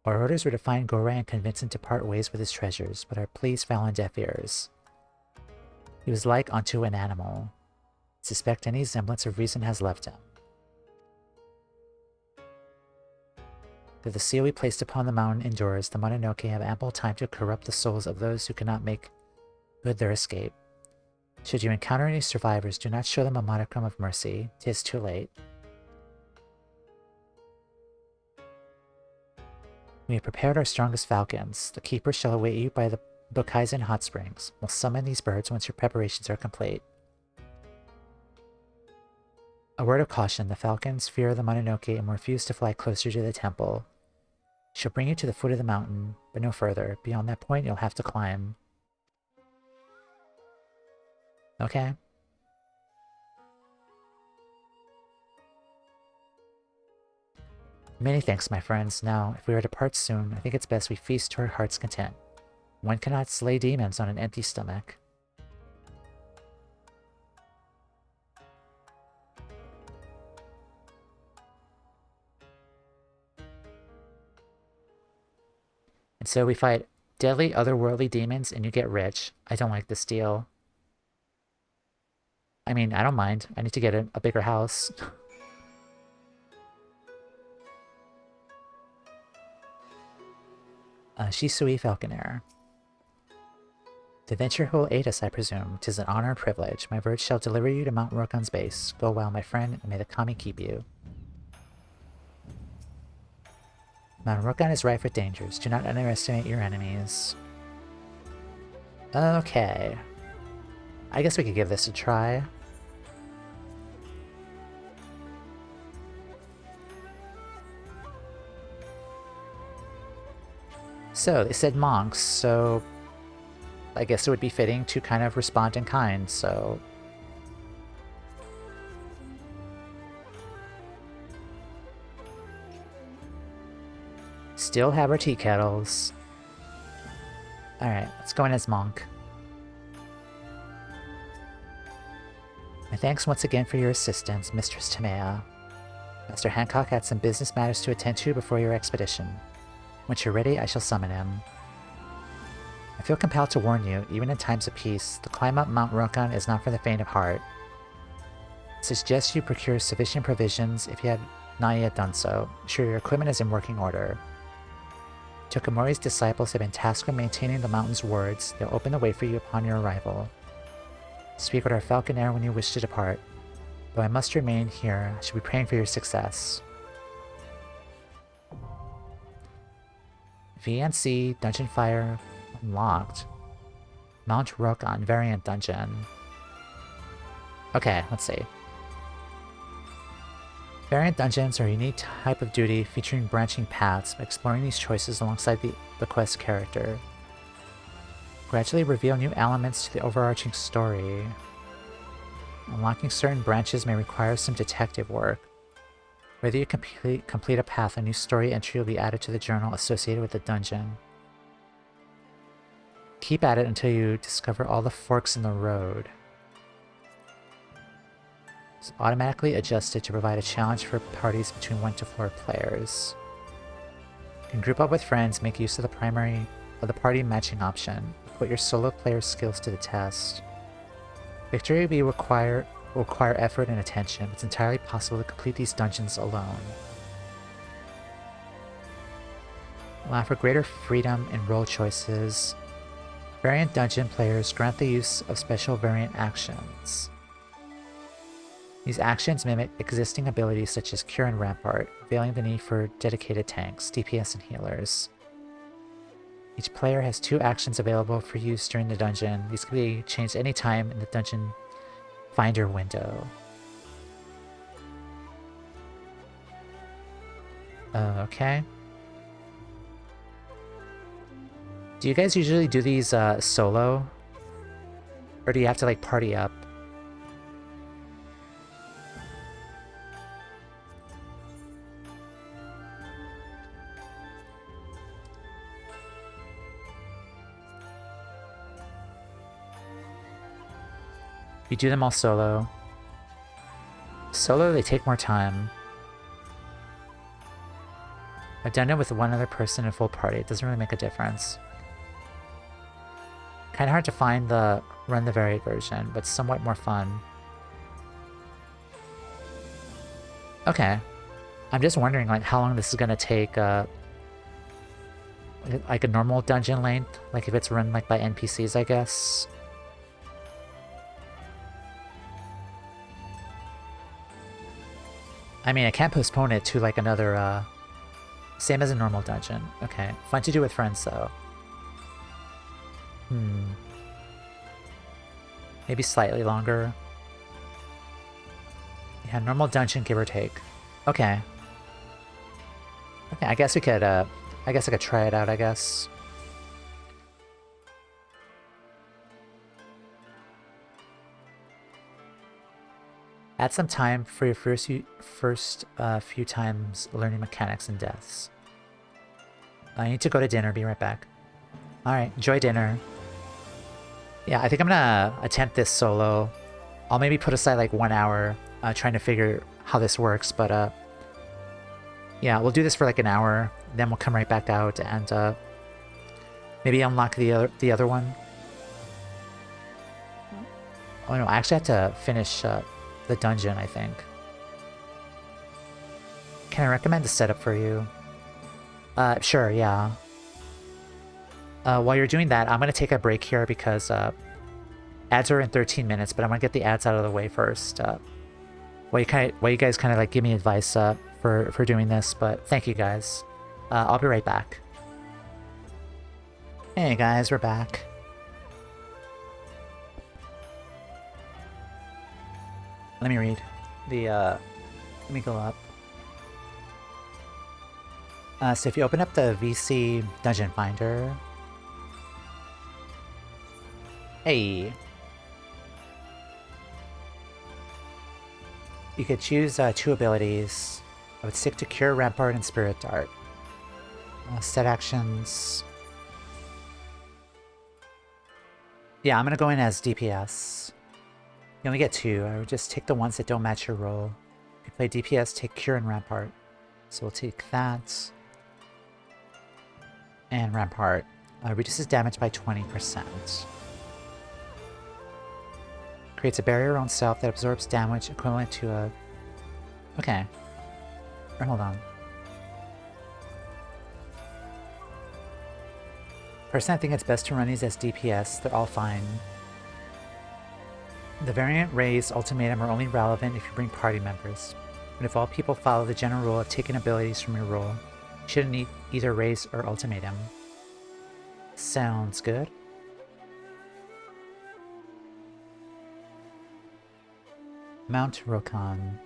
Our orders were to find Gorai and convince him to part ways with his treasures, but our pleas fell on deaf ears. He was like unto an animal. I suspect any semblance of reason has left him. Though the seal we placed upon the mountain endures, the Mononoke have ample time to corrupt the souls of those who cannot make good their escape. Should you encounter any survivors, do not show them a modicum of mercy. 'Tis too late. We have prepared our strongest falcons. The keepers shall await you by the Bokaizen hot springs. We'll summon these birds once your preparations are complete. A word of caution, the falcons fear the Mononoke and refuse to fly closer to the temple. She'll bring you to the foot of the mountain, but no further. Beyond that point, you'll have to climb. Okay. Many thanks, my friends. Now, if we are to part soon, I think it's best we feast to our heart's content. One cannot slay demons on an empty stomach. And so we fight deadly otherworldly demons and you get rich. I don't like this deal. I mean, I don't mind. I need to get a bigger house. Shisui Falconer. The venture will aid us, I presume. 'Tis an honor and privilege. My bird shall deliver you to Mount Rokan's base. Go well, my friend, and may the kami keep you. Mount Rokan is rife with dangers. Do not underestimate your enemies. Okay. I guess we could give this a try. So, they said monks, so I guess it would be fitting to kind of respond in kind, so... Still have our tea kettles. Alright, let's go in as monk. My thanks once again for your assistance, Mistress Toumeya. Master Hancock had some business matters to attend to before your expedition. Once you're ready, I shall summon him. I feel compelled to warn you, even in times of peace, the climb up Mount Rokan is not for the faint of heart. I suggest you procure sufficient provisions if you have not yet done so. Ensure your equipment is in working order. Tokumori's disciples have been tasked with maintaining the mountain's wards. They'll open the way for you upon your arrival. Speak with our falconer when you wish to depart. Though I must remain here, I should be praying for your success. VNC Dungeon Fire unlocked. Mount Rokan variant dungeon. Okay, let's see. Variant dungeons are a unique type of duty featuring branching paths, exploring these choices alongside the quest character. Gradually reveal new elements to the overarching story. Unlocking certain branches may require some detective work. Whether you complete a path, a new story entry will be added to the journal associated with the dungeon. Keep at it until you discover all the forks in the road. It's automatically adjusted to provide a challenge for parties between 1 to 4 players. You can group up with friends, make use of the party matching option. Put your solo player skills to the test. Victory will require effort and attention. It's entirely possible to complete these dungeons alone. Allow for greater freedom in role choices. Variant dungeon players grant the use of special variant actions. These actions mimic existing abilities such as Cure and Rampart, availing the need for dedicated tanks, DPS, and healers. Each player has 2 actions available for use during the dungeon. These can be changed anytime in the dungeon finder window. Okay. Do you guys usually do these solo? Or do you have to like party up? You do them all solo. Solo, they take more time. I've done it with one other person in full party. It doesn't really make a difference. Kind of hard to find the run the varied version, but somewhat more fun. Okay. I'm just wondering like how long this is gonna take like a normal dungeon length, like if it's run like by NPCs, I guess. I mean, I can't postpone it to like another same as a normal dungeon. Okay. Fun to do with friends though. Maybe slightly longer. Yeah, normal dungeon, give or take. Okay. Okay, I guess we could, I guess I could try it out, I guess. Add some time for your first few times learning mechanics and deaths. I need to go to dinner, be right back. Alright, enjoy dinner. Yeah, I think I'm gonna attempt this solo. I'll maybe put aside like 1 hour trying to figure how this works, but yeah, we'll do this for like an hour, then we'll come right back out and maybe unlock the other one. Oh no, I actually have to finish the dungeon, I think. Can I recommend the setup for you? Sure, yeah. While you're doing that, I'm gonna take a break here because ads are in 13 minutes, but I'm gonna get the ads out of the way first. While you guys kind of like give me advice for doing this, but thank you guys. I'll be right back. Hey guys, we're back. Let me read the let me go up. So if you open up the VC Dungeon Finder, hey, you could choose 2 abilities. I would stick to Cure, Rampart, and Spirit Dart. Set actions. Yeah, I'm gonna go in as DPS. You only get 2. I would just take the ones that don't match your role. If you play DPS, take Cure and Rampart. So we'll take that. And Rampart. Reduces damage by 20%. Creates a barrier on self that absorbs damage equivalent to a... Okay. Or hold on. Personally, I think it's best to run these as DPS. They're all fine. The variant raise ultimatum are only relevant if you bring party members. But if all people follow the general rule of taking abilities from your role, you shouldn't need either raise or ultimatum. Sounds good. Mount Rokon.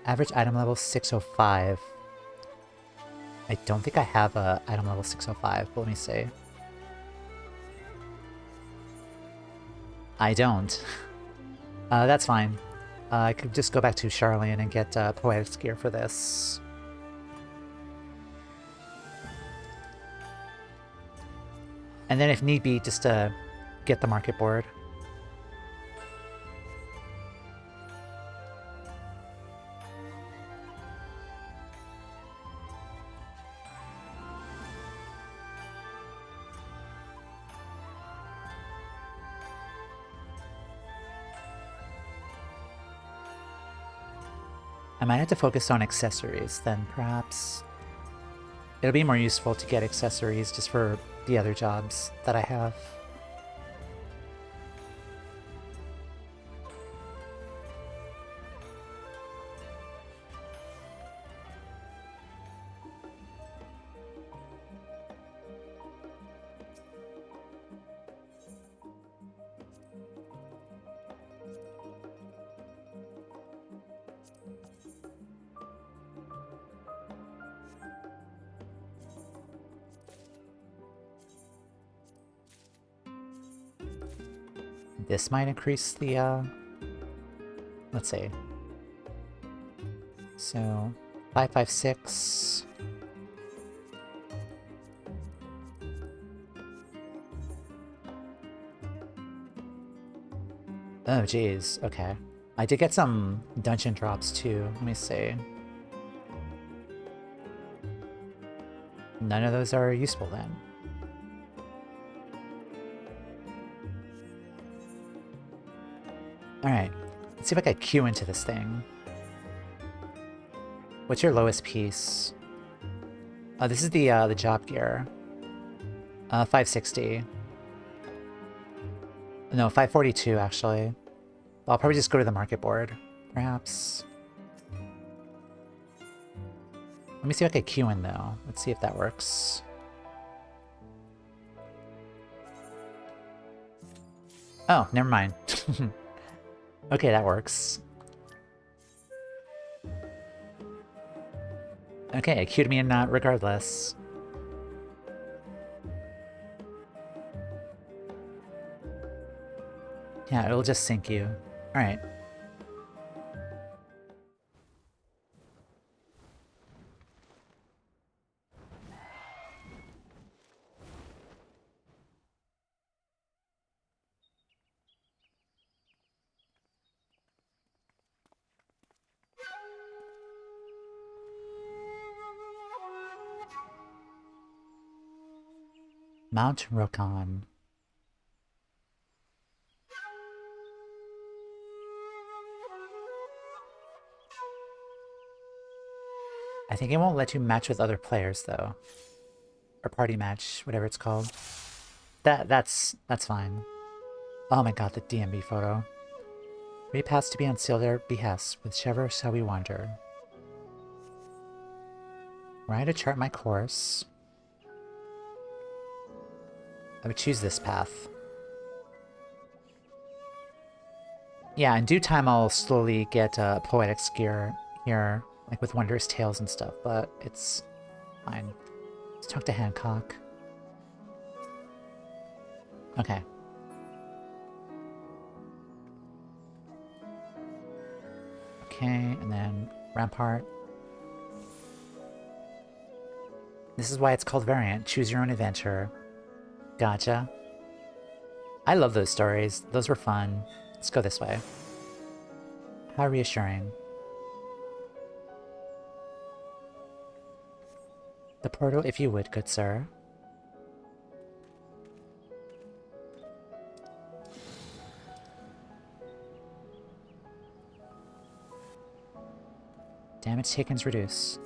Average item level 605. I don't think I have a item level 605, but let me see. I don't. That's fine. I could just go back to Charlene and get Poetic's gear for this. And then if need be, just get the market board. I might have to focus on accessories then, perhaps. It'll be more useful to get accessories just for the other jobs that I have. This might increase the, let's see. So, 556. Oh, geez. Okay. I did get some dungeon drops, too. Let me see. None of those are useful then. Alright, let's see if I can queue into this thing. What's your lowest piece? This is the job gear. 560. No, 542 actually. I'll probably just go to the market board, perhaps. Let me see if I can queue in though. Let's see if that works. Oh, never mind. Okay, that works. Okay, it queued me in regardless. Yeah, it'll just sync you. Alright. Mount Rokon. I think it won't let you match with other players though. Or party match, whatever it's called. That's fine. Oh my god, the DMB photo. We pass to be unsealed their behest, whichever shall we wander. Were I to chart my course, I would choose this path. Yeah, in due time I'll slowly get Poetics gear here, like with Wondrous Tales and stuff, but it's fine. Let's talk to Hancock. Okay. Okay, and then Rampart. This is why it's called Variant. Choose your own adventure. Gotcha. I love those stories. Those were fun. Let's go this way. How reassuring. The portal, if you would, good sir. Damage taken's reduce.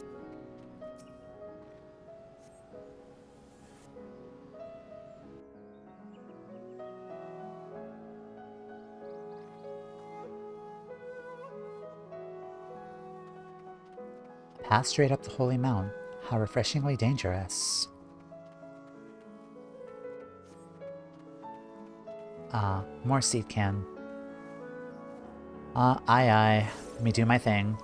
Pass straight up the Holy Mount. How refreshingly dangerous. Ah, more seed can. Aye aye. Let me do my thing.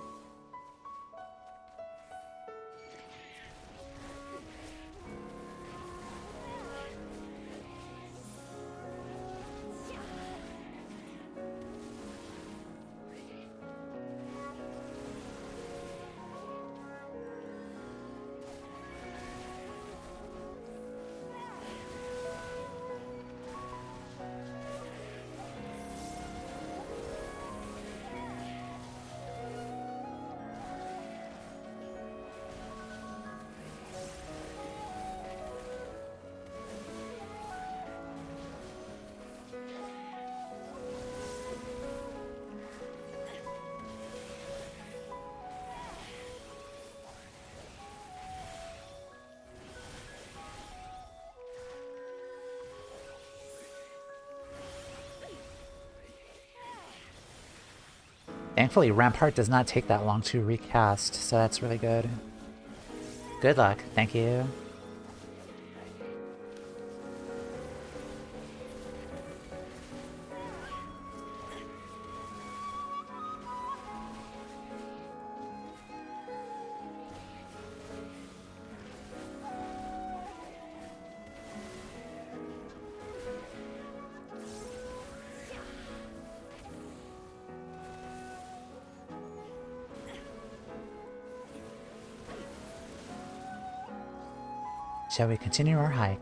Thankfully, Rampart does not take that long to recast, so that's really good. Good luck, thank you. Shall we continue our hike?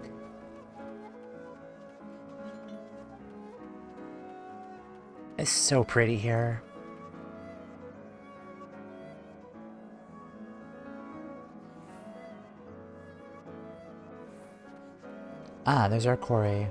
It's so pretty here. Ah, there's our quarry.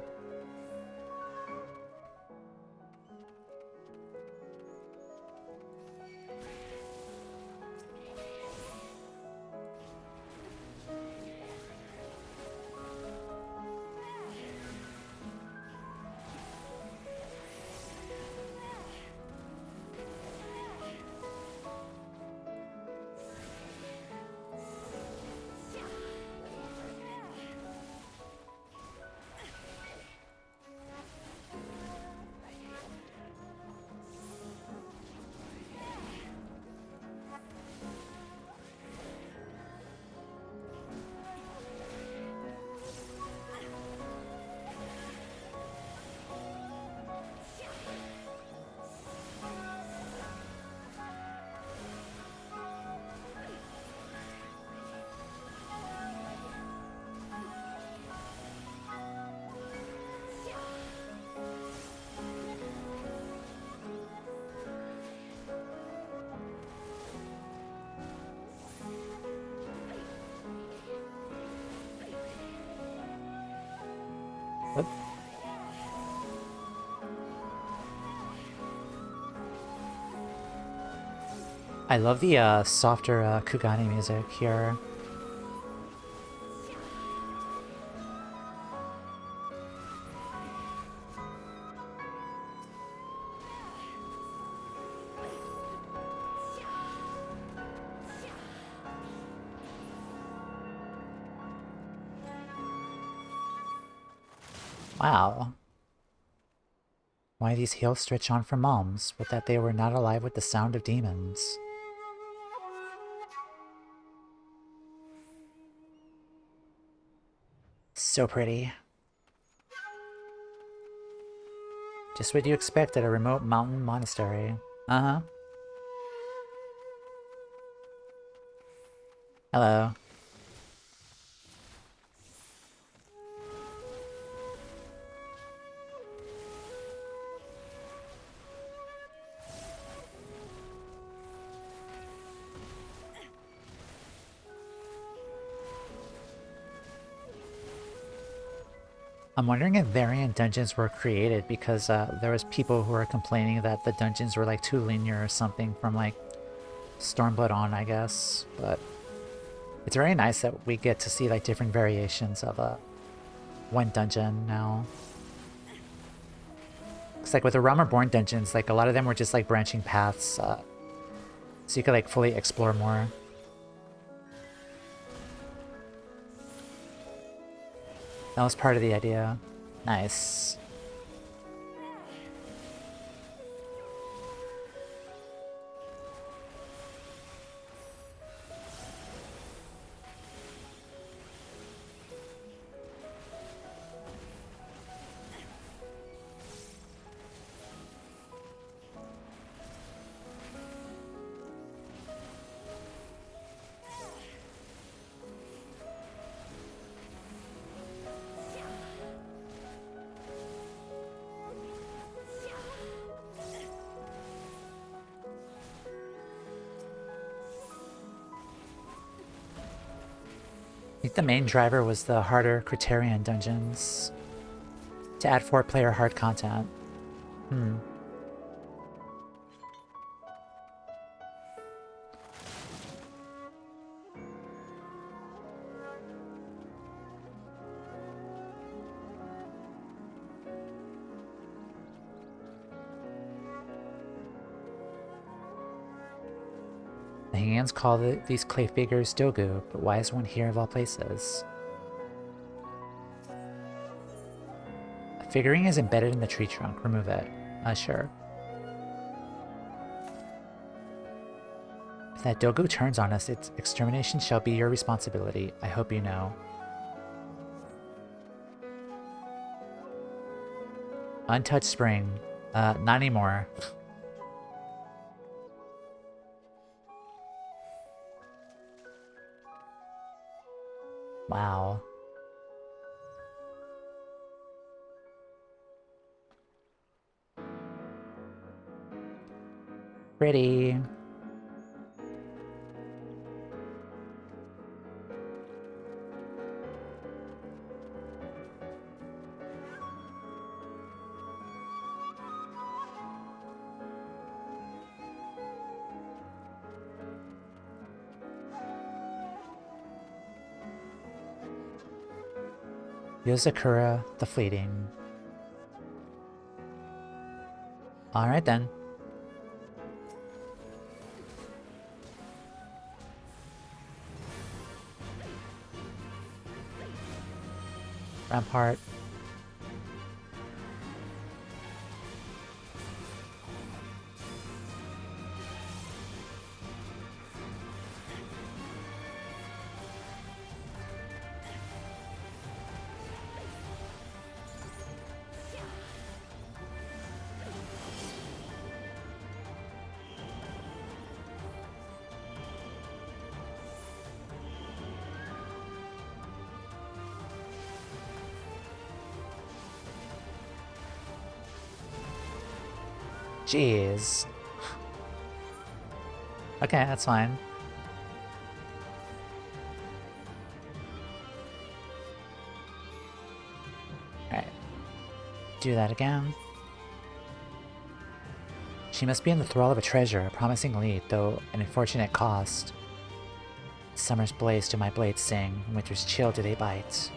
Whoop. I love the softer Kugani music here. Wow. Why these heels stretch on for moms, but that they were not alive with the sound of demons. So pretty. Just what you expect at a remote mountain monastery. Uh-huh. Hello. I'm wondering if variant dungeons were created because there was people who were complaining that the dungeons were like too linear or something from like Stormblood on, I guess. But it's very nice that we get to see like different variations of one dungeon now. It's like with the Realm Reborn dungeons, like a lot of them were just like branching paths, so you could like fully explore more. That was part of the idea. Nice. I think the main driver was the harder Criterion dungeons to add 4-player hard content. The hands call these clay figures Dogu, but why is one here of all places? A figurine is embedded in the tree trunk. Remove it. Sure. If that Dogu turns on us, its extermination shall be your responsibility. I hope you know. Untouched spring. Not anymore. Wow. Pretty. Yozakura the Fleeting. Alright then. Rampart. Jeez. Okay, that's fine. Alright. Do that again. She must be in the thrall of a treasure, a promising lead, though an unfortunate cost. Summer's blaze do my blades sing, winter's chill do they bite.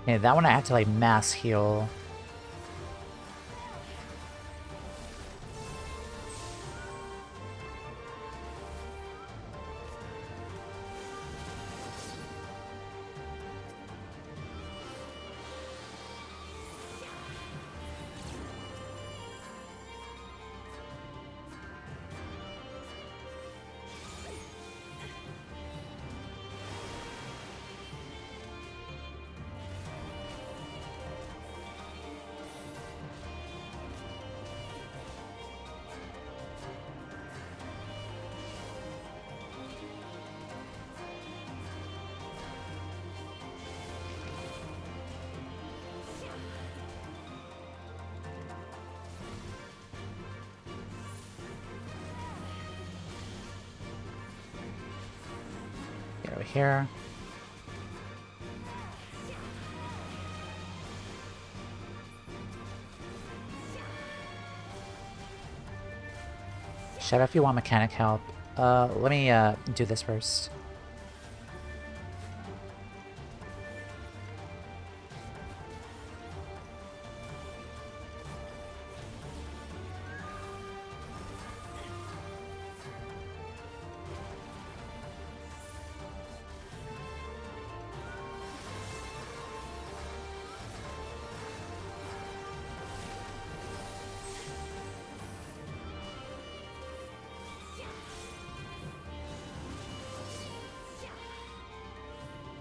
Okay, that one I have to like mass heal. Get over here. Shout out if you want mechanic help. Let me do this first.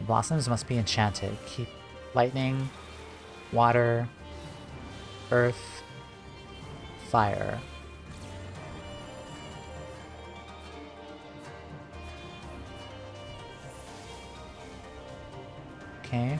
Blossoms must be enchanted. Keep lightning, water, earth, fire. Okay.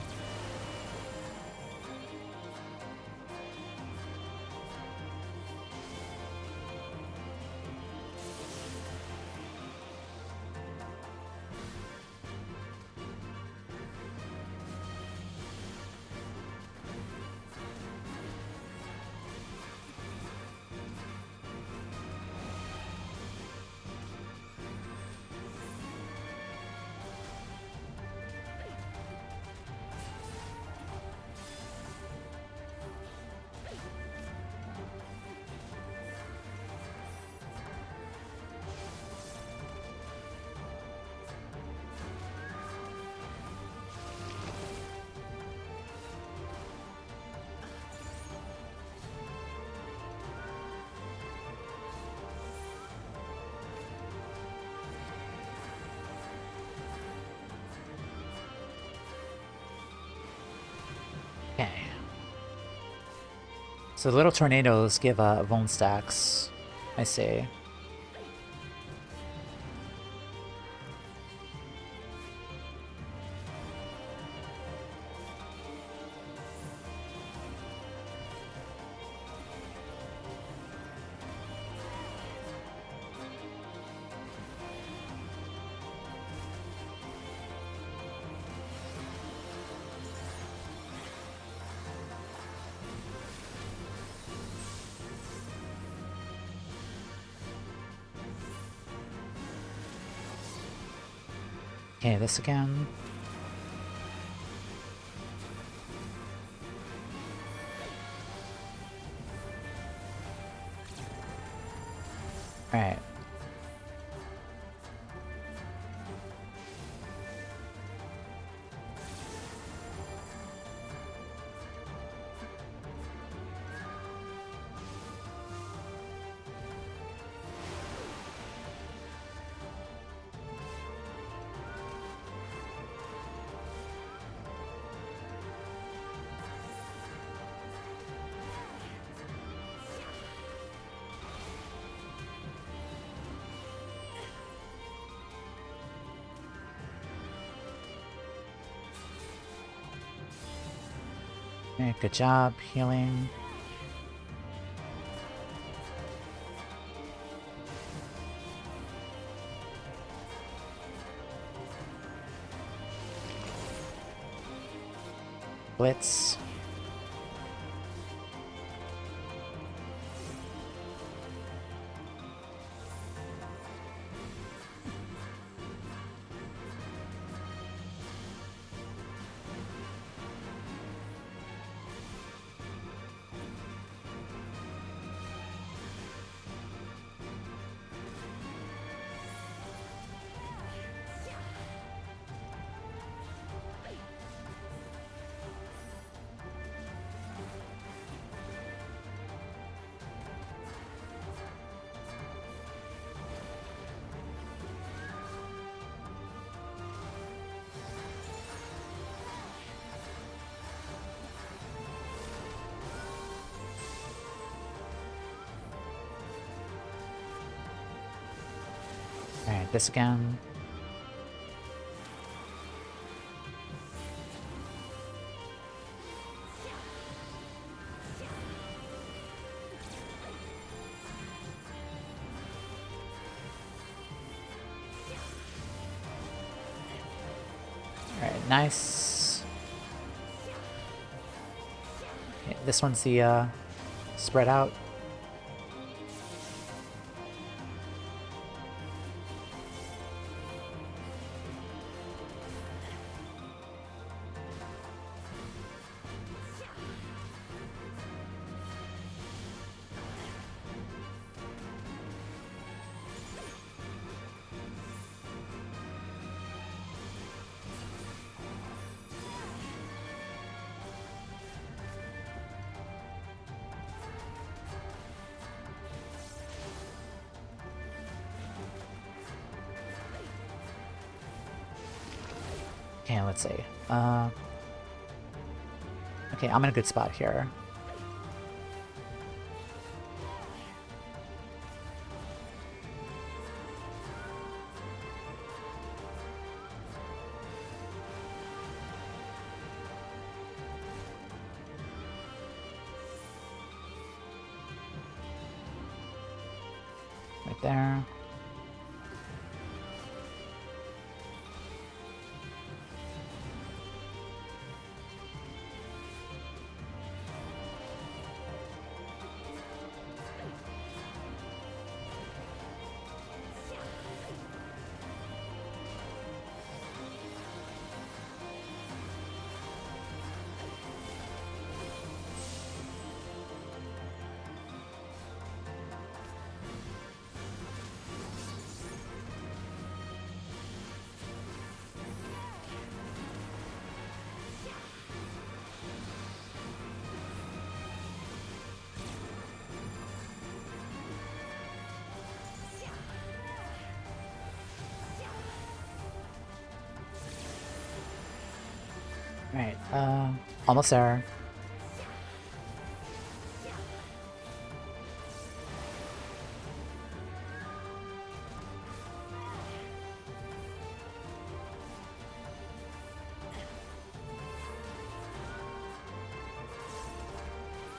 So the little tornadoes give vuln stacks, I see. Okay, this again. Alright. Okay, good job healing. Blitz. Alright, this again. Alright, nice. Okay, this one's the spread out. Okay, let's see. Okay, I'm in a good spot here. Right there. Alright, almost there.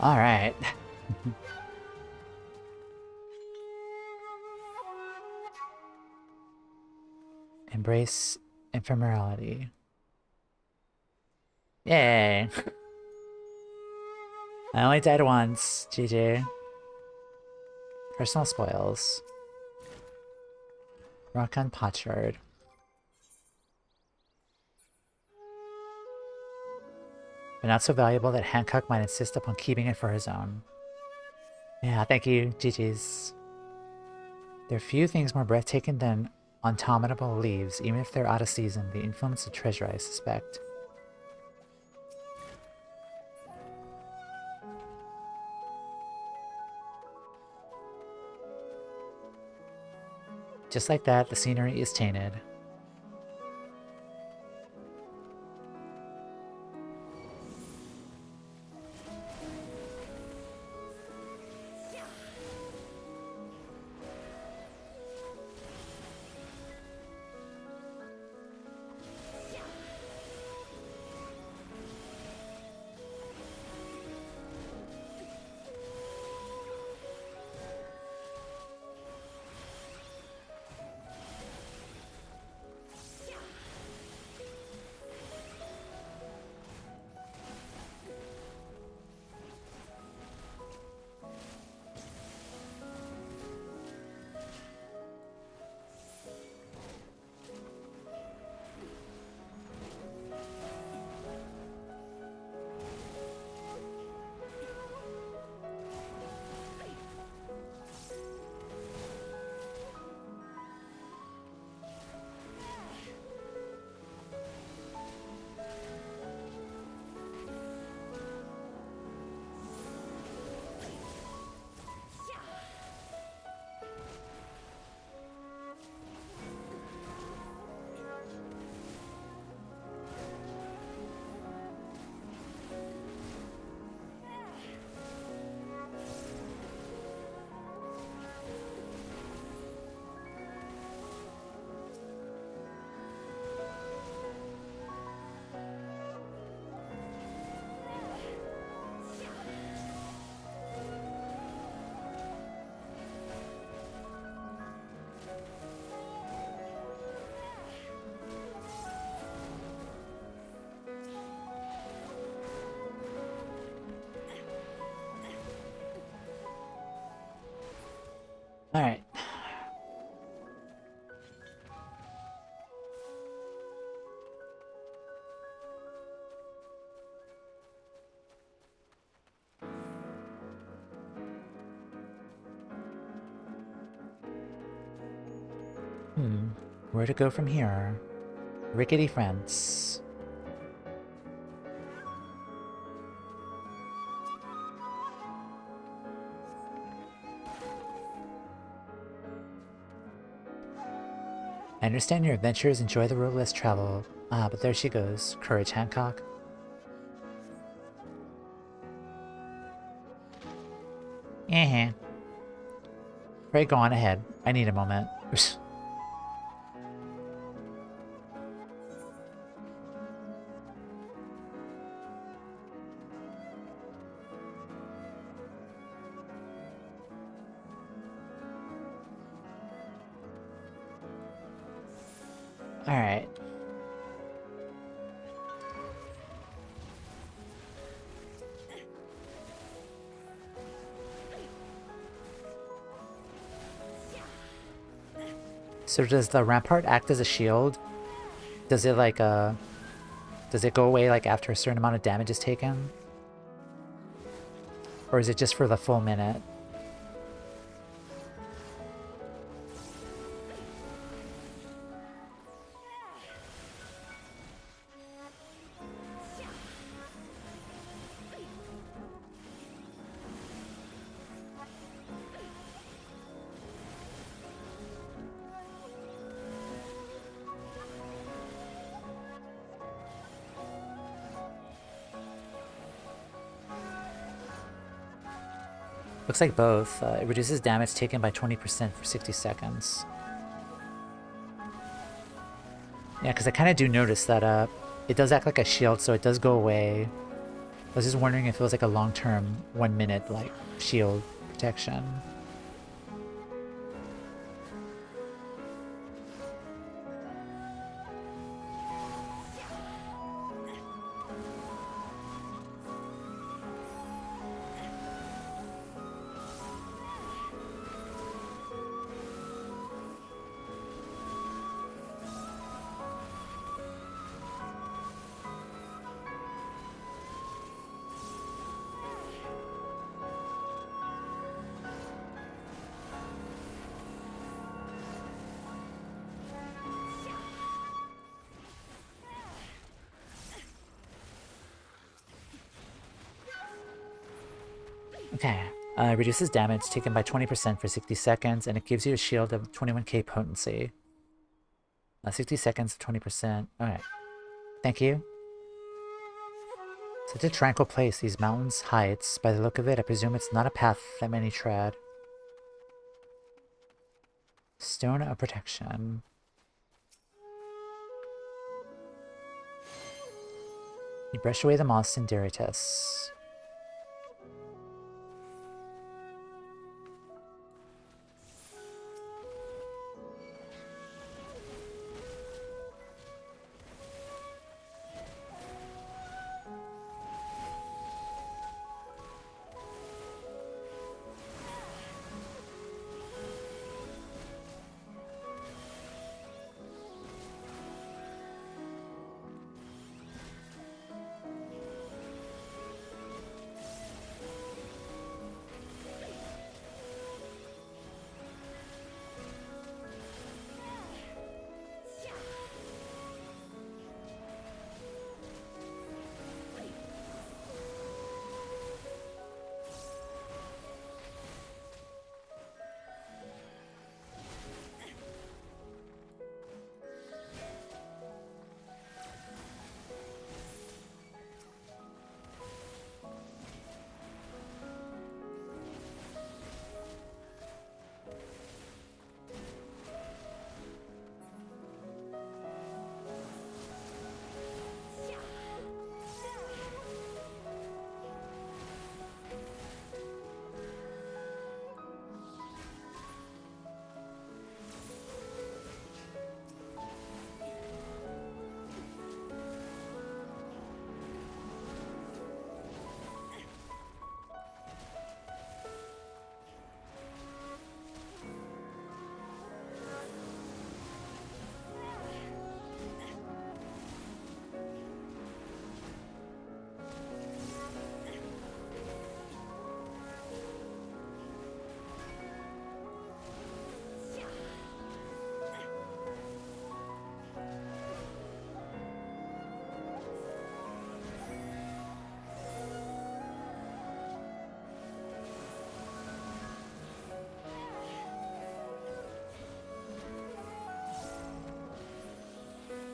Alright. Embrace ephemerality. Yay! I only died once. GG. Personal spoils. Rock on potshard. But not so valuable that Hancock might insist upon keeping it for his own. Yeah, thank you. GG's. There are few things more breathtaking than undomitable leaves, even if they're out of season. The influence of treasure, I suspect. Just like that, the scenery is tainted. Alright. Where to go from here? Rickety fence. I understand your adventures, enjoy the road less traveled. Ah, but there she goes. Courage, Hancock. Pray go on ahead. I need a moment. Alright. So does the rampart act as a shield? Does it like does it go away like after a certain amount of damage is taken? Or is it just for the full minute? Looks like both. It reduces damage taken by 20% for 60 seconds. Yeah, because I kind of do notice that it does act like a shield, so it does go away I was just wondering if it was like a long-term 1 minute like shield protection. Okay. Reduces damage taken by 20% for 60 seconds, and it gives you a shield of 21k potency. 60 seconds, 20%. Alright. Thank you. Such a tranquil place, these mountains' heights. By the look of it, I presume it's not a path that many tread. Stone of Protection. You brush away the moss and Deritus.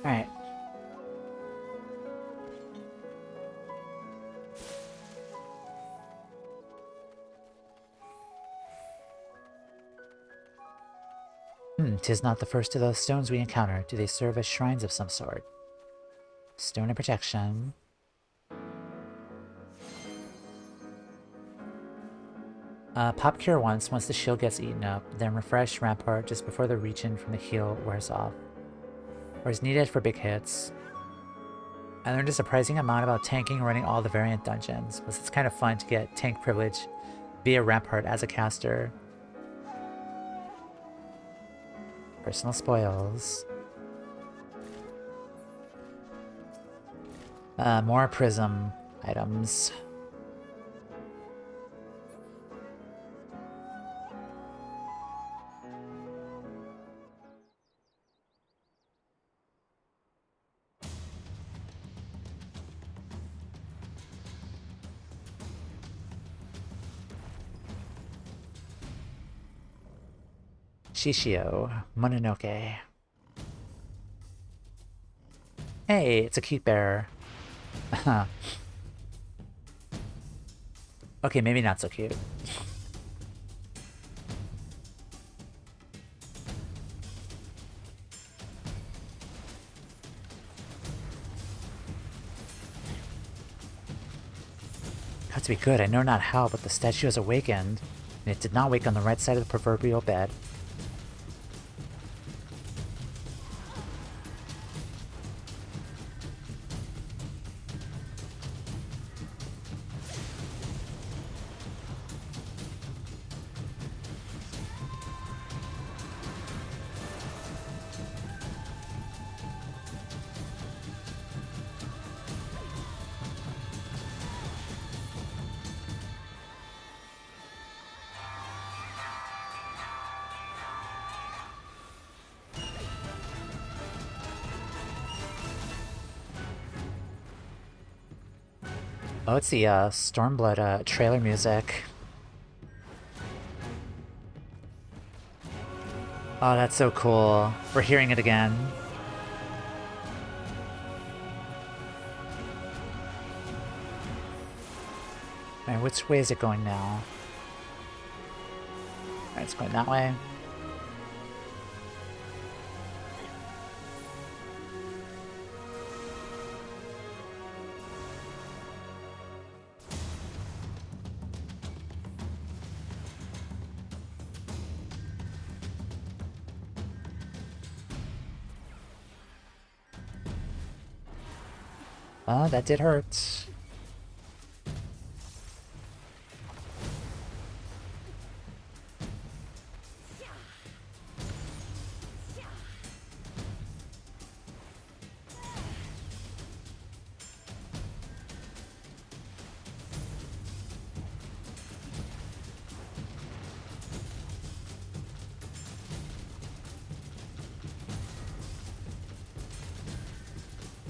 Alright. Tis not the first of those stones we encounter. Do they serve as shrines of some sort? Stone of Protection. Pop cure once the shield gets eaten up, then refresh Rampart just before the reach-in from the heal wears off. Or is needed for big hits. I learned a surprising amount about tanking running all the variant dungeons, but it's kind of fun to get tank privilege via Rampart as a caster. Personal spoils. More prism items. Shishio, Mononoke. Hey, it's a cute bear. Okay, maybe not so cute. Have to be good. I know not how, but the statue has awakened, and it did not wake on the right side of the proverbial bed. Oh, it's the Stormblood trailer music. Oh, that's so cool. We're hearing it again. Alright, which way is it going now? Alright, it's going that way. Oh, that did hurt.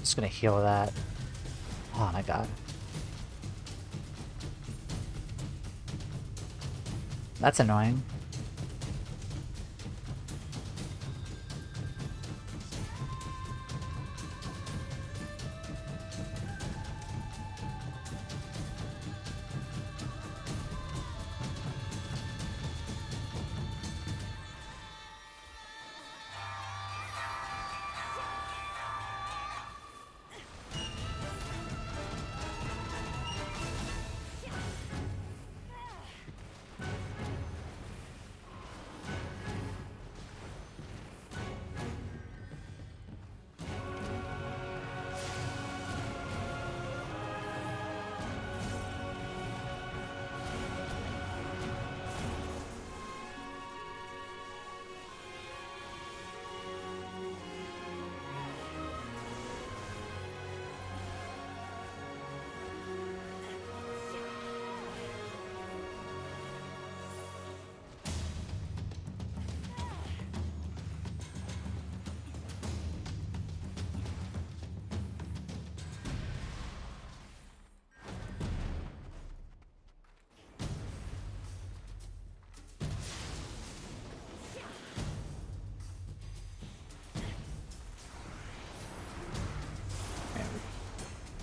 Just gonna heal that. Oh my god. That's annoying.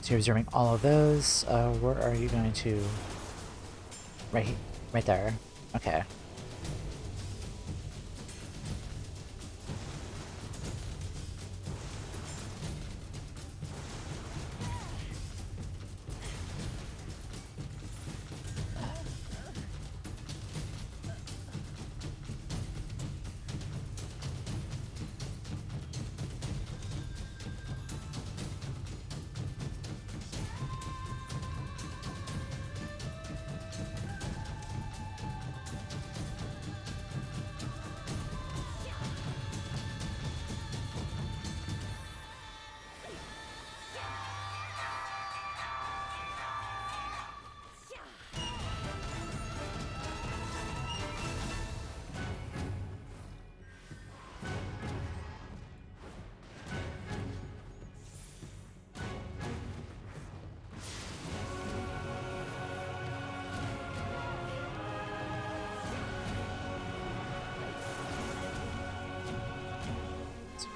So you're observing all of those. Where are you going to? Right there. Okay.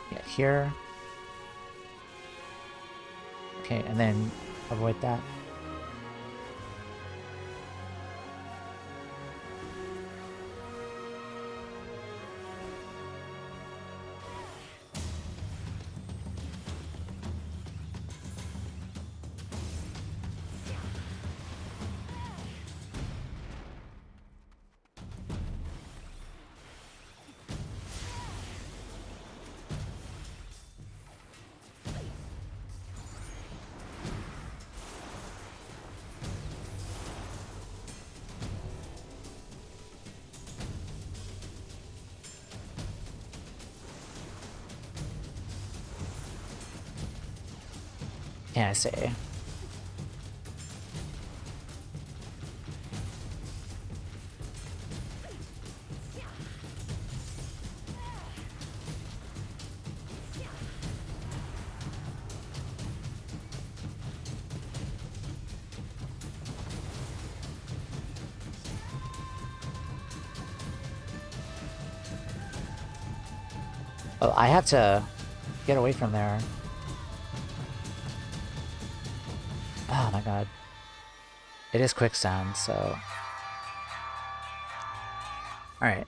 Get here. Okay, and then avoid that. Okay, I see. Oh, I have to get away from there. Oh my god. It is quicksand, so... Alright.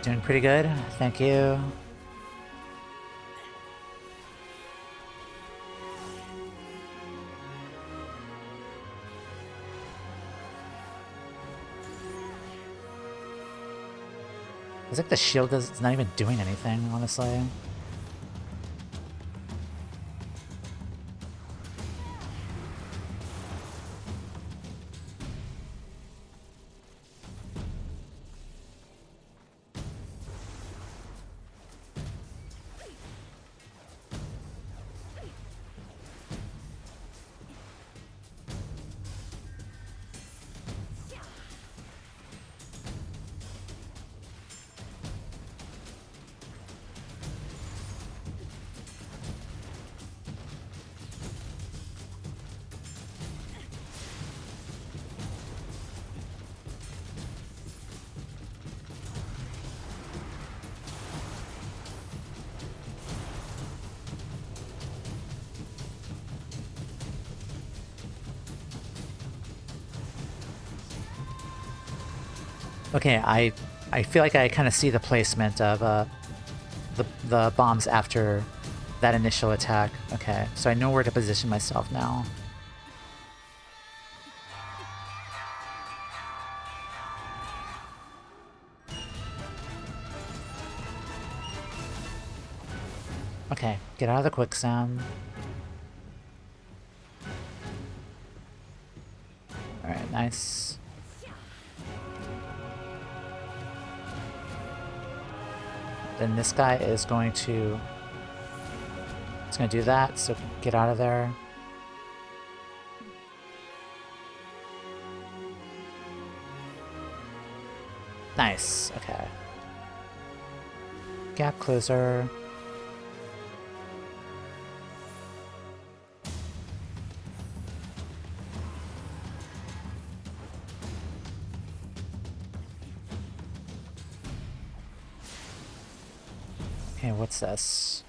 Doing pretty good, thank you. It's like the shield is not even doing anything, honestly. Okay, I feel like I kind of see the placement of the bombs after that initial attack. Okay, so I know where to position myself now. Okay, get out of the quicksand. Alright, nice. Then this guy is going to... He's going to do that, so get out of there. Nice, okay. Gap closer. Okay, what's this?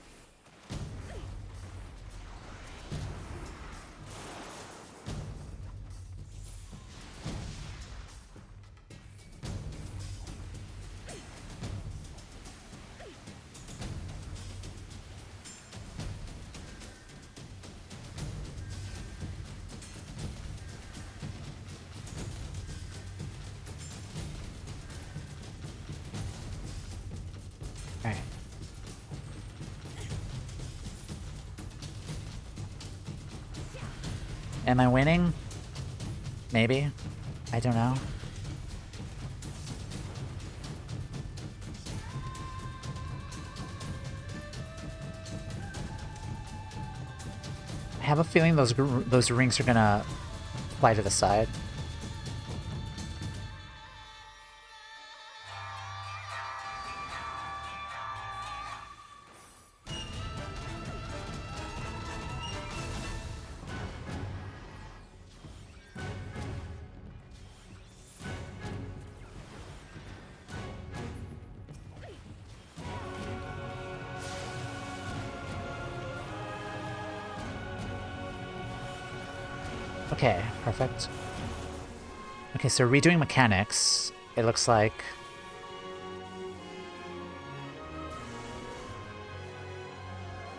Alright. Am I winning? Maybe. I don't know. I have a feeling those rings are gonna fly to the side. Okay, perfect. Okay, so redoing mechanics, it looks like...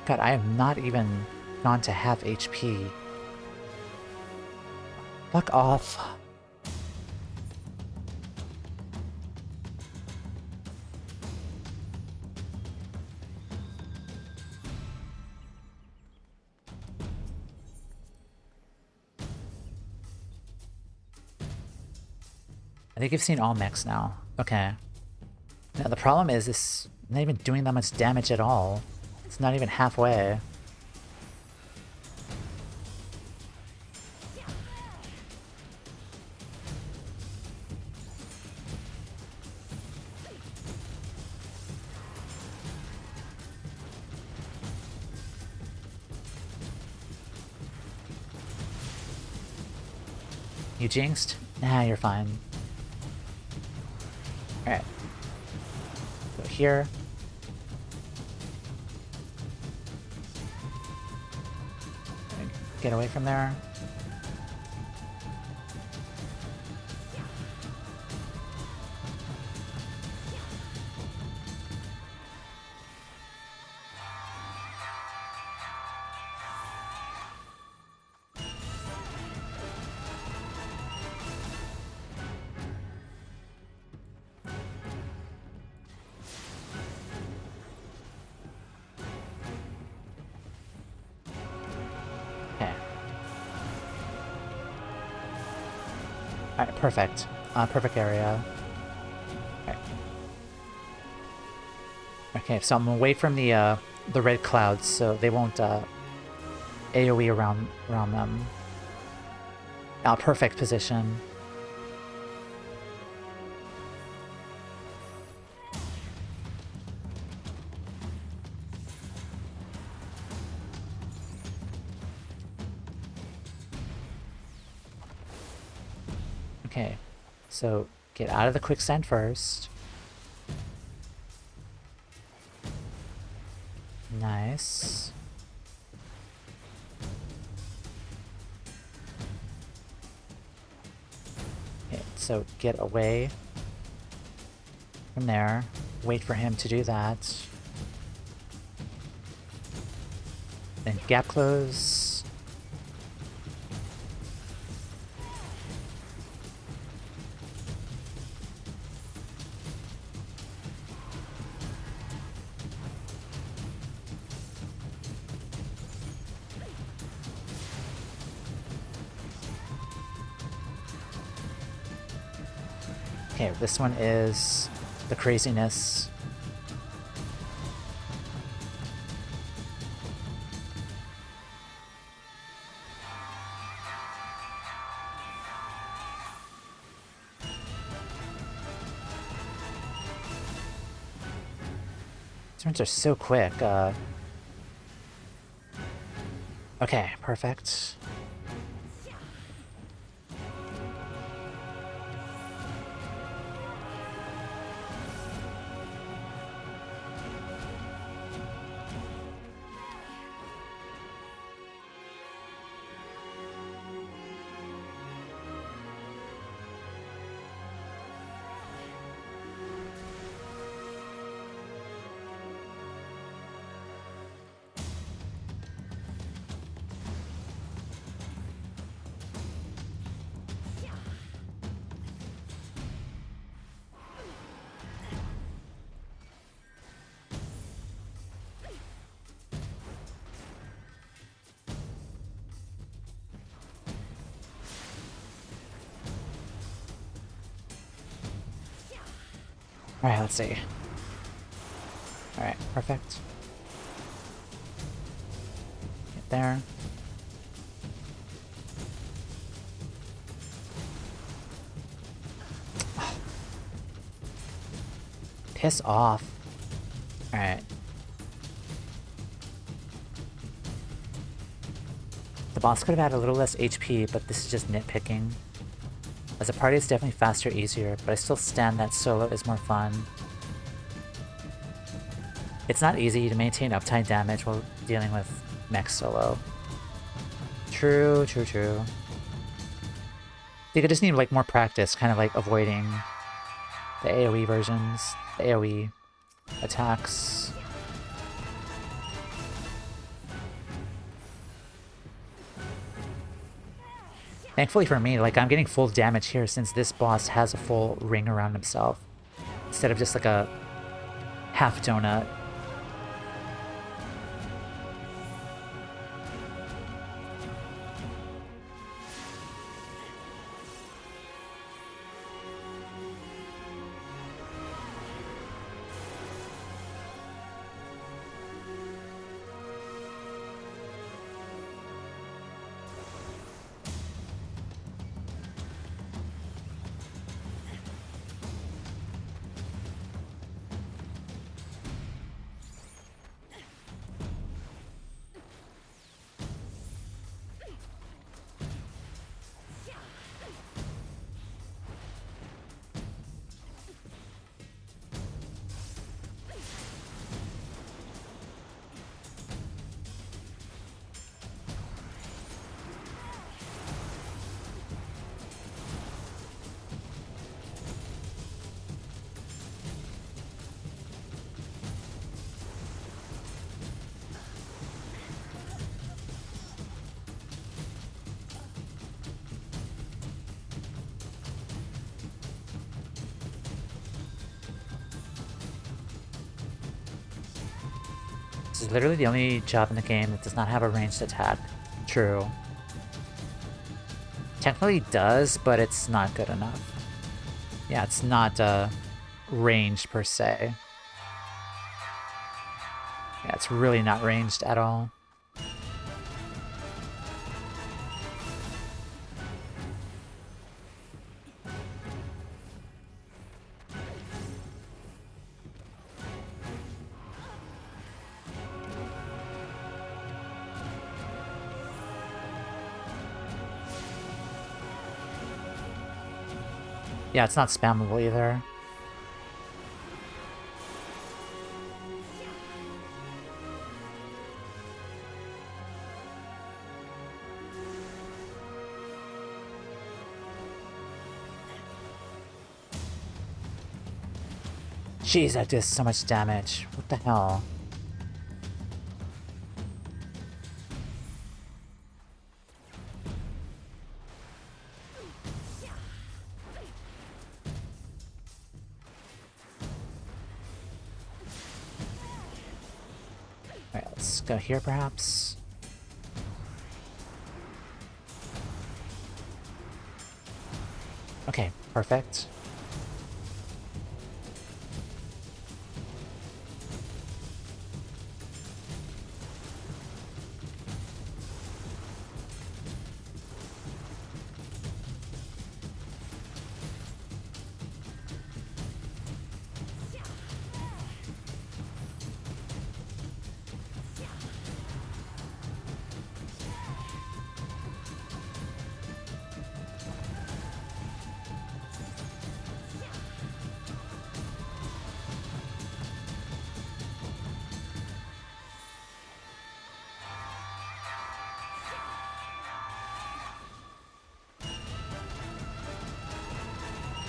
God, I have not even gone to half HP. Fuck off. I think you've seen all mechs now. Okay. Now the problem is it's not even doing that much damage at all. It's not even halfway. You jinxed? Nah, you're fine. Alright. Go here. Get away from there. Alright, perfect. Perfect area. Okay. Okay, so I'm away from the red clouds, so they won't AoE around them. Perfect position. Okay, so get out of the quicksand first. Nice. Okay, so get away from there. Wait for him to do that. Then gap close. Okay, this one is the craziness. Turns are so quick. Okay, perfect. Alright, let's see. Alright, perfect. Get there. Piss off. Alright. The boss could have had a little less HP, but this is just nitpicking. As a party, it's definitely faster, easier, but I still stand that solo is more fun. It's not easy to maintain uptime damage while dealing with mech solo. True, true, true. You could just need like more practice, kind of like avoiding the AoE versions, the AoE attacks. Thankfully for me, like, I'm getting full damage here since this boss has a full ring around himself, instead of just like a half donut. is literally the only job in the game that does not have a ranged attack. True. Technically does, but it's not good enough. Yeah, it's not ranged per se. Yeah, it's really not ranged at all. Yeah, it's not spammable either. Jeez, that does so much damage. What the hell? Alright, let's go here perhaps. Okay, perfect.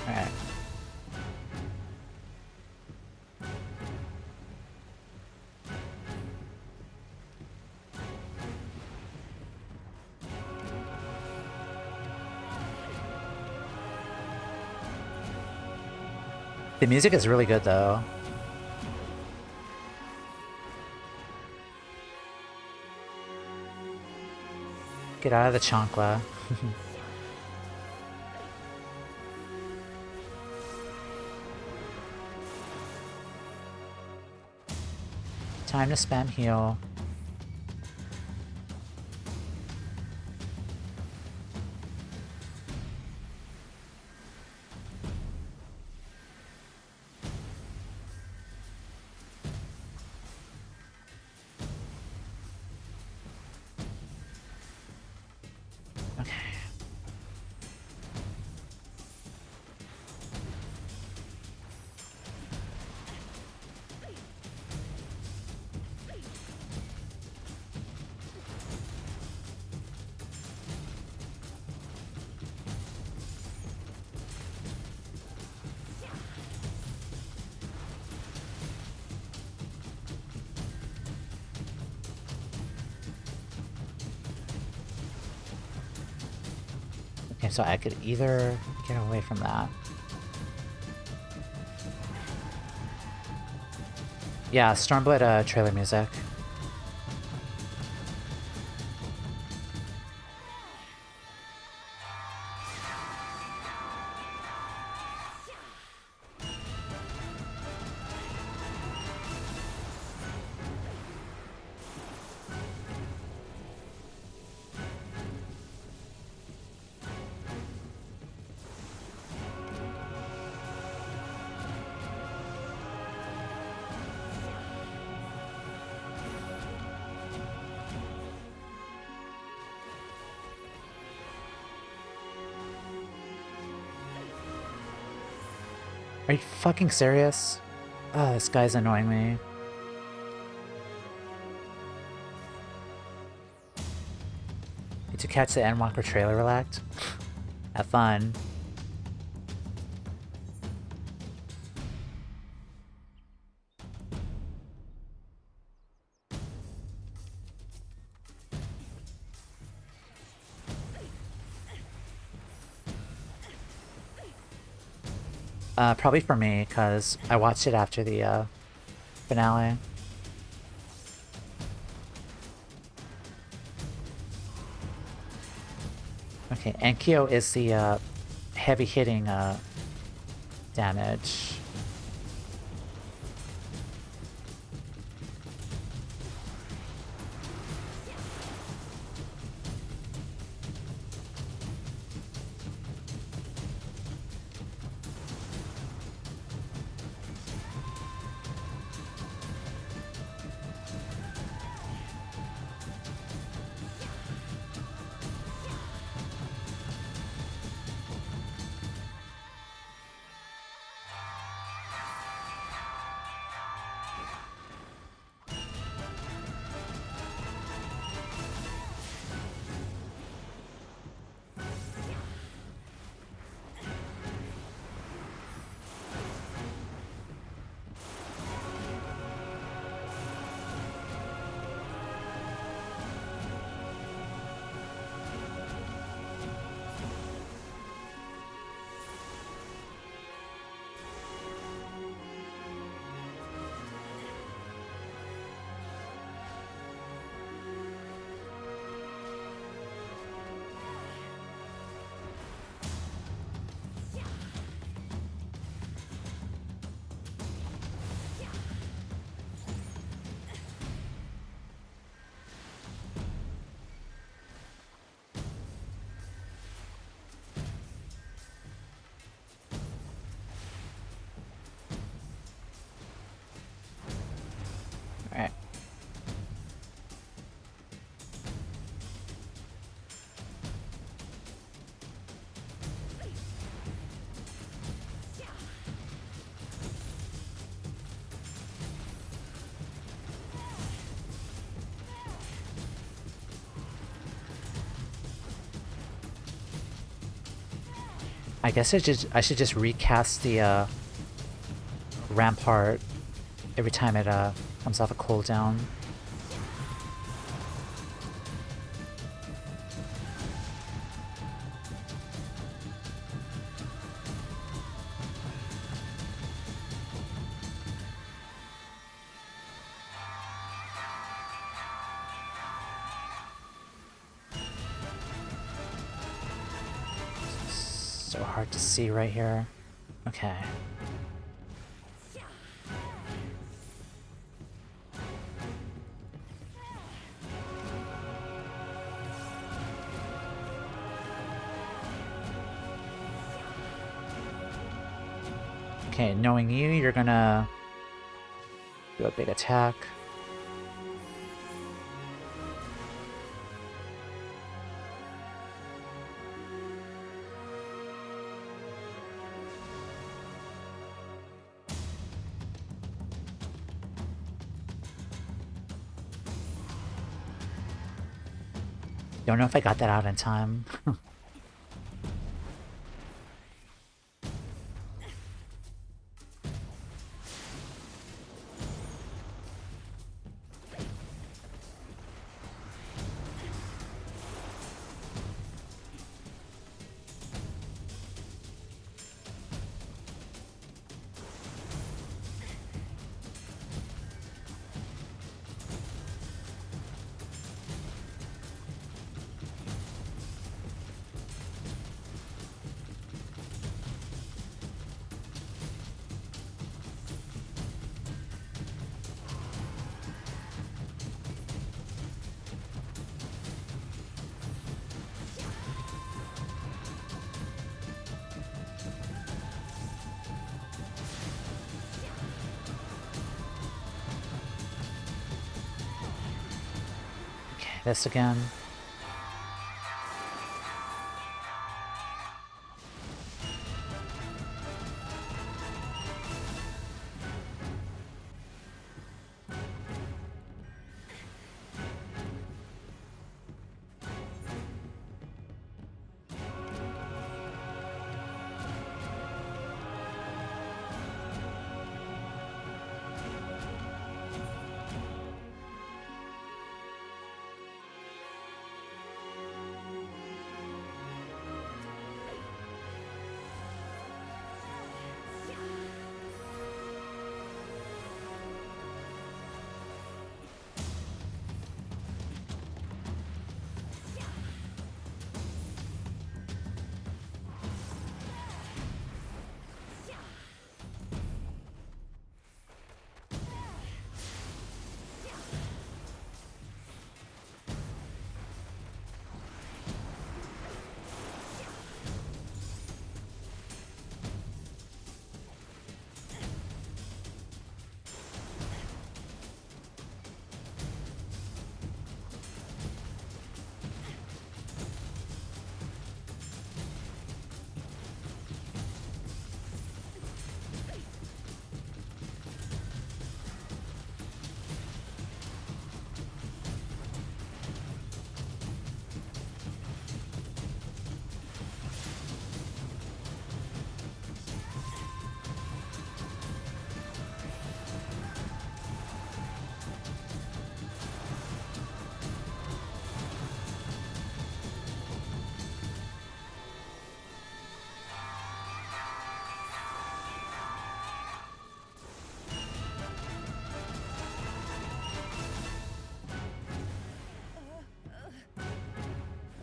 Alright. The music is really good though. Get out of the chancla. Time to spam heal. Okay. Okay, so I could either get away from that. Yeah, Stormblood trailer music. Are you fucking serious? Oh, this guy's annoying me. Need to catch the Endwalker trailer relaxed. Have fun. Probably for me, because I watched it after the finale. Okay, and Kyo is the heavy hitting damage. Alright. I guess I should just recast the rampart every time it comes off a cooldown. So hard to see right here. Okay. Okay, knowing you, you're gonna do a big attack. Don't know if I got that out in time. This again.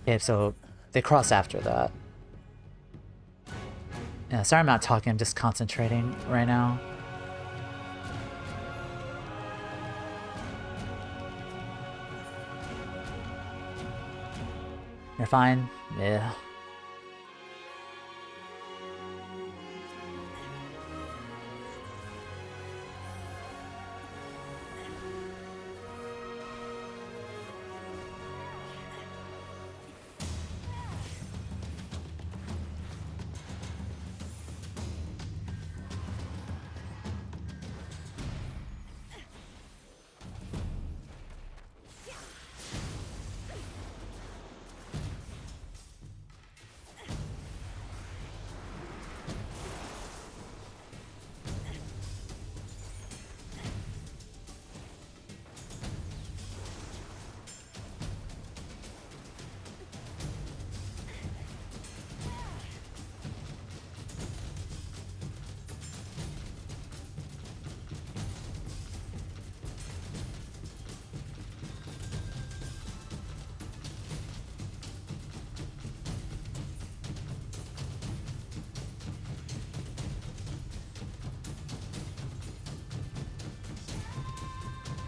Okay, so they cross after that. Yeah, sorry I'm not talking, I'm just concentrating right now. You're fine? Yeah.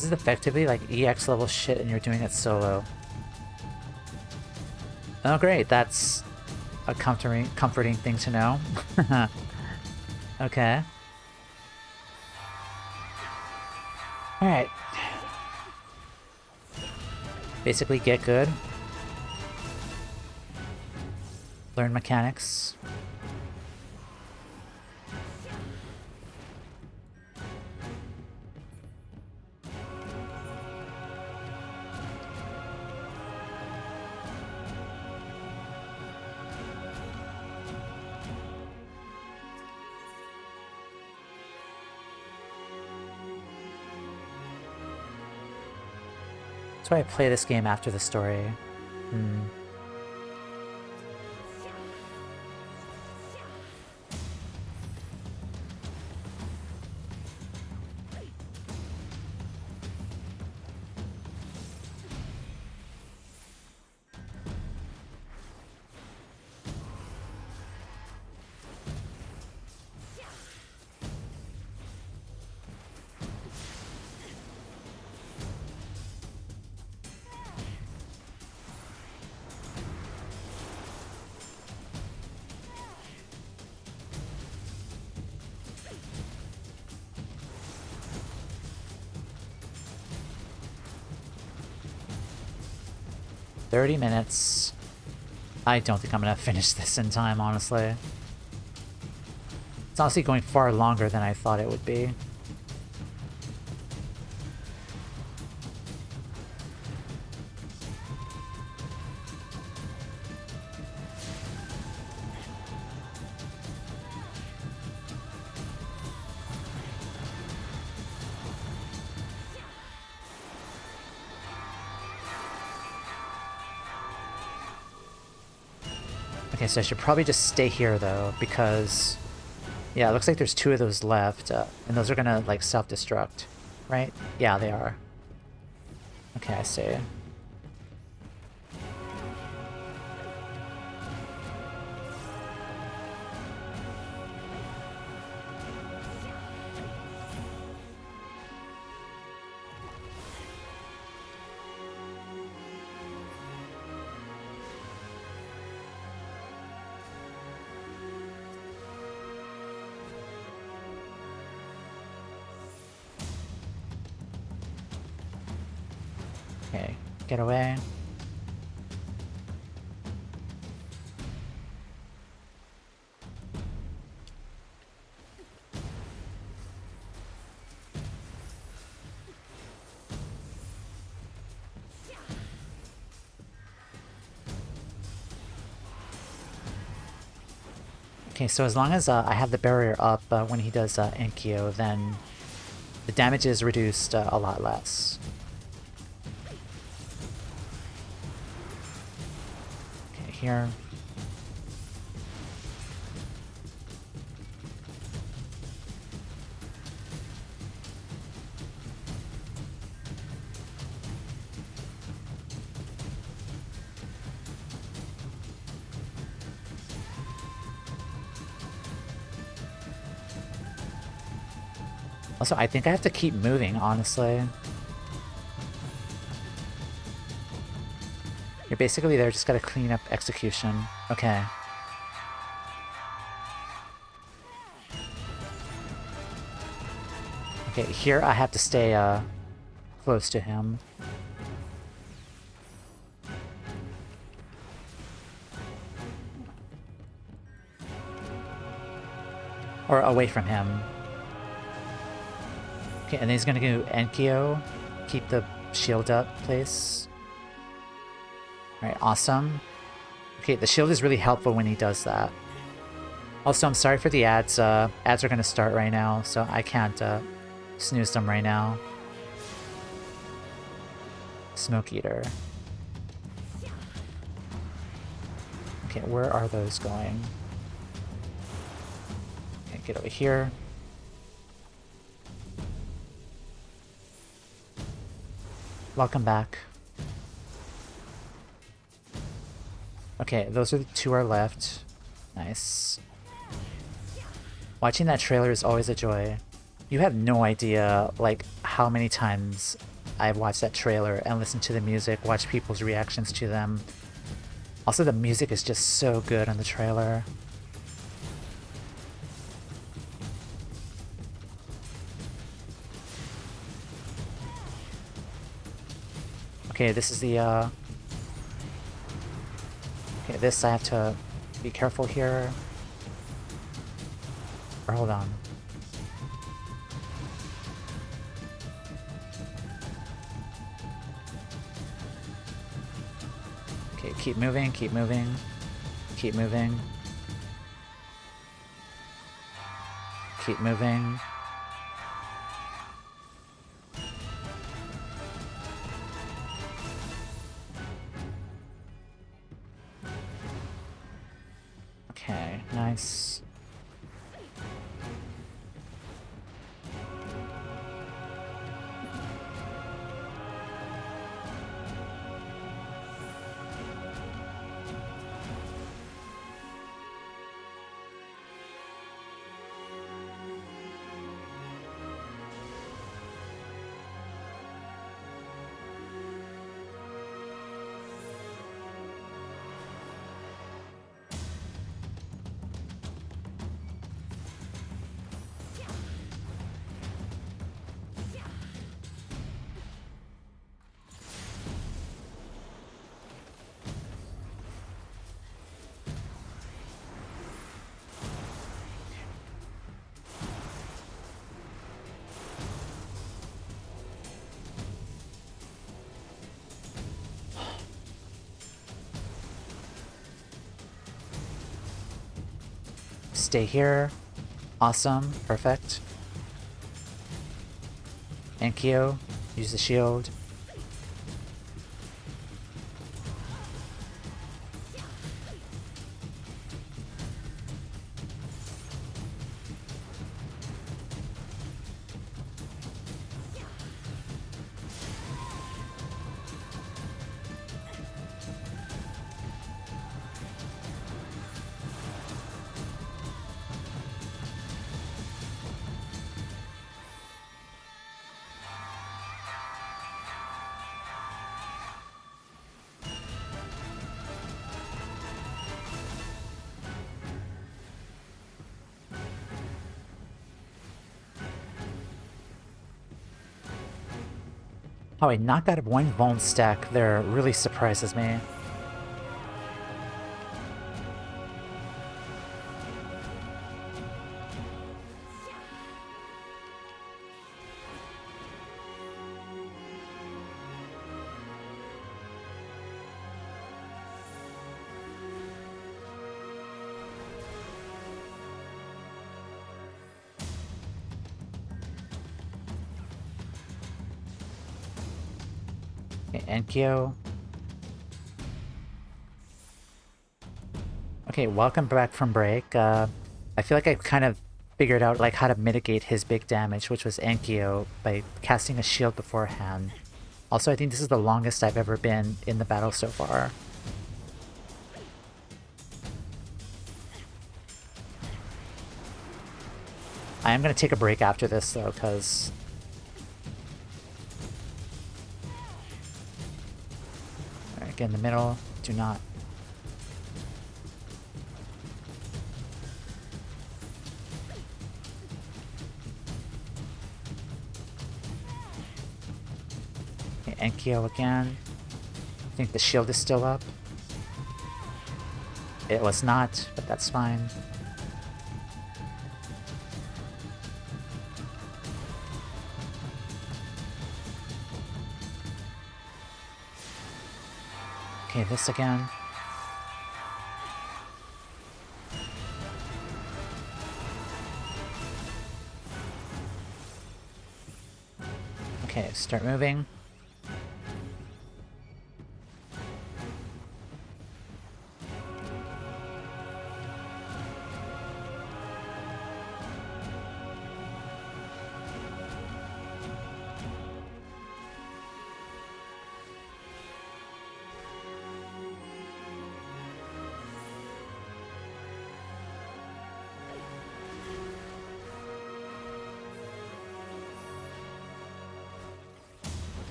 This is effectively like EX level shit and you're doing it solo. Oh great, that's a comforting thing to know. Okay. Alright. Basically get good. Learn mechanics. That's why I play this game after the story. 30 minutes. I don't think I'm gonna finish this in time, honestly. It's honestly going far longer than I thought it would be. Okay, so I should probably just stay here, though, because... Yeah, it looks like there's 2 of those left, and those are gonna, like, self-destruct, right? Yeah, they are. Okay, I see. Okay, get away. Okay, so as long as I have the barrier up when he does Enkyo, then the damage is reduced a lot less. Okay, here. Also, I think I have to keep moving, honestly. You're basically there, just gotta clean up execution. Okay. Okay, here I have to stay close to him. Or away from him. Okay, and then he's gonna go Enkyo. Keep the shield up, please. Alright, awesome. Okay, the shield is really helpful when he does that. Also, I'm sorry for the ads. Ads are gonna start right now, so I can't snooze them right now. Smoke Eater. Okay, where are those going? Okay, get over here. Welcome back. Okay, those are the two are left. Nice. Watching that trailer is always a joy. You have no idea, like, how many times I've watched that trailer and listened to the music, watched people's reactions to them. Also, the music is just so good on the trailer. Okay, this is the, okay, this I have to be careful here. Or hold on. Okay, keep moving, keep moving. Keep moving. Keep moving. Okay, nice. Stay here. Awesome. Perfect. Enkyo. Use the shield. How I knocked out of one Vuln stack there really surprises me. Okay, Enkyo. Okay, welcome back from break. I feel like I kind of figured out like how to mitigate his big damage, which was Enkyo, by casting a shield beforehand. Also, I think this is the longest I've ever been in the battle so far. I am going to take a break after this, though, because... Alright, get in the middle. Do not... Okay, Enkyo again. I think the shield is still up. It was not, but that's fine. Okay, this again. Okay, start moving.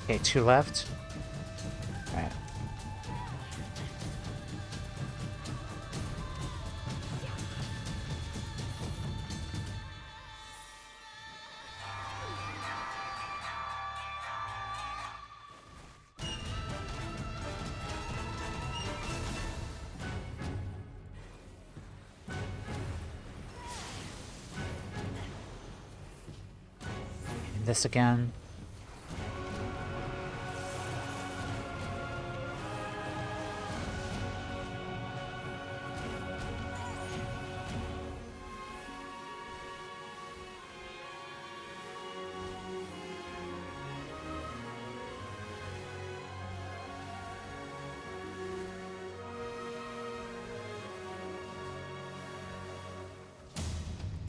Okay, 2 left. Alright. And this again.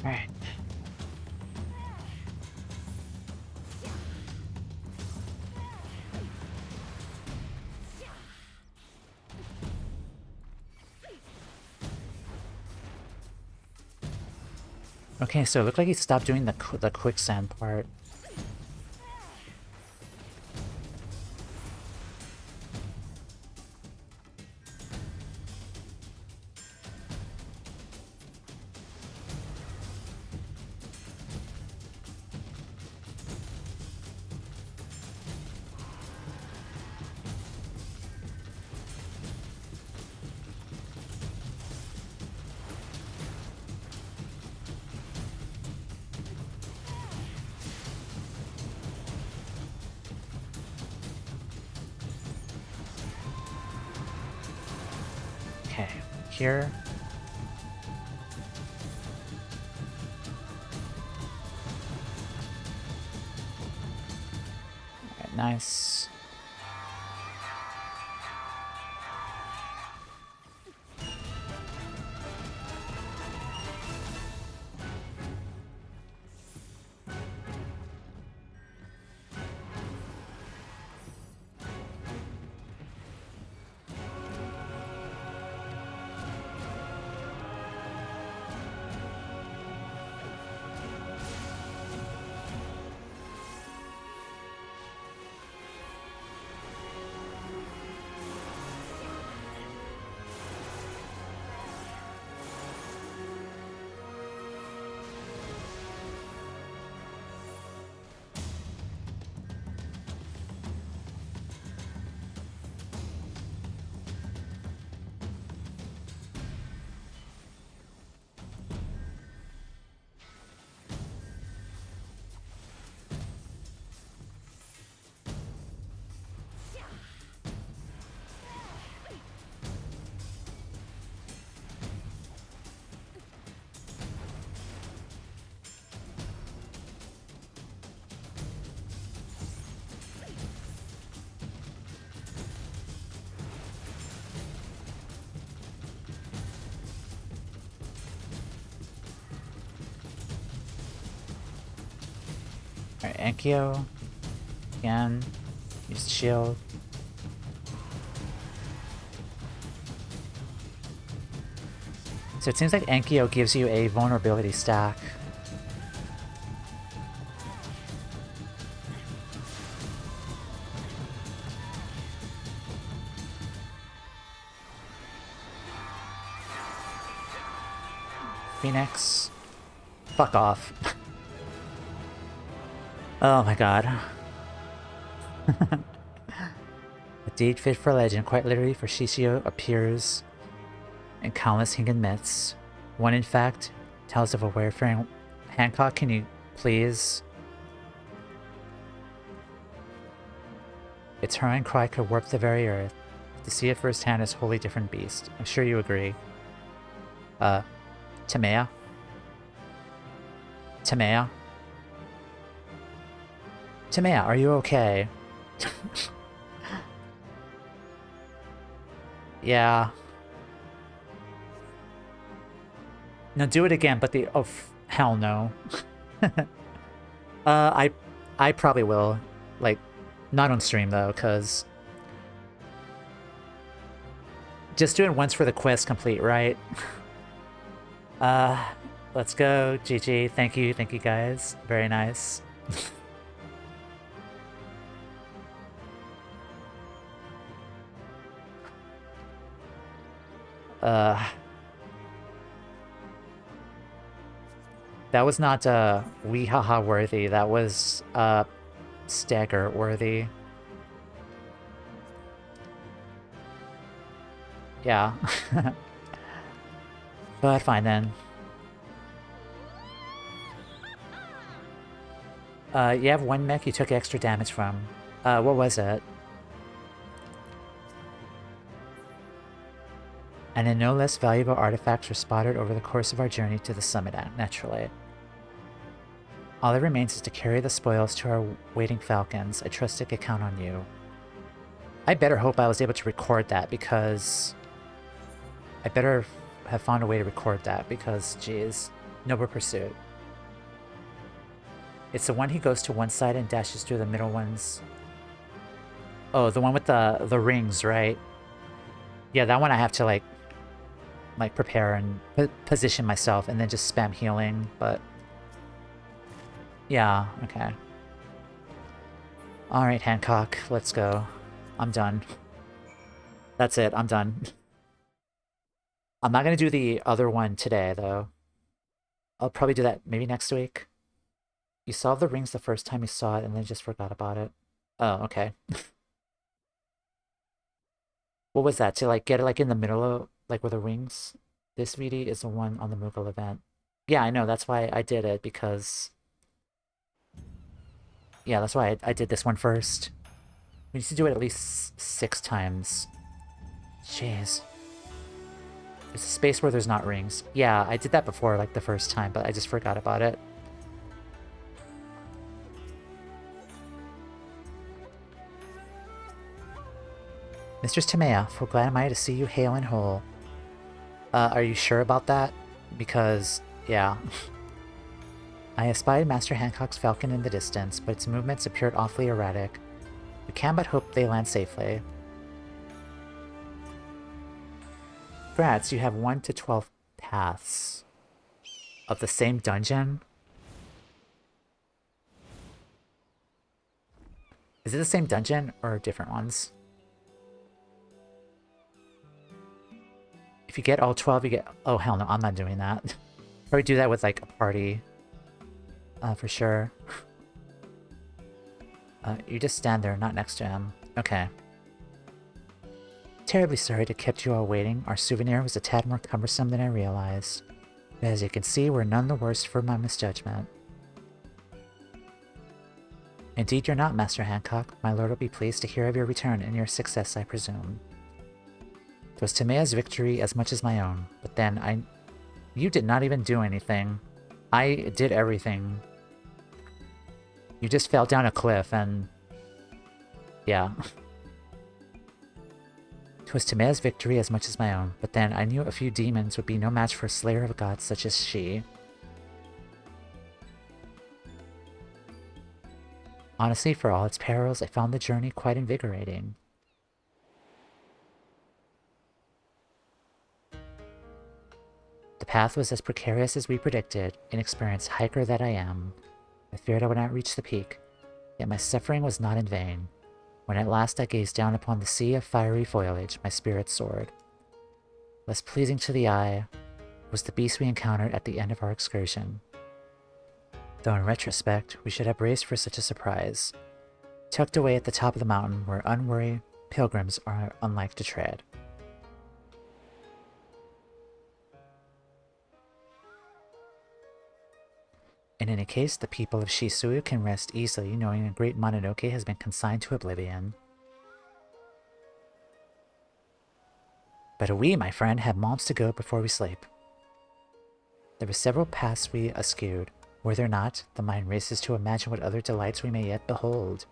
Alright. Okay, so it looked like he stopped doing the quicksand part. Okay, here. Alright, nice. Alright, Enkyo. Again. Use the shield. So it seems like Enkyo gives you a vulnerability stack. Phoenix. Fuck off. Oh my god. A deed fit for legend, quite literally, for Shishio appears in countless Hingan myths. One, in fact, tells of a wayfaring... Hancock, can you please... Its hurrying cry could warp the very earth. To see it firsthand is a wholly different beast. I'm sure you agree. Toumeya? Toumeya? Toumeya, are you okay? Yeah. No, do it again, but the... Oh, hell no. I probably will. Like, not on stream, though, because... Just doing once for the quest complete, right? Let's go. GG. Thank you guys. Very nice. That was not, wee haha worthy. That was, stagger worthy. Yeah. But fine then. You have one mech you took extra damage from. What was it? And then no less valuable artifacts were spotted over the course of our journey to the summit, naturally. All that remains is to carry the spoils to our waiting falcons. I trust I could count on you. I better hope I was able to record that, because... I better have found a way to record that, because, geez. Noble Pursuit. It's the one he goes to one side and dashes through the middle ones. Oh, the one with the rings, right? Yeah, that one I have to, like prepare and position myself and then just spam healing, but... Yeah, okay. Alright, Hancock, let's go. I'm done. That's it, I'm done. I'm not gonna do the other one today, though. I'll probably do that maybe next week. You saw the rings the first time you saw it and then just forgot about it. Oh, okay. What was that? To, like, get it, like, in the middle of, like, where the rings... This VD is the one on the Moogle event. Yeah, I know, that's why I did it, because... Yeah, that's why I did this one first. We need to do it at least 6 times. Jeez. There's a space where there's not rings. Yeah, I did that before, like, the first time, but I just forgot about it. Mistress Toumeya, for glad am I to see you hale and whole. Are you sure about that? Because, yeah. I espied Master Hancock's falcon in the distance, but its movements appeared awfully erratic. We can but hope they land safely. Congrats, you have 1 to 12 paths of the same dungeon? Is it the same dungeon or different ones? If you get all 12, you get... Oh, hell no, I'm not doing that. Probably do that with, like, a party. For sure. You just stand there, not next to him. Okay. Terribly sorry to kept you all waiting. Our souvenir was a tad more cumbersome than I realized. But as you can see, we're none the worse for my misjudgment. Indeed you're not, Master Hancock. My lord will be pleased to hear of your return and your success, I presume. It was Toumeya's victory as much as my own, but then You did not even do anything. I did everything. You just fell down a cliff and... Yeah. It was Toumeya's victory as much as my own, but then I knew a few demons would be no match for a slayer of gods such as she. Honestly, for all its perils, I found the journey quite invigorating. The path was as precarious as we predicted, inexperienced hiker that I am. I feared I would not reach the peak, yet my suffering was not in vain. When at last I gazed down upon the sea of fiery foliage, my spirit soared. Less pleasing to the eye was the beast we encountered at the end of our excursion. Though in retrospect, we should have braced for such a surprise. Tucked away at the top of the mountain where unwary pilgrims are unlike to tread. In any case, the people of Shisui can rest easily knowing the great Mononoke has been consigned to oblivion. But we, my friend, have months to go before we sleep. There were several paths we eschewed. Were there not, the mind races to imagine what other delights we may yet behold.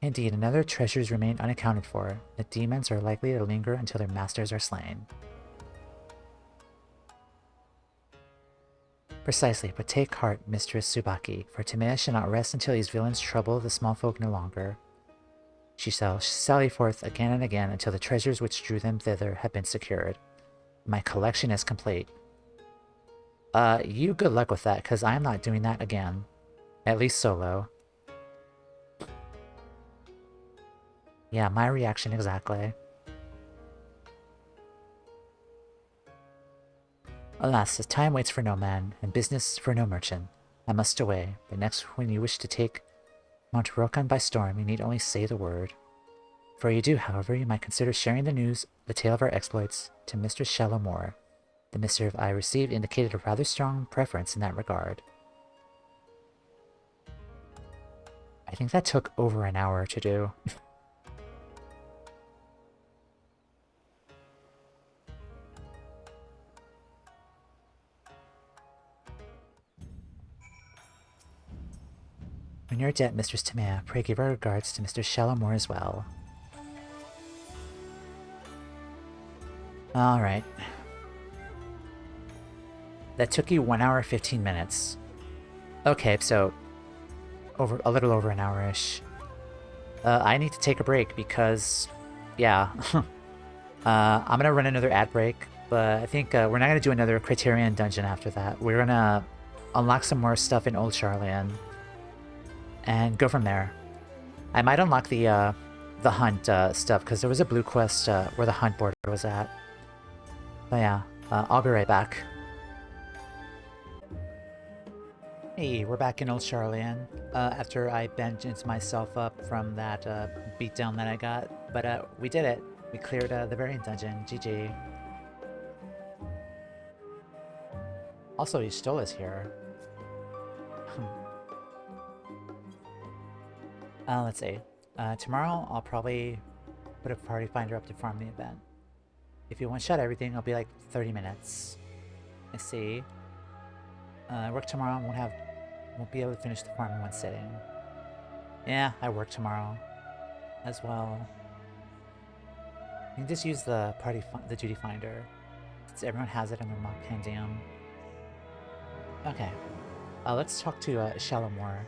Indeed, another treasures remain unaccounted for. The demons are likely to linger until their masters are slain. Precisely, but take heart, Mistress Tsubaki, for Toumeya shall not rest until these villains trouble the small folk no longer. She shall sally forth again and again until the treasures which drew them thither have been secured. My collection is complete. You good luck with that, because I'm not doing that again. At least solo. Yeah, my reaction exactly. Alas, as time waits for no man, and business for no merchant, I must away, but next when you wish to take Mount Rokan by storm, you need only say the word. For you do, however, you might consider sharing the news, the tale of our exploits, to Mistress Shalomore. The missive I received indicated a rather strong preference in that regard. I think that took over an hour to do. When you're dead, Mistress Toumeya, pray give our regards to Mr. Shalomore as well. Alright. That took you 1 hour 15 minutes. Okay, so a little over an hour-ish. I need to take a break because, yeah. I'm gonna run another ad break, but I think we're not gonna do another Criterion dungeon after that. We're gonna unlock some more stuff in Old Charlian and go from there. I might unlock the hunt stuff because there was a blue quest where the hunt border was at. But yeah, I'll be right back. Hey, we're back in Old Charlian after I vengeance myself up from that beatdown that I got. But we did it. We cleared the variant dungeon. GG. Also, Y'shtola is here. Let's see. Tomorrow, I'll probably put a party finder up to farm the event. If you one-shot everything, it'll be like 30 minutes. Let's see. I work tomorrow. Won't be able to finish the farm in one sitting. Yeah, I work tomorrow as well. You can just use the duty finder, since everyone has it in their mock pandium. Okay, let's talk to Shalomore.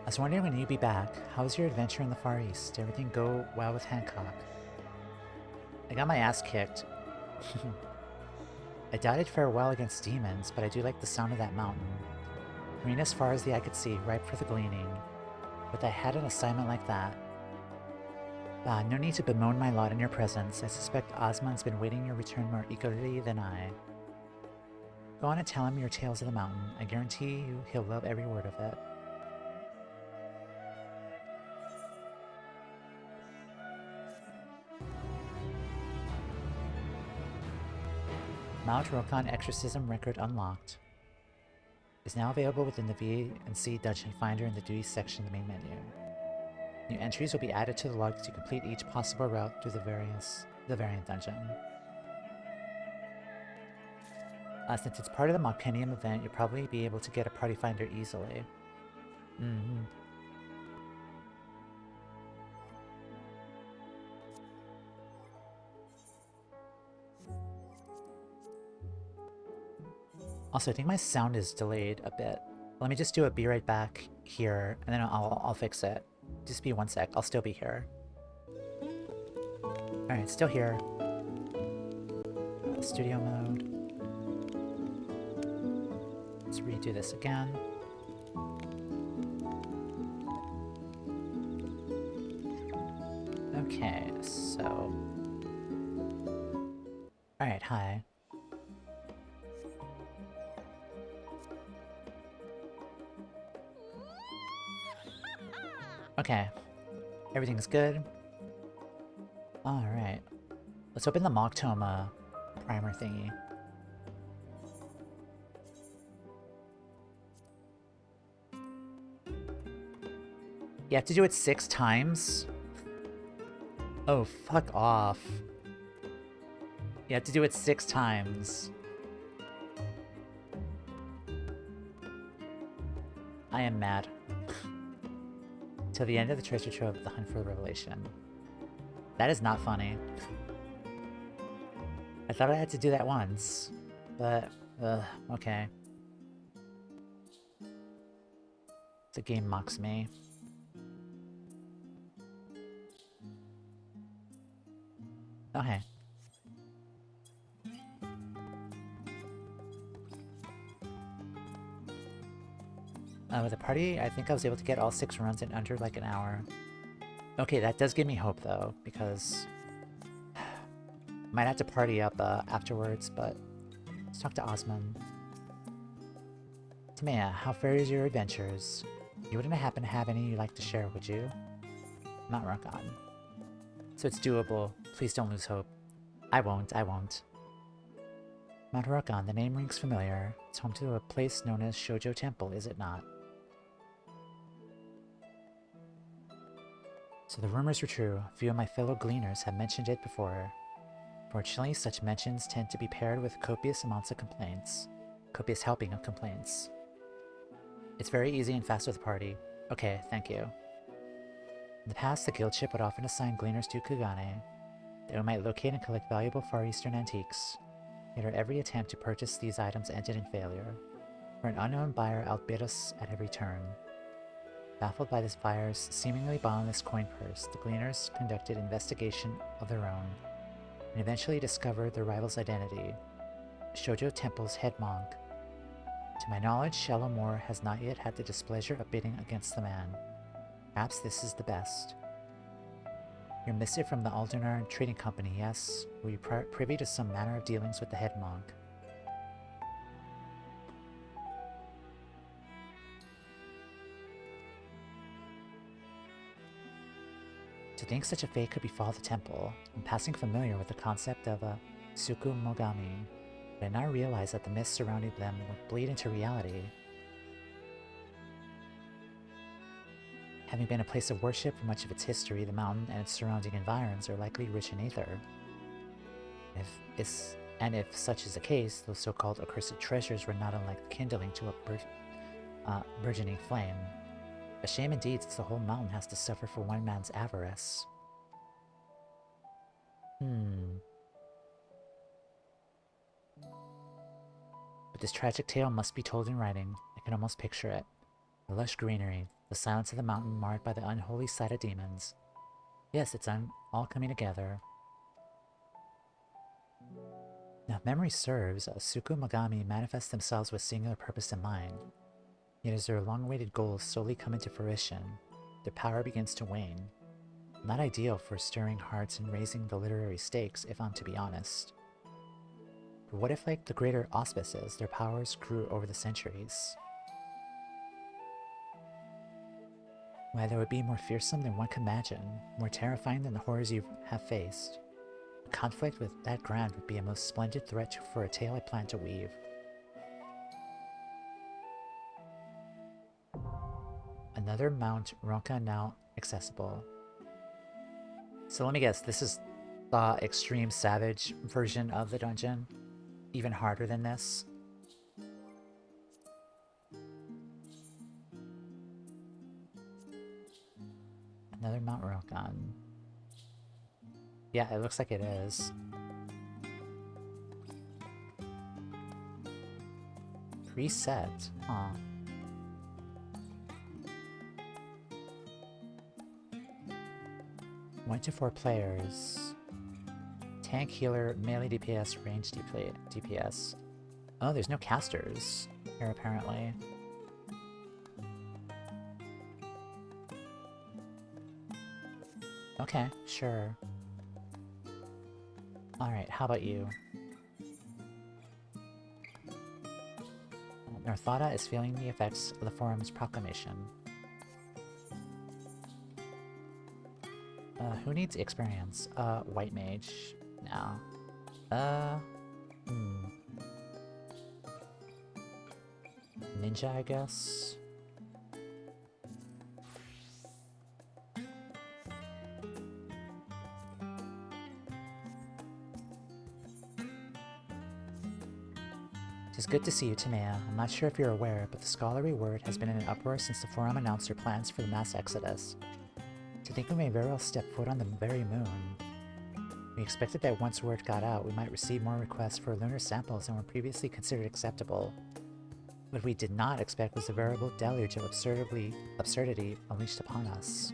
I was wondering when you'd be back. How was your adventure in the Far East? Did everything go well with Hancock? I got my ass kicked. I doubted farewell against demons, but I do like the sound of that mountain. Green as far as the eye could see, ripe for the gleaning. But I had an assignment like that. No need to bemoan my lot in your presence. I suspect Osman's been waiting your return more eagerly than I. Go on and tell him your tales of the mountain. I guarantee you he'll love every word of it. Mount Rokan Exorcism Record unlocked. Is now available within the V&C Dungeon Finder in the Duties section of the main menu. New entries will be added to the log to complete each possible route through the variant dungeon. Since it's part of the Machinium event, you'll probably be able to get a party finder easily. Also, I think my sound is delayed a bit. Let me just do it, be right back here, and then I'll fix it. Just be 1 sec, I'll still be here. Alright, still here. Studio mode. Let's redo this again. Okay, so... Alright, hi. Okay. Everything's good. Alright. Let's open the Toumeya primer thingy. You have to do it 6 times? Oh, fuck off. You have to do it 6 times. I am mad. Till the end of the treasure trove, the hunt for the revelation. That is not funny. I thought I had to do that once, but, okay. The game mocks me. Okay. With the party, I think I was able to get all 6 runs in under like an hour. Okay, that does give me hope though, because might have to party up afterwards, but let's talk to Osman. Toumeya, how fares your adventures? You wouldn't happen to have any you'd like to share, would you? Mount Rokan. So it's doable. Please don't lose hope. I won't. Mount Rokan, the name rings familiar. It's home to a place known as Shoujo Temple, is it not? So the rumors were true. A few of my fellow gleaners have mentioned it before. Fortunately, such mentions tend to be paired with copious amounts of complaints. Copious helping of complaints. It's very easy and fast with the party. Okay, thank you. In the past, the guildship would often assign gleaners to Kugane. They might locate and collect valuable Far Eastern antiques. Yet our every attempt to purchase these items ended in failure, for an unknown buyer outbid us at every turn. Baffled by this buyer's seemingly boundless coin purse, the gleaners conducted investigation of their own, and eventually discovered their rival's identity, Shoujo Temple's head monk. To my knowledge, Shallow Moor has not yet had the displeasure of bidding against the man. Perhaps this is the best. Your missive from the Aldernar Trading Company, yes? Were you privy to some manner of dealings with the head monk? To think such a fate could befall the temple, I'm passing familiar with the concept of a Tsukumogami, but I now realize that the myths surrounding them would bleed into reality. Having been a place of worship for much of its history, the mountain and its surrounding environs are likely rich in aether. If such is the case, those so-called accursed treasures were not unlike the kindling to a burgeoning flame. A shame indeed, since the whole mountain has to suffer for one man's avarice. But this tragic tale must be told in writing. I can almost picture it. The lush greenery, the silence of the mountain marred by the unholy sight of demons. Yes, it's all coming together. Now, if memory serves, Tsukumogami manifest themselves with singular purpose in mind. Yet as their long-awaited goals slowly come into fruition, their power begins to wane. Not ideal for stirring hearts and raising the literary stakes, if I'm to be honest. But what if, like the greater auspices, their powers grew over the centuries? Why, they would be more fearsome than one can imagine, more terrifying than the horrors you have faced. A conflict with that grand would be a most splendid threat for a tale I plan to weave. Another Mount Rokan now accessible. So let me guess, this is the extreme savage version of the dungeon? Even harder than this? Another Mount Rokan. Yeah, it looks like it is. Preset? Huh. 1 to 4 players. Tank, healer, melee DPS, range DPS. Oh, there's no casters here apparently. Okay, sure. Alright, how about you? Northada is feeling the effects of the forum's proclamation. Who needs experience? White mage. No. Ninja, I guess? It's good to see you, Toumeya. I'm not sure if you're aware, but the scholarly word has been in an uproar since the forum announced their plans for the mass exodus. To think we may very well step foot on the very moon. We expected that once word got out, we might receive more requests for lunar samples than were previously considered acceptable. What we did not expect was the veritable deluge of absurdity unleashed upon us.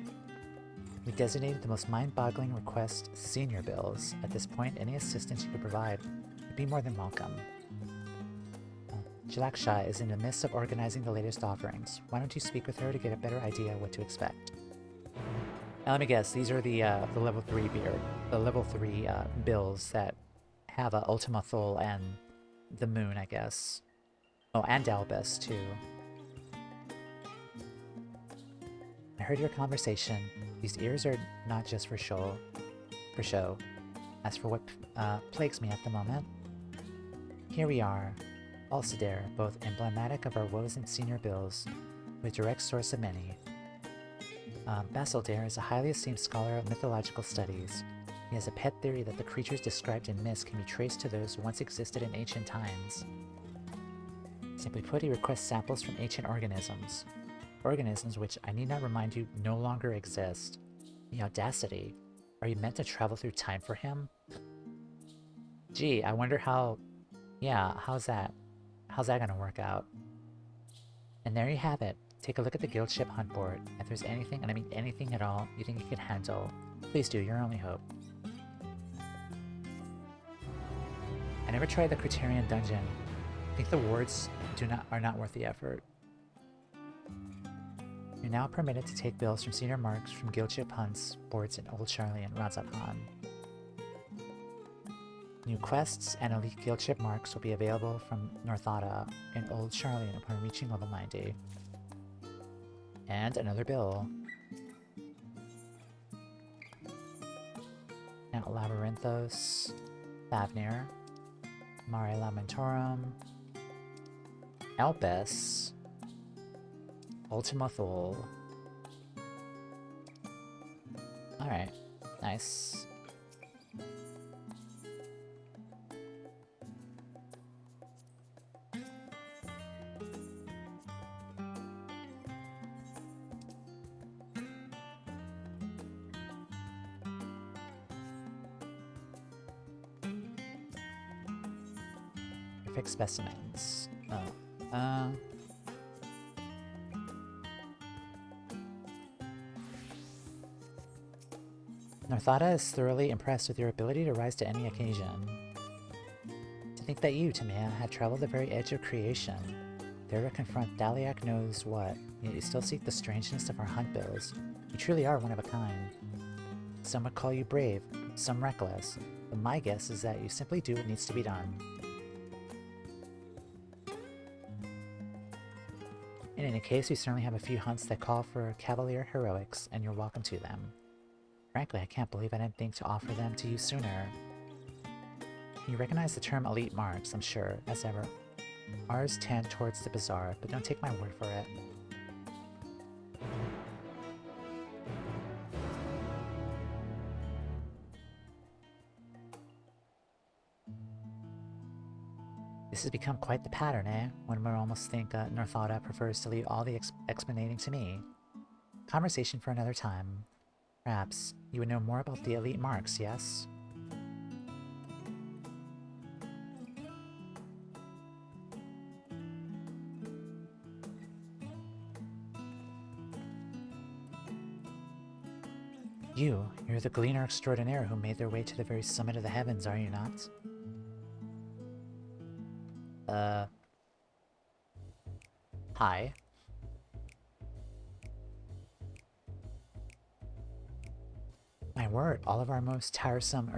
We designated the most mind-boggling request senior bills. At this point, any assistance you could provide would be more than welcome. Jalaksha is in the midst of organizing the latest offerings. Why don't you speak with her to get a better idea of what to expect? Now let me guess, these are the level 3 bills that have Ultima Thule and the moon, I guess. Oh, and Dalbus, too. I heard your conversation. These ears are not just for show. As for what plagues me at the moment, here we are, Alcidair, both emblematic of our woes and senior bills, with direct source of many. Basildair is a highly esteemed scholar of mythological studies. He has a pet theory that the creatures described in myths can be traced to those who once existed in ancient times. Simply put, he requests samples from ancient organisms. Organisms which, I need not remind you, no longer exist. The audacity. Are you meant to travel through time for him? Gee, I wonder how... Yeah, how's that gonna work out? And there you have it. Take a look at the guild ship hunt board. If there's anything, and I mean anything at all, you think you can handle, please do, your only hope. I never tried the Criterion dungeon. I think the wards are not worth the effort. You're now permitted to take bills from senior marks from guild ship hunts boards in Old Charlie and Razakhan. New quests and elite guild ship marks will be available from Northada in Old Charlie upon reaching level 90. And another bill. Now Labyrinthos, Thavnir, Mare Lamentorum, Elpis, Ultima Thule. Alright, nice. Perfect specimens. Oh. Northada is thoroughly impressed with your ability to rise to any occasion. To think that you, Toumeya, had traveled the very edge of creation, there to confront Daliak knows what, yet you still seek the strangeness of our hunt bills. You truly are one of a kind. Some would call you brave, some reckless, but my guess is that you simply do what needs to be done. In any case, we certainly have a few hunts that call for cavalier heroics, and you're welcome to them. Frankly, I can't believe I didn't think to offer them to you sooner. You recognize the term elite marks, I'm sure, as ever. Ours tend towards the bizarre, but don't take my word for it. This has become quite the pattern, eh? One would almost think Northada prefers to leave all the explaining to me. Conversation for another time. Perhaps you would know more about the elite marks, yes? You're the gleaner extraordinaire who made their way to the very summit of the heavens, are you not? Hi. My word, all of our most tiresome,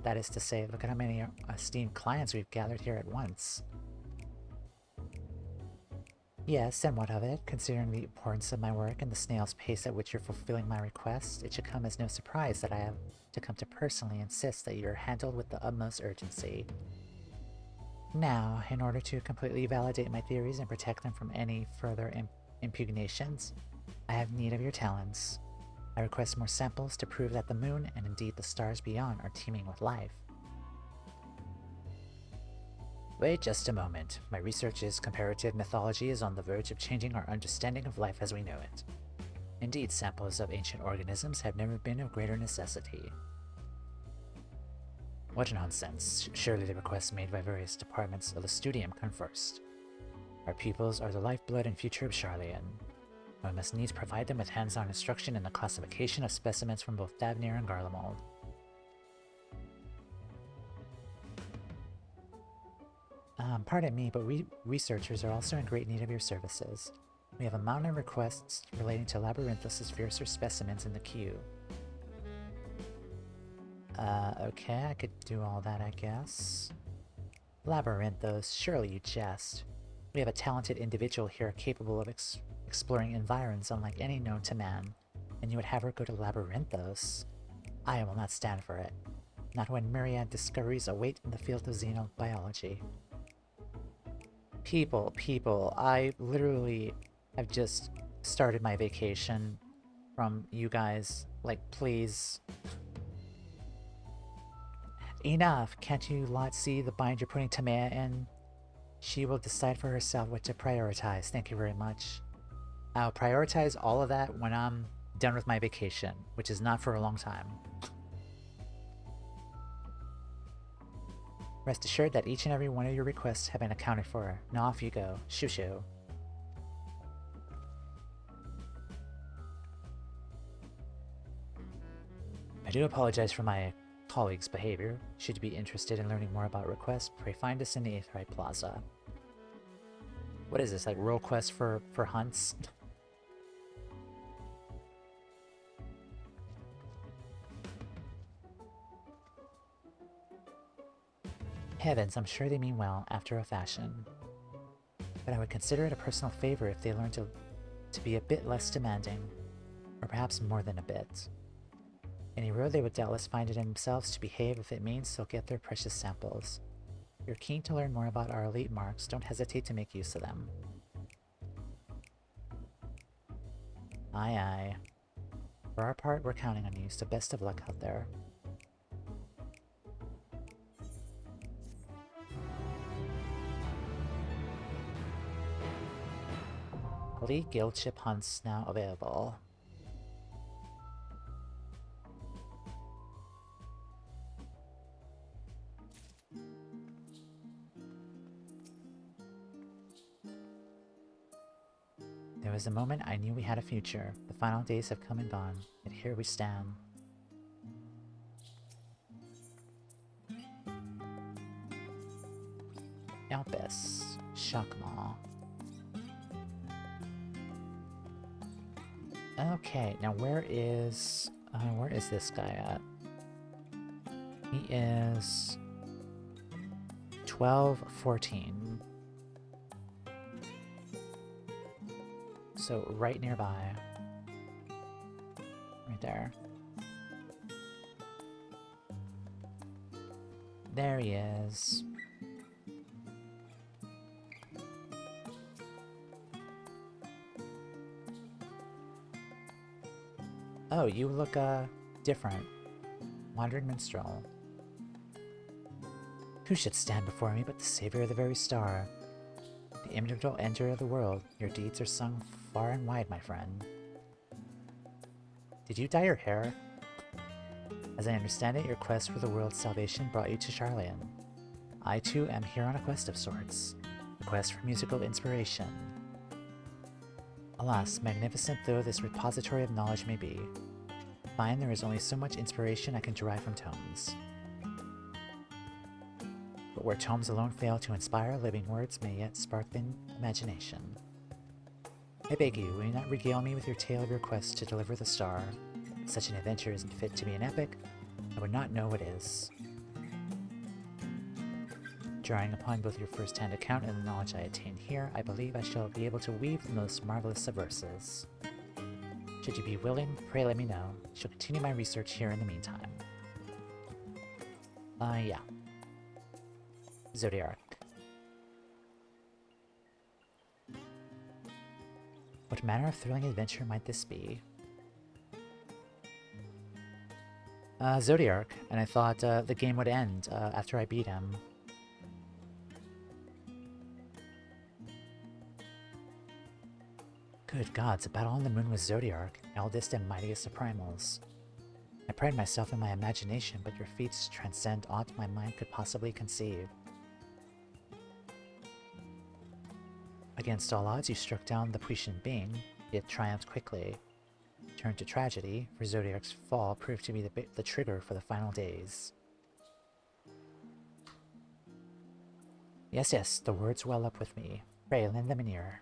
that is to say, look at how many esteemed clients we've gathered here at once. Yes, and what of it? Considering the importance of my work and the snail's pace at which you're fulfilling my request, it should come as no surprise that I have to come to personally insist that you're handled with the utmost urgency. Now, in order to completely validate my theories and protect them from any further impugnations, I have need of your talents. I request more samples to prove that the moon, and indeed the stars beyond, are teeming with life. Wait just a moment. My research's comparative mythology is on the verge of changing our understanding of life as we know it. Indeed, samples of ancient organisms have never been of greater necessity. What nonsense. Surely the requests made by various departments of the studium come first. Our pupils are the lifeblood and future of Charlian. We must needs provide them with hands-on instruction in the classification of specimens from both Davnir and Garlemald. Pardon me, but researchers are also in great need of your services. We have a mountain of requests relating to Labyrinthus' fiercer specimens in the queue. Okay, I could do all that, I guess. Labyrinthus, surely you jest. We have a talented individual here capable of exploring environs unlike any known to man, and you would have her go to Labyrinthos? I will not stand for it. Not when myriad discoveries await in the field of xenobiology. People, I literally have just started my vacation from you guys. Like, please. Enough! Can't you lot see the bind you're putting Toumeya in? She will decide for herself what to prioritize. Thank you very much. I'll prioritize all of that when I'm done with my vacation, which is not for a long time. Rest assured that each and every one of your requests have been accounted for. Now off you go. Shoo shoo. I do apologize for my colleague's behavior. Should you be interested in learning more about requests, pray find us in the Aetherite Plaza. What is this, like World Quest for hunts? Heavens, I'm sure they mean well, after a fashion. But I would consider it a personal favor if they learned to be a bit less demanding, or perhaps more than a bit. Any road they would doubtless find it in themselves to behave if it means they'll get their precious samples. If you're keen to learn more about our elite marks, don't hesitate to make use of them. Aye aye. For our part, we're counting on you, so best of luck out there. Elite Guild ship hunts now available. There was a moment I knew we had a future. The final days have come and gone, and here we stand. Elpis. Shakma. Okay, now where is this guy at? He is 1214. So right nearby. Right there. There he is. Oh, you look, different. Wandering minstrel. Who should stand before me but the savior of the very star? The immortal ender of the world. Your deeds are sung far and wide, my friend. Did you dye your hair? As I understand it, your quest for the world's salvation brought you to Charlian. I too am here on a quest of sorts. A quest for musical inspiration. Alas, magnificent though this repository of knowledge may be, Fine, there is only so much inspiration I can derive from tomes. But where tomes alone fail to inspire, living words may yet spark the imagination. I beg you, will you not regale me with your tale of your quest to deliver the star? If such an adventure isn't fit to be an epic, I would not know what is. Drawing upon both your first-hand account and the knowledge I attain here, I believe I shall be able to weave the most marvelous of verses. Should you be willing, pray let me know. I shall continue my research here in the meantime. Yeah. Zodiac. What manner of thrilling adventure might this be? Zodiac, and I thought the game would end after I beat him. Good gods, a battle on the moon with Zodiac, eldest and mightiest of primals. I pride myself in my imagination, but your feats transcend aught my mind could possibly conceive. Against all odds, you struck down the puissant being, yet triumphed quickly. Turned to tragedy, for Zodiac's fall proved to be the trigger for the final days. Yes, yes, the words well up with me. Pray, lend them an ear.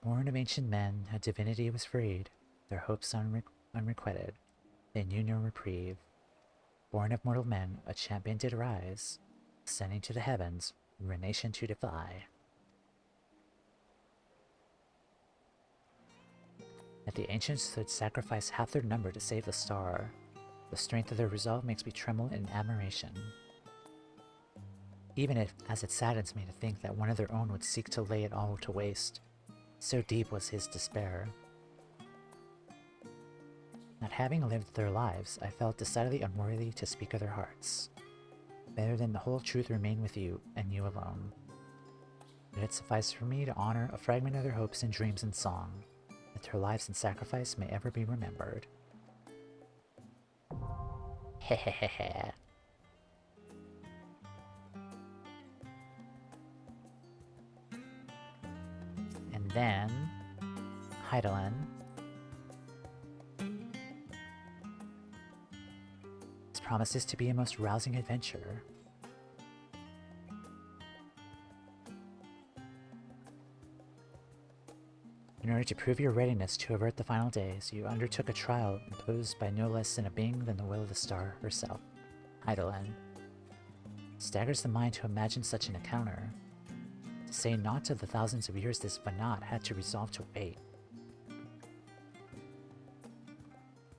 Born of ancient men, a divinity was freed, their hopes unrequited. They knew no reprieve. Born of mortal men, a champion did arise, ascending to the heavens, a nation to defy. That the ancients should sacrifice half their number to save the star. The strength of their resolve makes me tremble in admiration. Even if, as it saddens me to think that one of their own would seek to lay it all to waste. So deep was his despair. Not having lived their lives, I felt decidedly unworthy to speak of their hearts. Better than the whole truth remain with you, and you alone. Let it suffice for me to honor a fragment of their hopes and dreams in song, that their lives and sacrifice may ever be remembered. Hehehehe. And then, Heidelin. This promises to be a most rousing adventure. In order to prove your readiness to avert the final days, you undertook a trial imposed by no less than a being than the Will of the Star herself, Heidelin. Staggers the mind to imagine such an encounter. To say naught of the thousands of years this Vanat had to resolve to wait.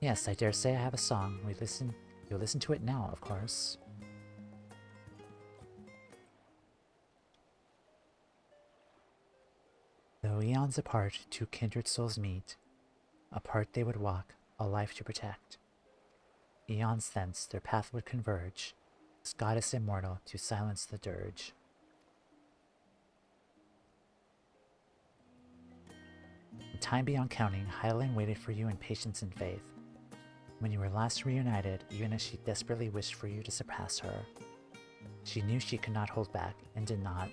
Yes, I dare say I have a song. You'll listen to it now, of course. Though eons apart, two kindred souls meet. Apart they would walk, a life to protect. Eons thence their path would converge, as goddess immortal to silence the dirge. In time beyond counting, Heidelin waited for you in patience and faith. When you were last reunited, even as she desperately wished for you to surpass her. She knew she could not hold back, and did not.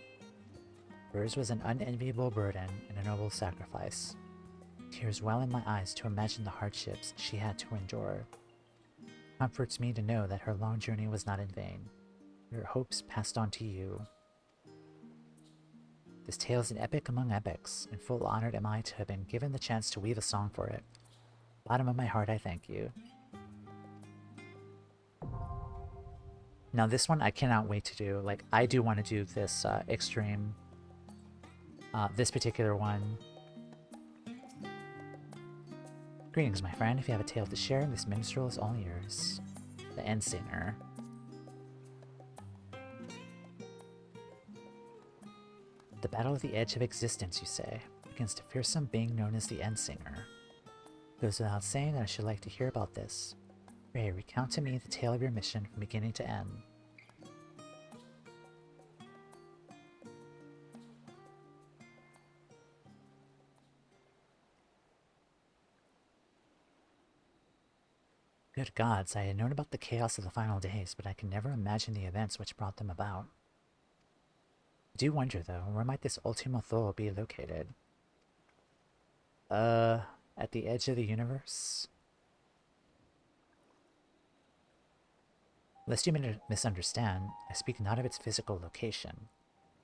Hers was an unenviable burden and a noble sacrifice. Tears well in my eyes to imagine the hardships she had to endure. Comforts me to know that her long journey was not in vain. Her hopes passed on to you. This tale is an epic among epics, and full honored am I to have been given the chance to weave a song for it. Bottom of my heart, I thank you. Now this one I cannot wait to do. Like, I do want to do this extreme, this particular one. Greetings, my friend. If you have a tale to share, this minstrel is all yours. The End Singer. The battle at the edge of existence, you say, against a fearsome being known as the End Singer. Goes without saying that I should like to hear about this. Pray, recount to me the tale of your mission from beginning to end. Good gods, I had known about the chaos of the final days, but I can never imagine the events which brought them about. I do wonder, though, where might this Ultima Thule be located? At the edge of the universe? Lest you misunderstand, I speak not of its physical location.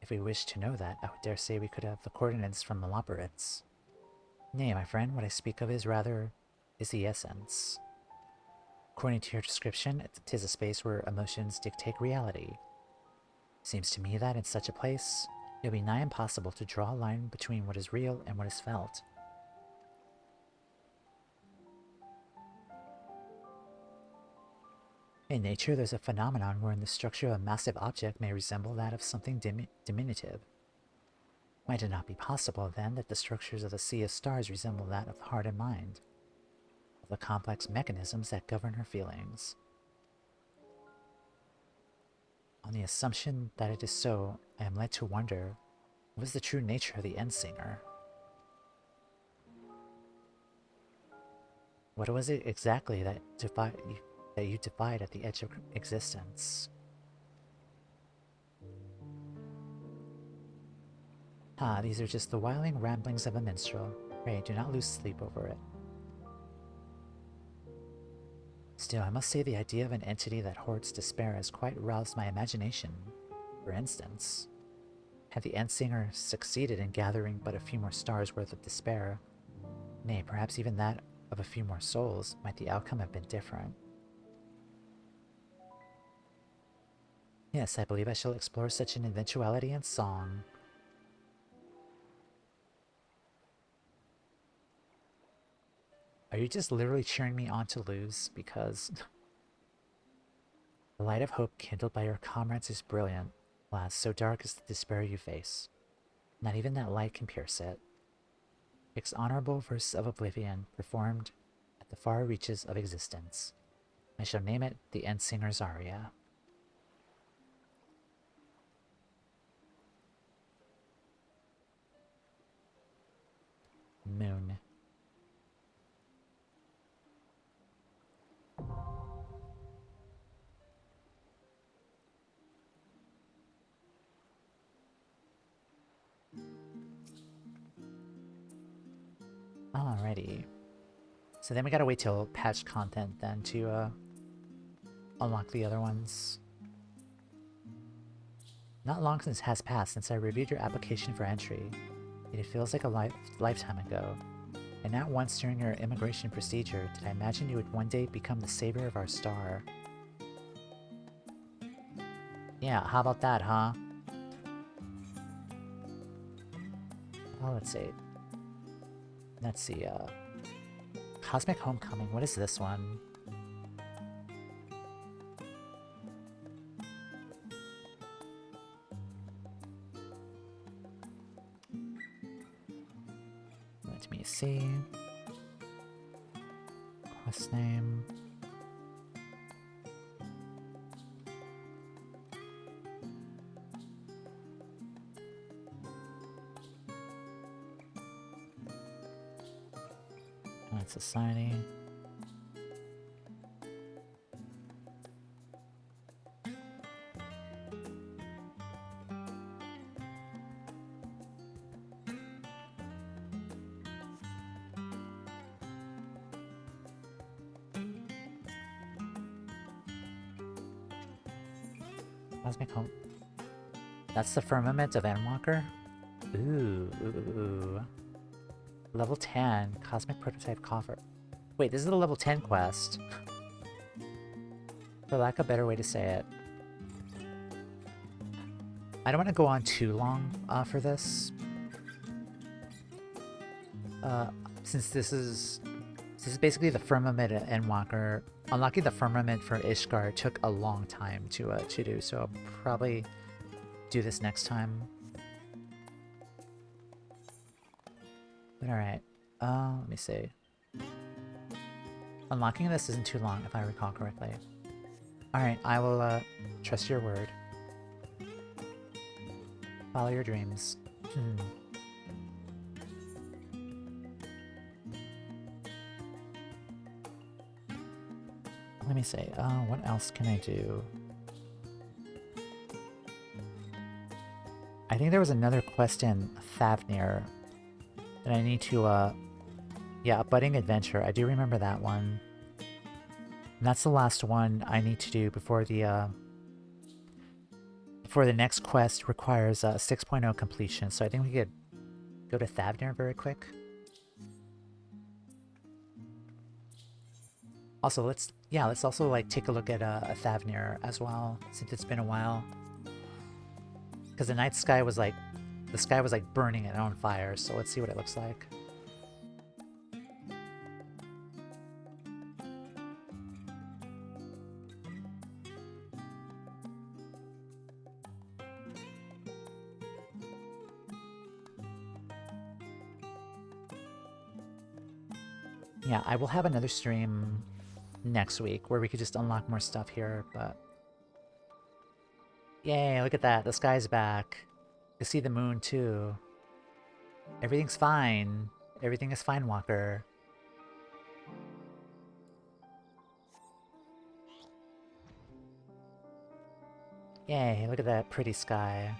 If we wished to know that, I would dare say we could have the coordinates from the labyrinths. Nay, my friend, what I speak of is the essence. According to your description, 'tis a space where emotions dictate reality. Seems to me that in such a place, it would be nigh impossible to draw a line between what is real and what is felt. In nature, there's a phenomenon wherein the structure of a massive object may resemble that of something diminutive. Might it not be possible, then, that the structures of the sea of stars resemble that of the heart and mind, of the complex mechanisms that govern our feelings? On the assumption that it is so, I am led to wonder, what is the true nature of the Endsinger? What was it exactly that you defied at the edge of existence? Ah, these are just the whiling ramblings of a minstrel. Pray, do not lose sleep over it. Still, I must say the idea of an entity that hoards despair has quite roused my imagination. For instance, had the Endsinger succeeded in gathering but a few more stars worth of despair, nay, perhaps even that of a few more souls, might the outcome have been different. Yes, I believe I shall explore such an eventuality in song. Are you just literally cheering me on to lose? Because the light of hope kindled by your comrades is brilliant, alas, so dark is the despair you face. Not even that light can pierce it. Its honorable verse of oblivion, performed at the far reaches of existence. I shall name it the Endsinger's Aria. Moon. Alrighty. So then we gotta wait till patch content then to unlock the other ones. Not long since has passed since I reviewed your application for entry. It feels like a lifetime ago. And not once during your immigration procedure did I imagine you would one day become the savior of our star. Yeah, how about that, huh? Oh, let's see. Let's see, Cosmic Homecoming, what is this one? Let me see. Quest name. Allied Society. Cosmic Home. That's the Firmament of Endwalker? Ooh. Level 10, Cosmic Prototype Coffer. Wait, this is the level 10 quest. For lack of a better way to say it. I don't want to go on too long for this. Since this is basically the Firmament of Endwalker. Unlocking the Firmament for Ishgard took a long time to do, so I'll probably do this next time. But alright, let me see. Unlocking this isn't too long, if I recall correctly. Alright, I will trust your word. Follow your dreams. Let me see, what else can I do? I think there was another quest in Thavnir that I need to, yeah, a budding adventure. I do remember that one. And that's the last one I need to do before the next quest requires 6.0 completion. So I think we could go to Thavnir very quick. Also, let's also like take a look at Thavnir as well, since it's been a while. Because the night sky was like, the sky was like burning it on fire. So let's see what it looks like. Yeah, I will have another stream next week where we could just unlock more stuff here, but... Yay, look at that, the sky's back. You see the moon too. Everything's fine. Everything is fine, Walker. Yay, look at that pretty sky.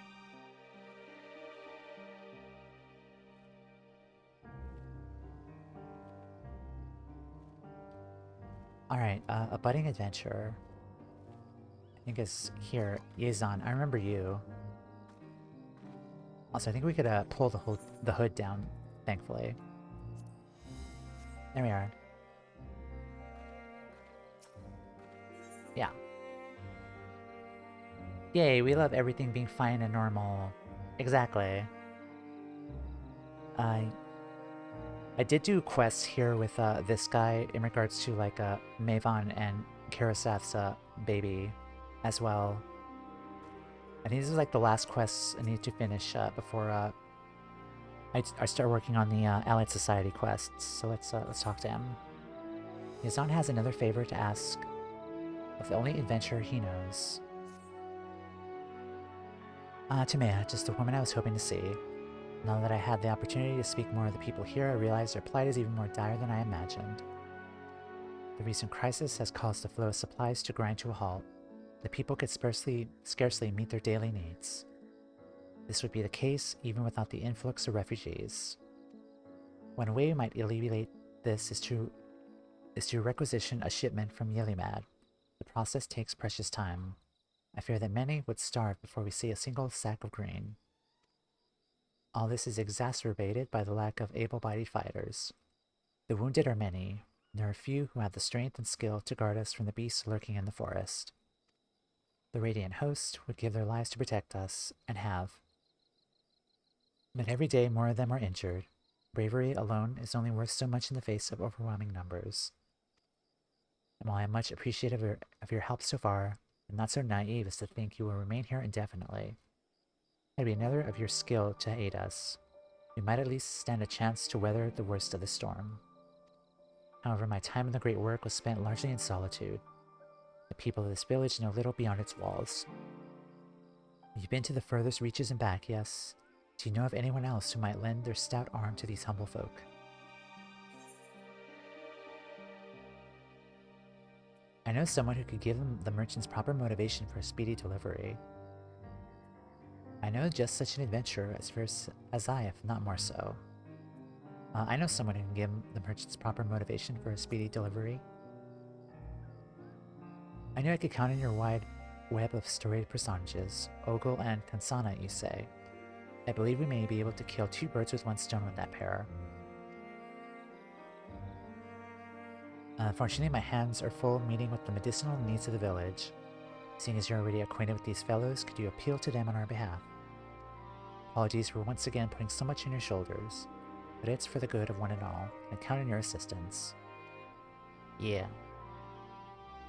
Alright, a budding adventure. I think it's here. Yazan, I remember you. Also, I think we could pull the hood down, thankfully. There we are. Yeah. Yay, we love everything being fine and normal. Exactly. I did do quests here with this guy in regards to like Maven and Karasaf's baby as well. I think this is like the last quests I need to finish before I start working on the Allied Society quests. So let's talk to him. Yazan has another favor to ask of the only adventurer he knows. Toumeya, just the woman I was hoping to see. Now that I had the opportunity to speak more with the people here, I realized their plight is even more dire than I imagined. The recent crisis has caused the flow of supplies to grind to a halt. The people could scarcely meet their daily needs. This would be the case even without the influx of refugees. One way we might alleviate this is to requisition a shipment from Yelimad. The process takes precious time. I fear that many would starve before we see a single sack of grain. All this is exacerbated by the lack of able-bodied fighters. The wounded are many, and there are few who have the strength and skill to guard us from the beasts lurking in the forest. The Radiant Host would give their lives to protect us, and have. But every day more of them are injured. Bravery alone is only worth so much in the face of overwhelming numbers. And while I am much appreciative of your help so far, I'm not so naive as to think you will remain here indefinitely. It would be another of your skill to aid us. We might at least stand a chance to weather the worst of the storm. However, my time in the Great Work was spent largely in solitude. The people of this village know little beyond its walls. You've been to the furthest reaches and back, yes? Do you know of anyone else who might lend their stout arm to these humble folk? I know someone who could give them the merchants proper motivation for a speedy delivery. I know just such an adventurer as fierce as I, if not more so. I know someone who can give the merchants proper motivation for a speedy delivery. I knew I could count on your wide web of storied personages, Ogle and Kansana, you say. I believe we may be able to kill two birds with one stone with that pair. Unfortunately, my hands are full meeting with the medicinal needs of the village. Seeing as you're already acquainted with these fellows, could you appeal to them on our behalf? Apologies for once again putting so much on your shoulders, but it's for the good of one and all, and I count on your assistance. Yeah.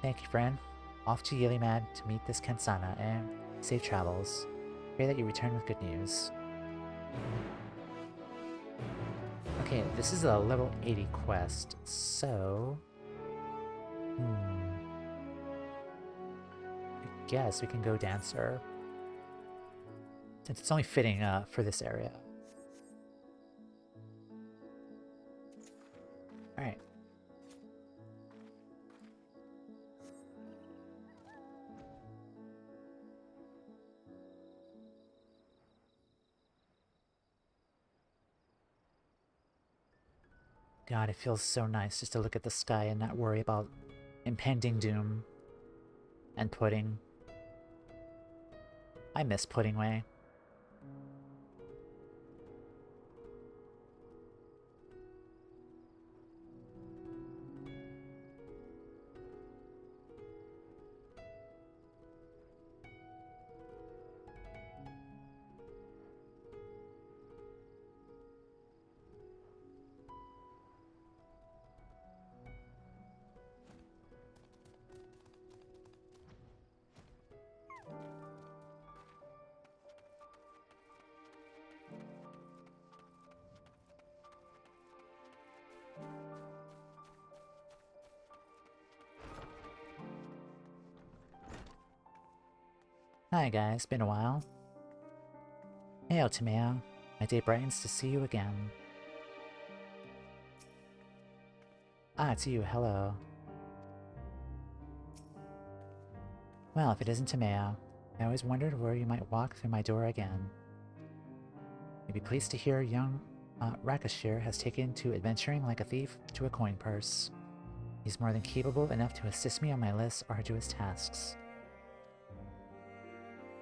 Thank you, friend. Off to Yelimad to meet this Kansana, and safe travels. Pray that you return with good news. Okay, this is a level 80 quest, so... I guess we can go Dancer. Since it's only fitting for this area. Alright. God, it feels so nice just to look at the sky and not worry about impending doom and pudding. I miss Pudding Way. Hi guys, been a while. Hey Toumeya, my day brightens to see you again. Ah, it's you, hello. Well, if it isn't Toumeya, I always wondered where you might walk through my door again. You'd be pleased to hear young Rakashir has taken to adventuring like a thief to a coin purse. He's more than capable enough to assist me on my less arduous tasks.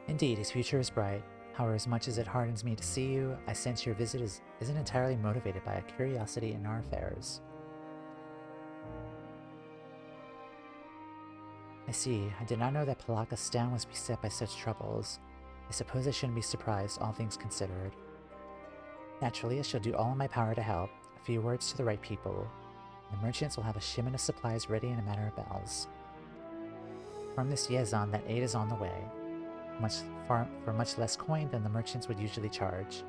Indeed, his future is bright. However, as much as it hardens me to see you, I sense your visit isn't entirely motivated by a curiosity in our affairs. I see. I did not know that Palaka Stan was beset by such troubles. I suppose I shouldn't be surprised, all things considered. Naturally, I shall do all in my power to help. A few words to the right people. The merchants will have a shipment of supplies ready in a matter of bells. From this Yezon that aid is on the way. For much less coin than the merchants would usually charge.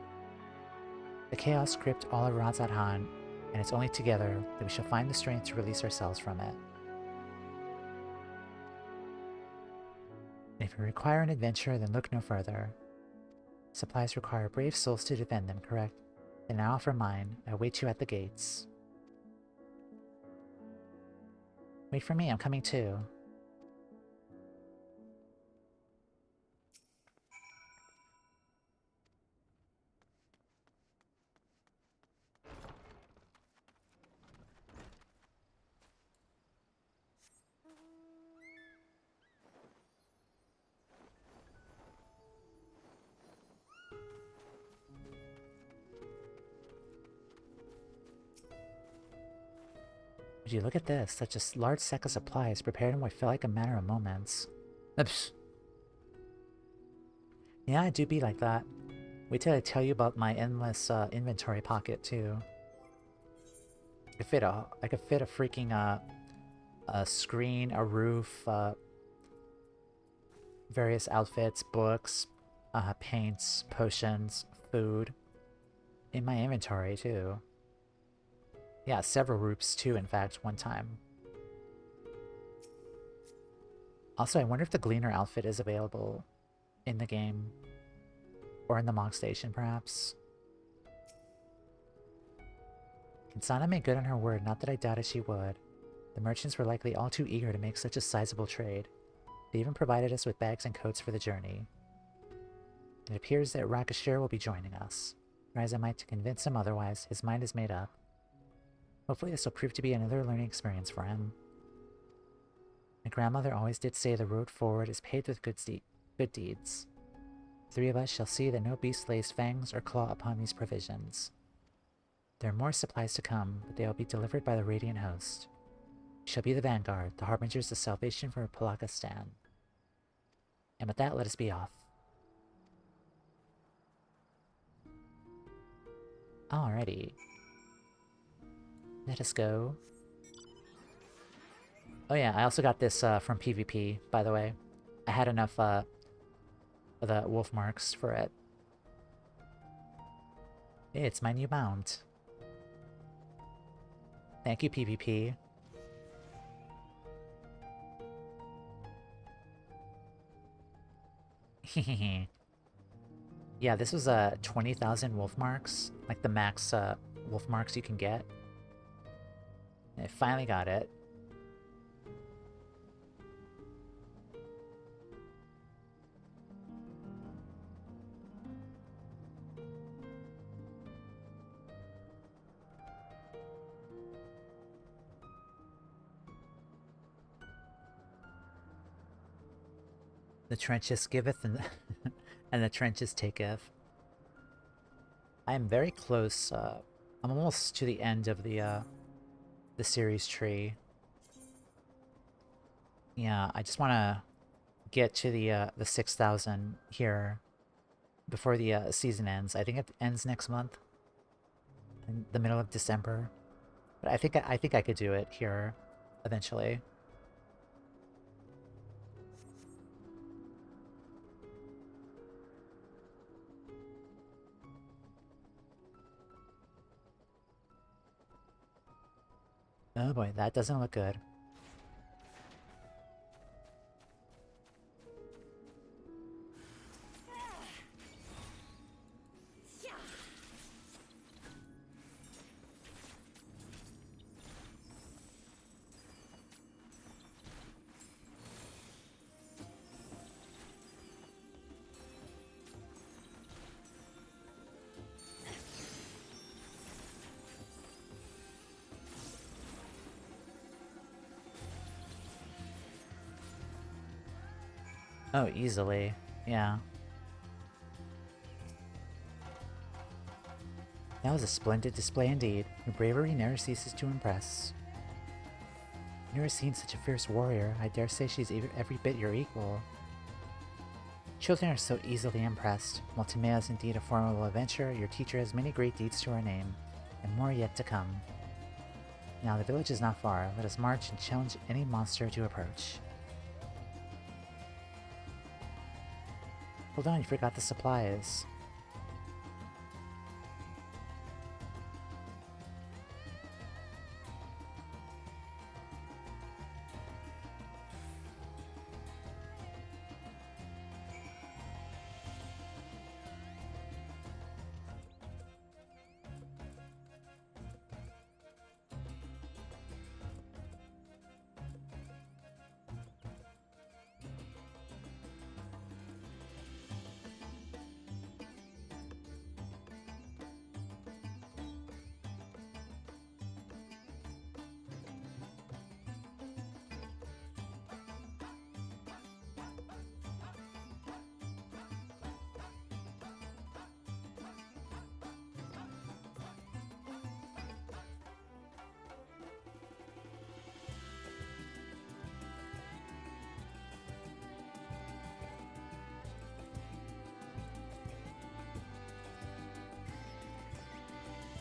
The chaos gripped all of Razathan, and it's only together that we shall find the strength to release ourselves from it. And if you require an adventure, then look no further. Supplies require brave souls to defend them, correct? Then I offer mine. I await you at the gates. Wait for me, I'm coming too. Would you look at this? Such a large sack of supplies prepared in what felt like a matter of moments. Psst. Yeah, I do be like that. Wait till I tell you about my endless inventory pocket too. I could fit a freaking a screen, a roof, various outfits, books, paints, potions, food in my inventory too. Yeah, several roofs too, in fact, one time. Also, I wonder if the Gleaner outfit is available in the game. Or in the Monk Station, perhaps. Kinsana made good on her word, not that I doubted she would. The merchants were likely all too eager to make such a sizable trade. They even provided us with bags and coats for the journey. It appears that Rakashir will be joining us. Try as I might to convince him otherwise, his mind is made up. Hopefully this will prove to be another learning experience for him. My grandmother always did say the road forward is paved with good deeds. The three of us shall see that no beast lays fangs or claw upon these provisions. There are more supplies to come, but they will be delivered by the Radiant Host. We shall be the vanguard, the harbingers of salvation for Palaka Stan. And with that, let us be off. Alrighty. Let us go. Oh yeah, I also got this from PvP, by the way. I had enough of the wolf marks for it. Hey, it's my new mount. Thank you, PvP. Yeah, this was 20,000 wolf marks, like the max wolf marks you can get. I finally got it. The trenches giveth and and the trenches taketh. I am very close. I'm almost to the end of the series tree. Yeah, I just want to get to the 6,000 here before the season ends. I think it ends next month, in the middle of December. But I think I could do it here eventually. Oh boy, that doesn't look good. Oh, easily. Yeah. That was a splendid display indeed. Your bravery never ceases to impress. I've never seen such a fierce warrior. I dare say she's every bit your equal. Children are so easily impressed. While Toumeya is indeed a formidable adventurer, your teacher has many great deeds to her name, and more yet to come. Now the village is not far. Let us march and challenge any monster to approach. Hold on, you forgot the supplies.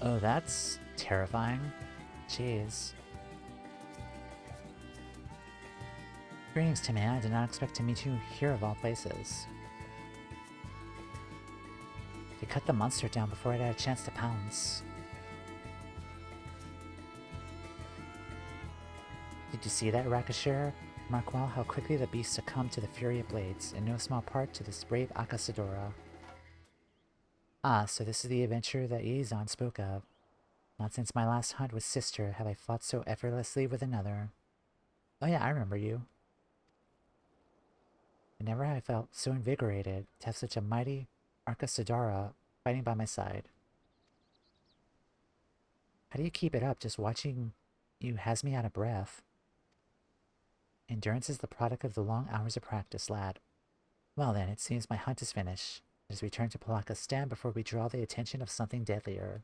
Oh, that's terrifying. Jeez. Greetings, Toumeya. I did not expect to meet you here of all places. They cut the monster down before it had a chance to pounce. Did you see that, Rakashir? Mark well how quickly the beast succumbed to the fury of blades, in no small part to this brave Akasadora. Ah, so this is the adventure that Iizan spoke of. Not since my last hunt with Sister have I fought so effortlessly with another. Oh yeah, I remember you. And never have I felt so invigorated to have such a mighty Arkasadara fighting by my side. How do you keep it up? Just watching you has me out of breath. Endurance is the product of the long hours of practice, lad. Well then, it seems my hunt is finished. Let us return to Palaka's stand before we draw the attention of something deadlier.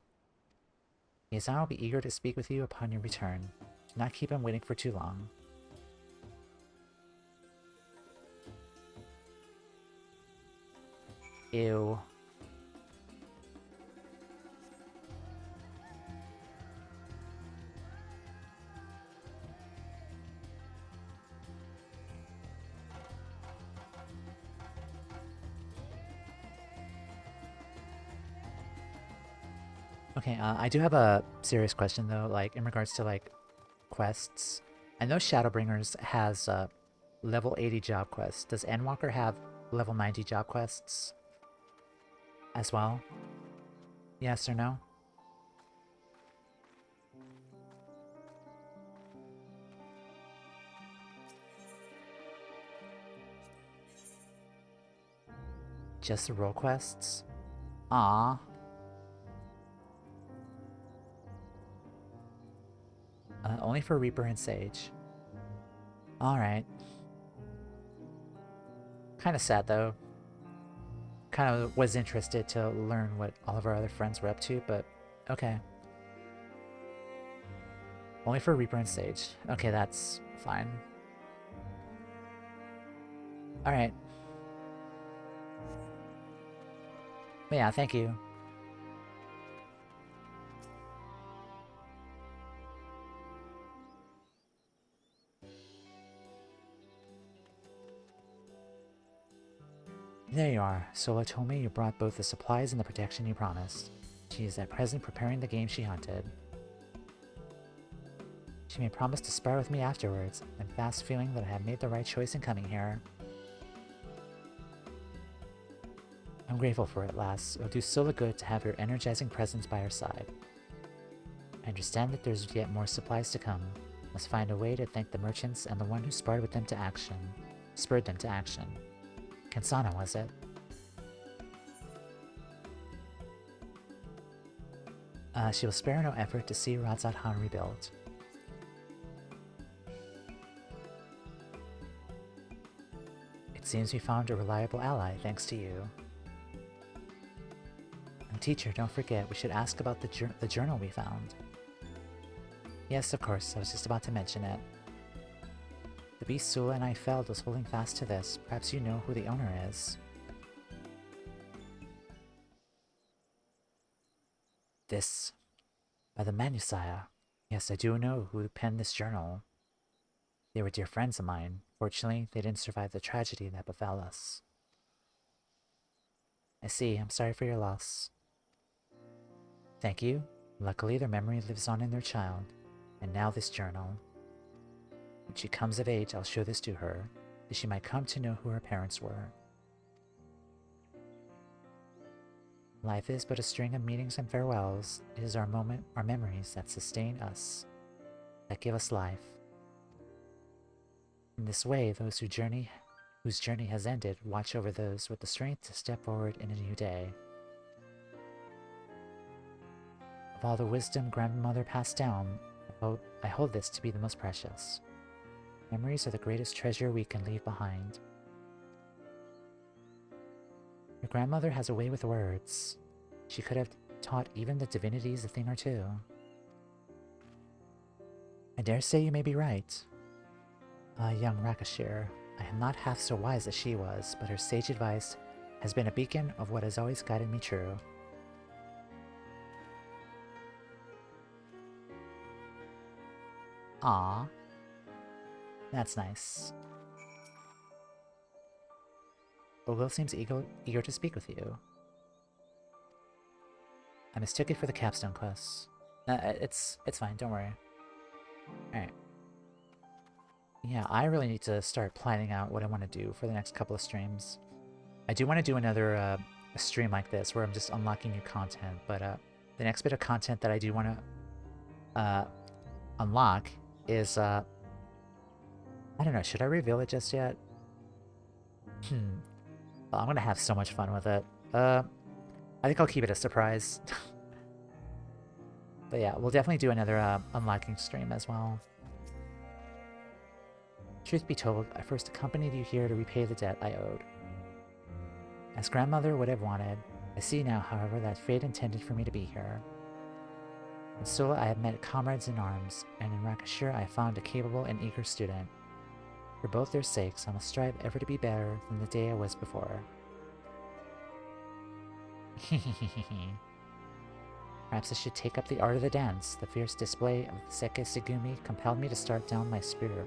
Yes, I will be eager to speak with you upon your return. Do not keep him waiting for too long. Ew. Okay, I do have a serious question though, like in regards to like quests. I know Shadowbringers has level 80 job quests. Does Endwalker have level 90 job quests as well? Yes or no? Just the role quests? Ah. Only for Reaper and Sage. Alright. Kind of sad though. Kind of was interested to learn what all of our other friends were up to, but okay. Only for Reaper and Sage. Okay, that's fine. Alright. Yeah, thank you. There you are. Sola told me you brought both the supplies and the protection you promised. She is at present preparing the game she hunted. She made promise to spar with me afterwards, and fast feeling that I had made the right choice in coming here. I'm grateful for it, lass. It'll do Sola good to have your energizing presence by her side. I understand that there's yet more supplies to come. Must find a way to thank the merchants and the one who spurred them to action. Kansana, was it? She will spare no effort to see Razat Han rebuilt. It seems we found a reliable ally thanks to you. And teacher, don't forget, we should ask about the journal we found. Yes, of course, I was just about to mention it. The beast Sula and I felled was holding fast to this. Perhaps you know who the owner is. This. By the Manusaya. Yes, I do know who penned this journal. They were dear friends of mine. Fortunately, they didn't survive the tragedy that befell us. I see. I'm sorry for your loss. Thank you. Luckily, their memory lives on in their child. And now this journal. When she comes of age, I'll show this to her, that she might come to know who her parents were. Life is but a string of meetings and farewells. It is our memories that sustain us, that give us life. In this way, those whose journey has ended watch over those with the strength to step forward in a new day. Of all the wisdom grandmother passed down, I hold this to be the most precious. Memories are the greatest treasure we can leave behind. Your grandmother has a way with words. She could have taught even the divinities a thing or two. I dare say you may be right. Young Rakashir, I am not half so wise as she was, but her sage advice has been a beacon of what has always guided me true. Ah, that's nice. Will seems eager to speak with you. I mistook it for the capstone quest. It's fine, don't worry. Alright. Yeah, I really need to start planning out what I want to do for the next couple of streams. I do want to do another a stream like this where I'm just unlocking new content, but the next bit of content that I do want to unlock is I don't know, should I reveal it just yet? Well, I'm gonna have so much fun with it. I think I'll keep it a surprise. But yeah, we'll definitely do another unlocking stream as well. Truth be told, I first accompanied you here to repay the debt I owed. As grandmother would have wanted, I see now, however, that fate intended for me to be here. In Sula I have met comrades in arms, and in Rakashir I have found a capable and eager student. For both their sakes, I must strive ever to be better than the day I was before. Perhaps I should take up the art of the dance. The fierce display of the Seke Segumi compelled me to start down my spear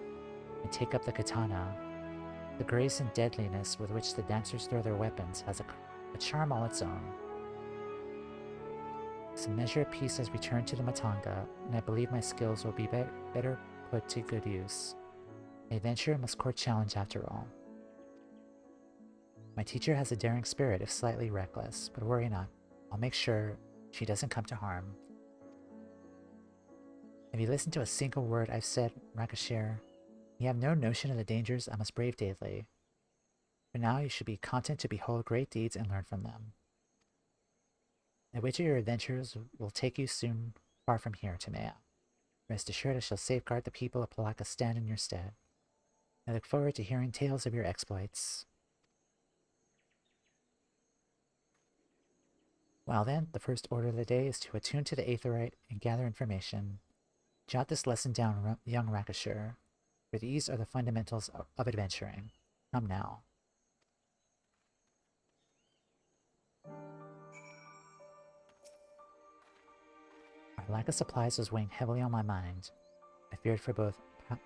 and take up the katana. The grace and deadliness with which the dancers throw their weapons has a charm all its own. Some measure of peace has returned to the Matanga, and I believe my skills will be better put to good use. A venture must court challenge after all. My teacher has a daring spirit if slightly reckless, but worry not. I'll make sure she doesn't come to harm. Have you listened to a single word I've said, Rakashir? You have no notion of the dangers I must brave daily. For now you should be content to behold great deeds and learn from them. I wager your adventures will take you soon far from here, Toumeya. Rest assured I shall safeguard the people of Palaka stand in your stead. I look forward to hearing tales of your exploits. Well then, the first order of the day is to attune to the aetherite and gather information. Jot this lesson down, young Rakashur, for these are the fundamentals of adventuring. Come now. Our lack of supplies was weighing heavily on my mind. I feared for both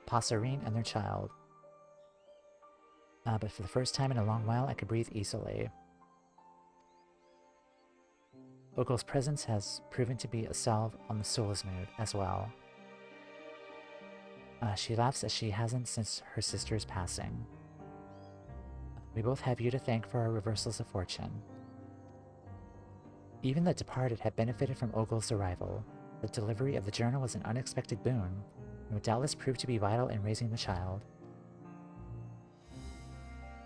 Passerine and their child. But for the first time in a long while, I could breathe easily. Ogle's presence has proven to be a salve on the soul's mood as well. She laughs as she hasn't since her sister's passing. We both have you to thank for our reversals of fortune. Even the departed had benefited from Ogle's arrival. The delivery of the journal was an unexpected boon, and would doubtless prove to be vital in raising the child.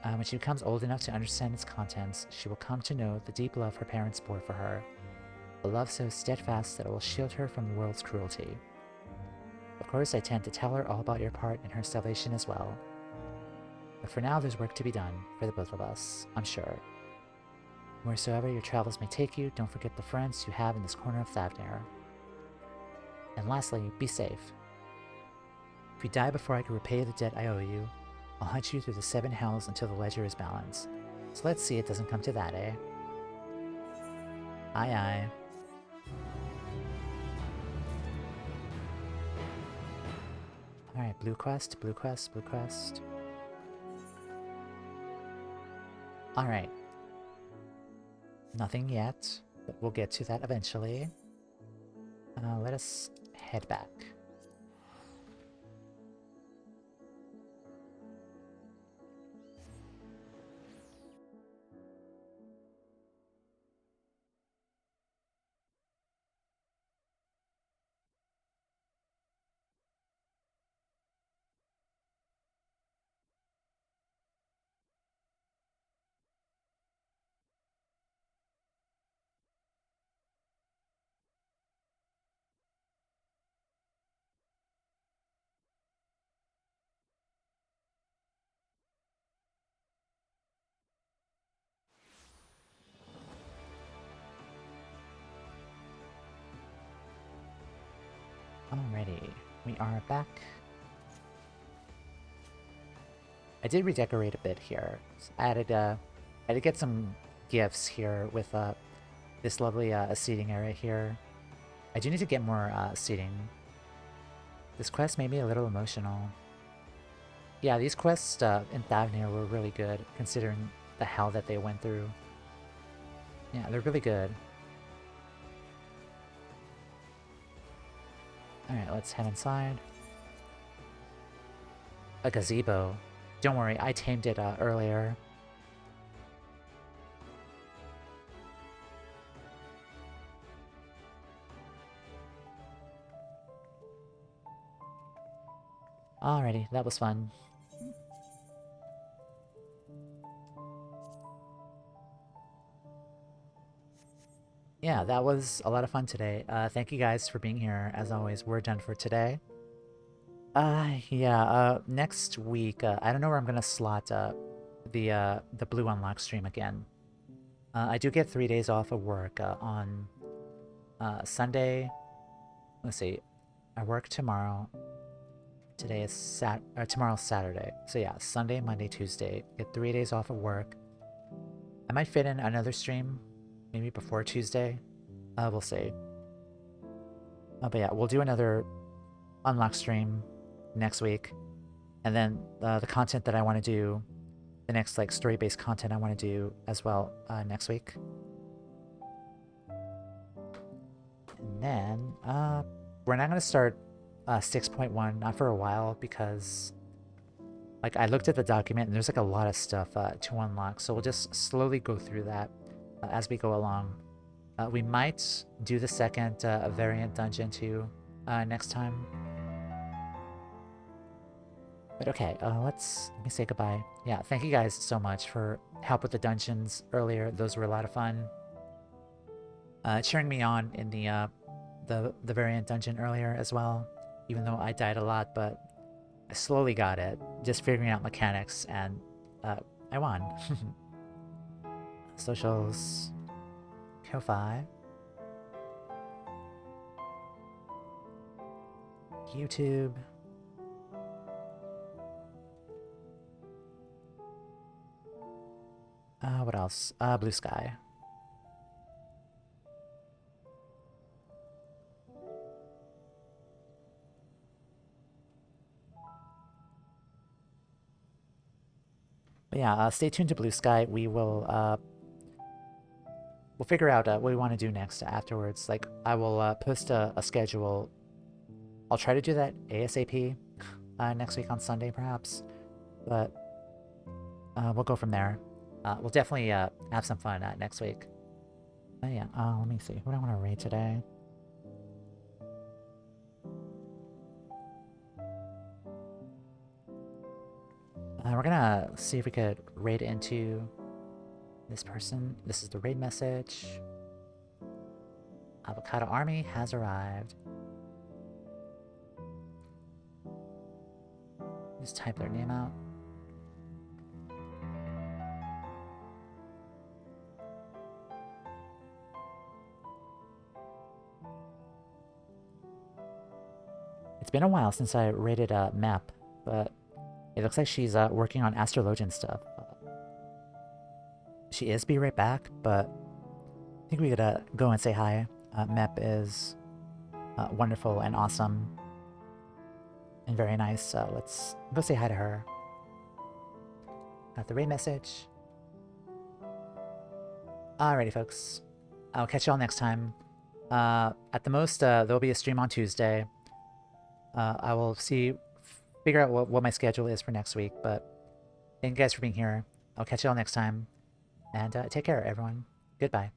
When she becomes old enough to understand its contents, she will come to know the deep love her parents bore for her, a love so steadfast that it will shield her from the world's cruelty. Of course, I tend to tell her all about your part in her salvation as well. But for now, there's work to be done, for the both of us, I'm sure. Wheresoever your travels may take you, don't forget the friends you have in this corner of Thavnir. And lastly, be safe. If you die before I can repay the debt I owe you, I'll hunt you through the 7 hells until the ledger is balanced. So let's see it doesn't come to that, eh? Aye aye. Alright, blue quest, blue quest, blue quest. Alright. Nothing yet, but we'll get to that eventually. Let us head back. Alrighty, we are back. I did redecorate a bit here. So I had to get some gifts here with this lovely seating area here. I do need to get more seating. This quest made me a little emotional. Yeah, these quests in Thavnir were really good, considering the hell that they went through. Yeah, they're really good. Alright, let's head inside. A gazebo. Don't worry, I tamed it earlier. Alrighty, that was fun. Yeah, that was a lot of fun today. Thank you guys for being here. As always, we're done for today. Next week, I don't know where I'm gonna slot the Blue Unlock stream again. I do get 3 days off of work on Sunday. Let's see, I work tomorrow. Today is tomorrow's Saturday. So yeah, Sunday, Monday, Tuesday. Get 3 days off of work. I might fit in another stream, maybe before Tuesday. We'll see. But yeah, we'll do another unlock stream next week. And then the content that I want to do, the next like story-based content I want to do as well next week. And then we're not going to start 6.1, not for a while, because like I looked at the document and there's like a lot of stuff to unlock. So we'll just slowly go through that as we go along. We might do the second variant dungeon too next time. But okay, let me say goodbye. Yeah, thank you guys so much for help with the dungeons earlier. Those were a lot of fun. Cheering me on in the variant dungeon earlier as well, even though I died a lot, but I slowly got it, just figuring out mechanics, and I won. Socials. Ko-Fi. YouTube. What else? Blue Sky. But yeah, stay tuned to Blue Sky. We'll figure out what we want to do next afterwards. Like, I will post a schedule. I'll try to do that ASAP next week on Sunday, perhaps. But we'll go from there. We'll definitely have some fun next week. Oh yeah, let me see. Who do I want to raid today? We're gonna see if we could raid into this person. This is the raid message. Avocado Army has arrived. Just type their name out. It's been a while since I raided a map, but it looks like she's working on astrologian stuff. She is be right back, but I think we could go and say hi. Mep is wonderful and awesome and very nice, so let's go say hi to her. Got the raid message. Alrighty, folks. I'll catch y'all next time. At the most, there'll be a stream on Tuesday. I will figure out what my schedule is for next week, but thank you guys for being here. I'll catch y'all next time, and take care, everyone. Goodbye.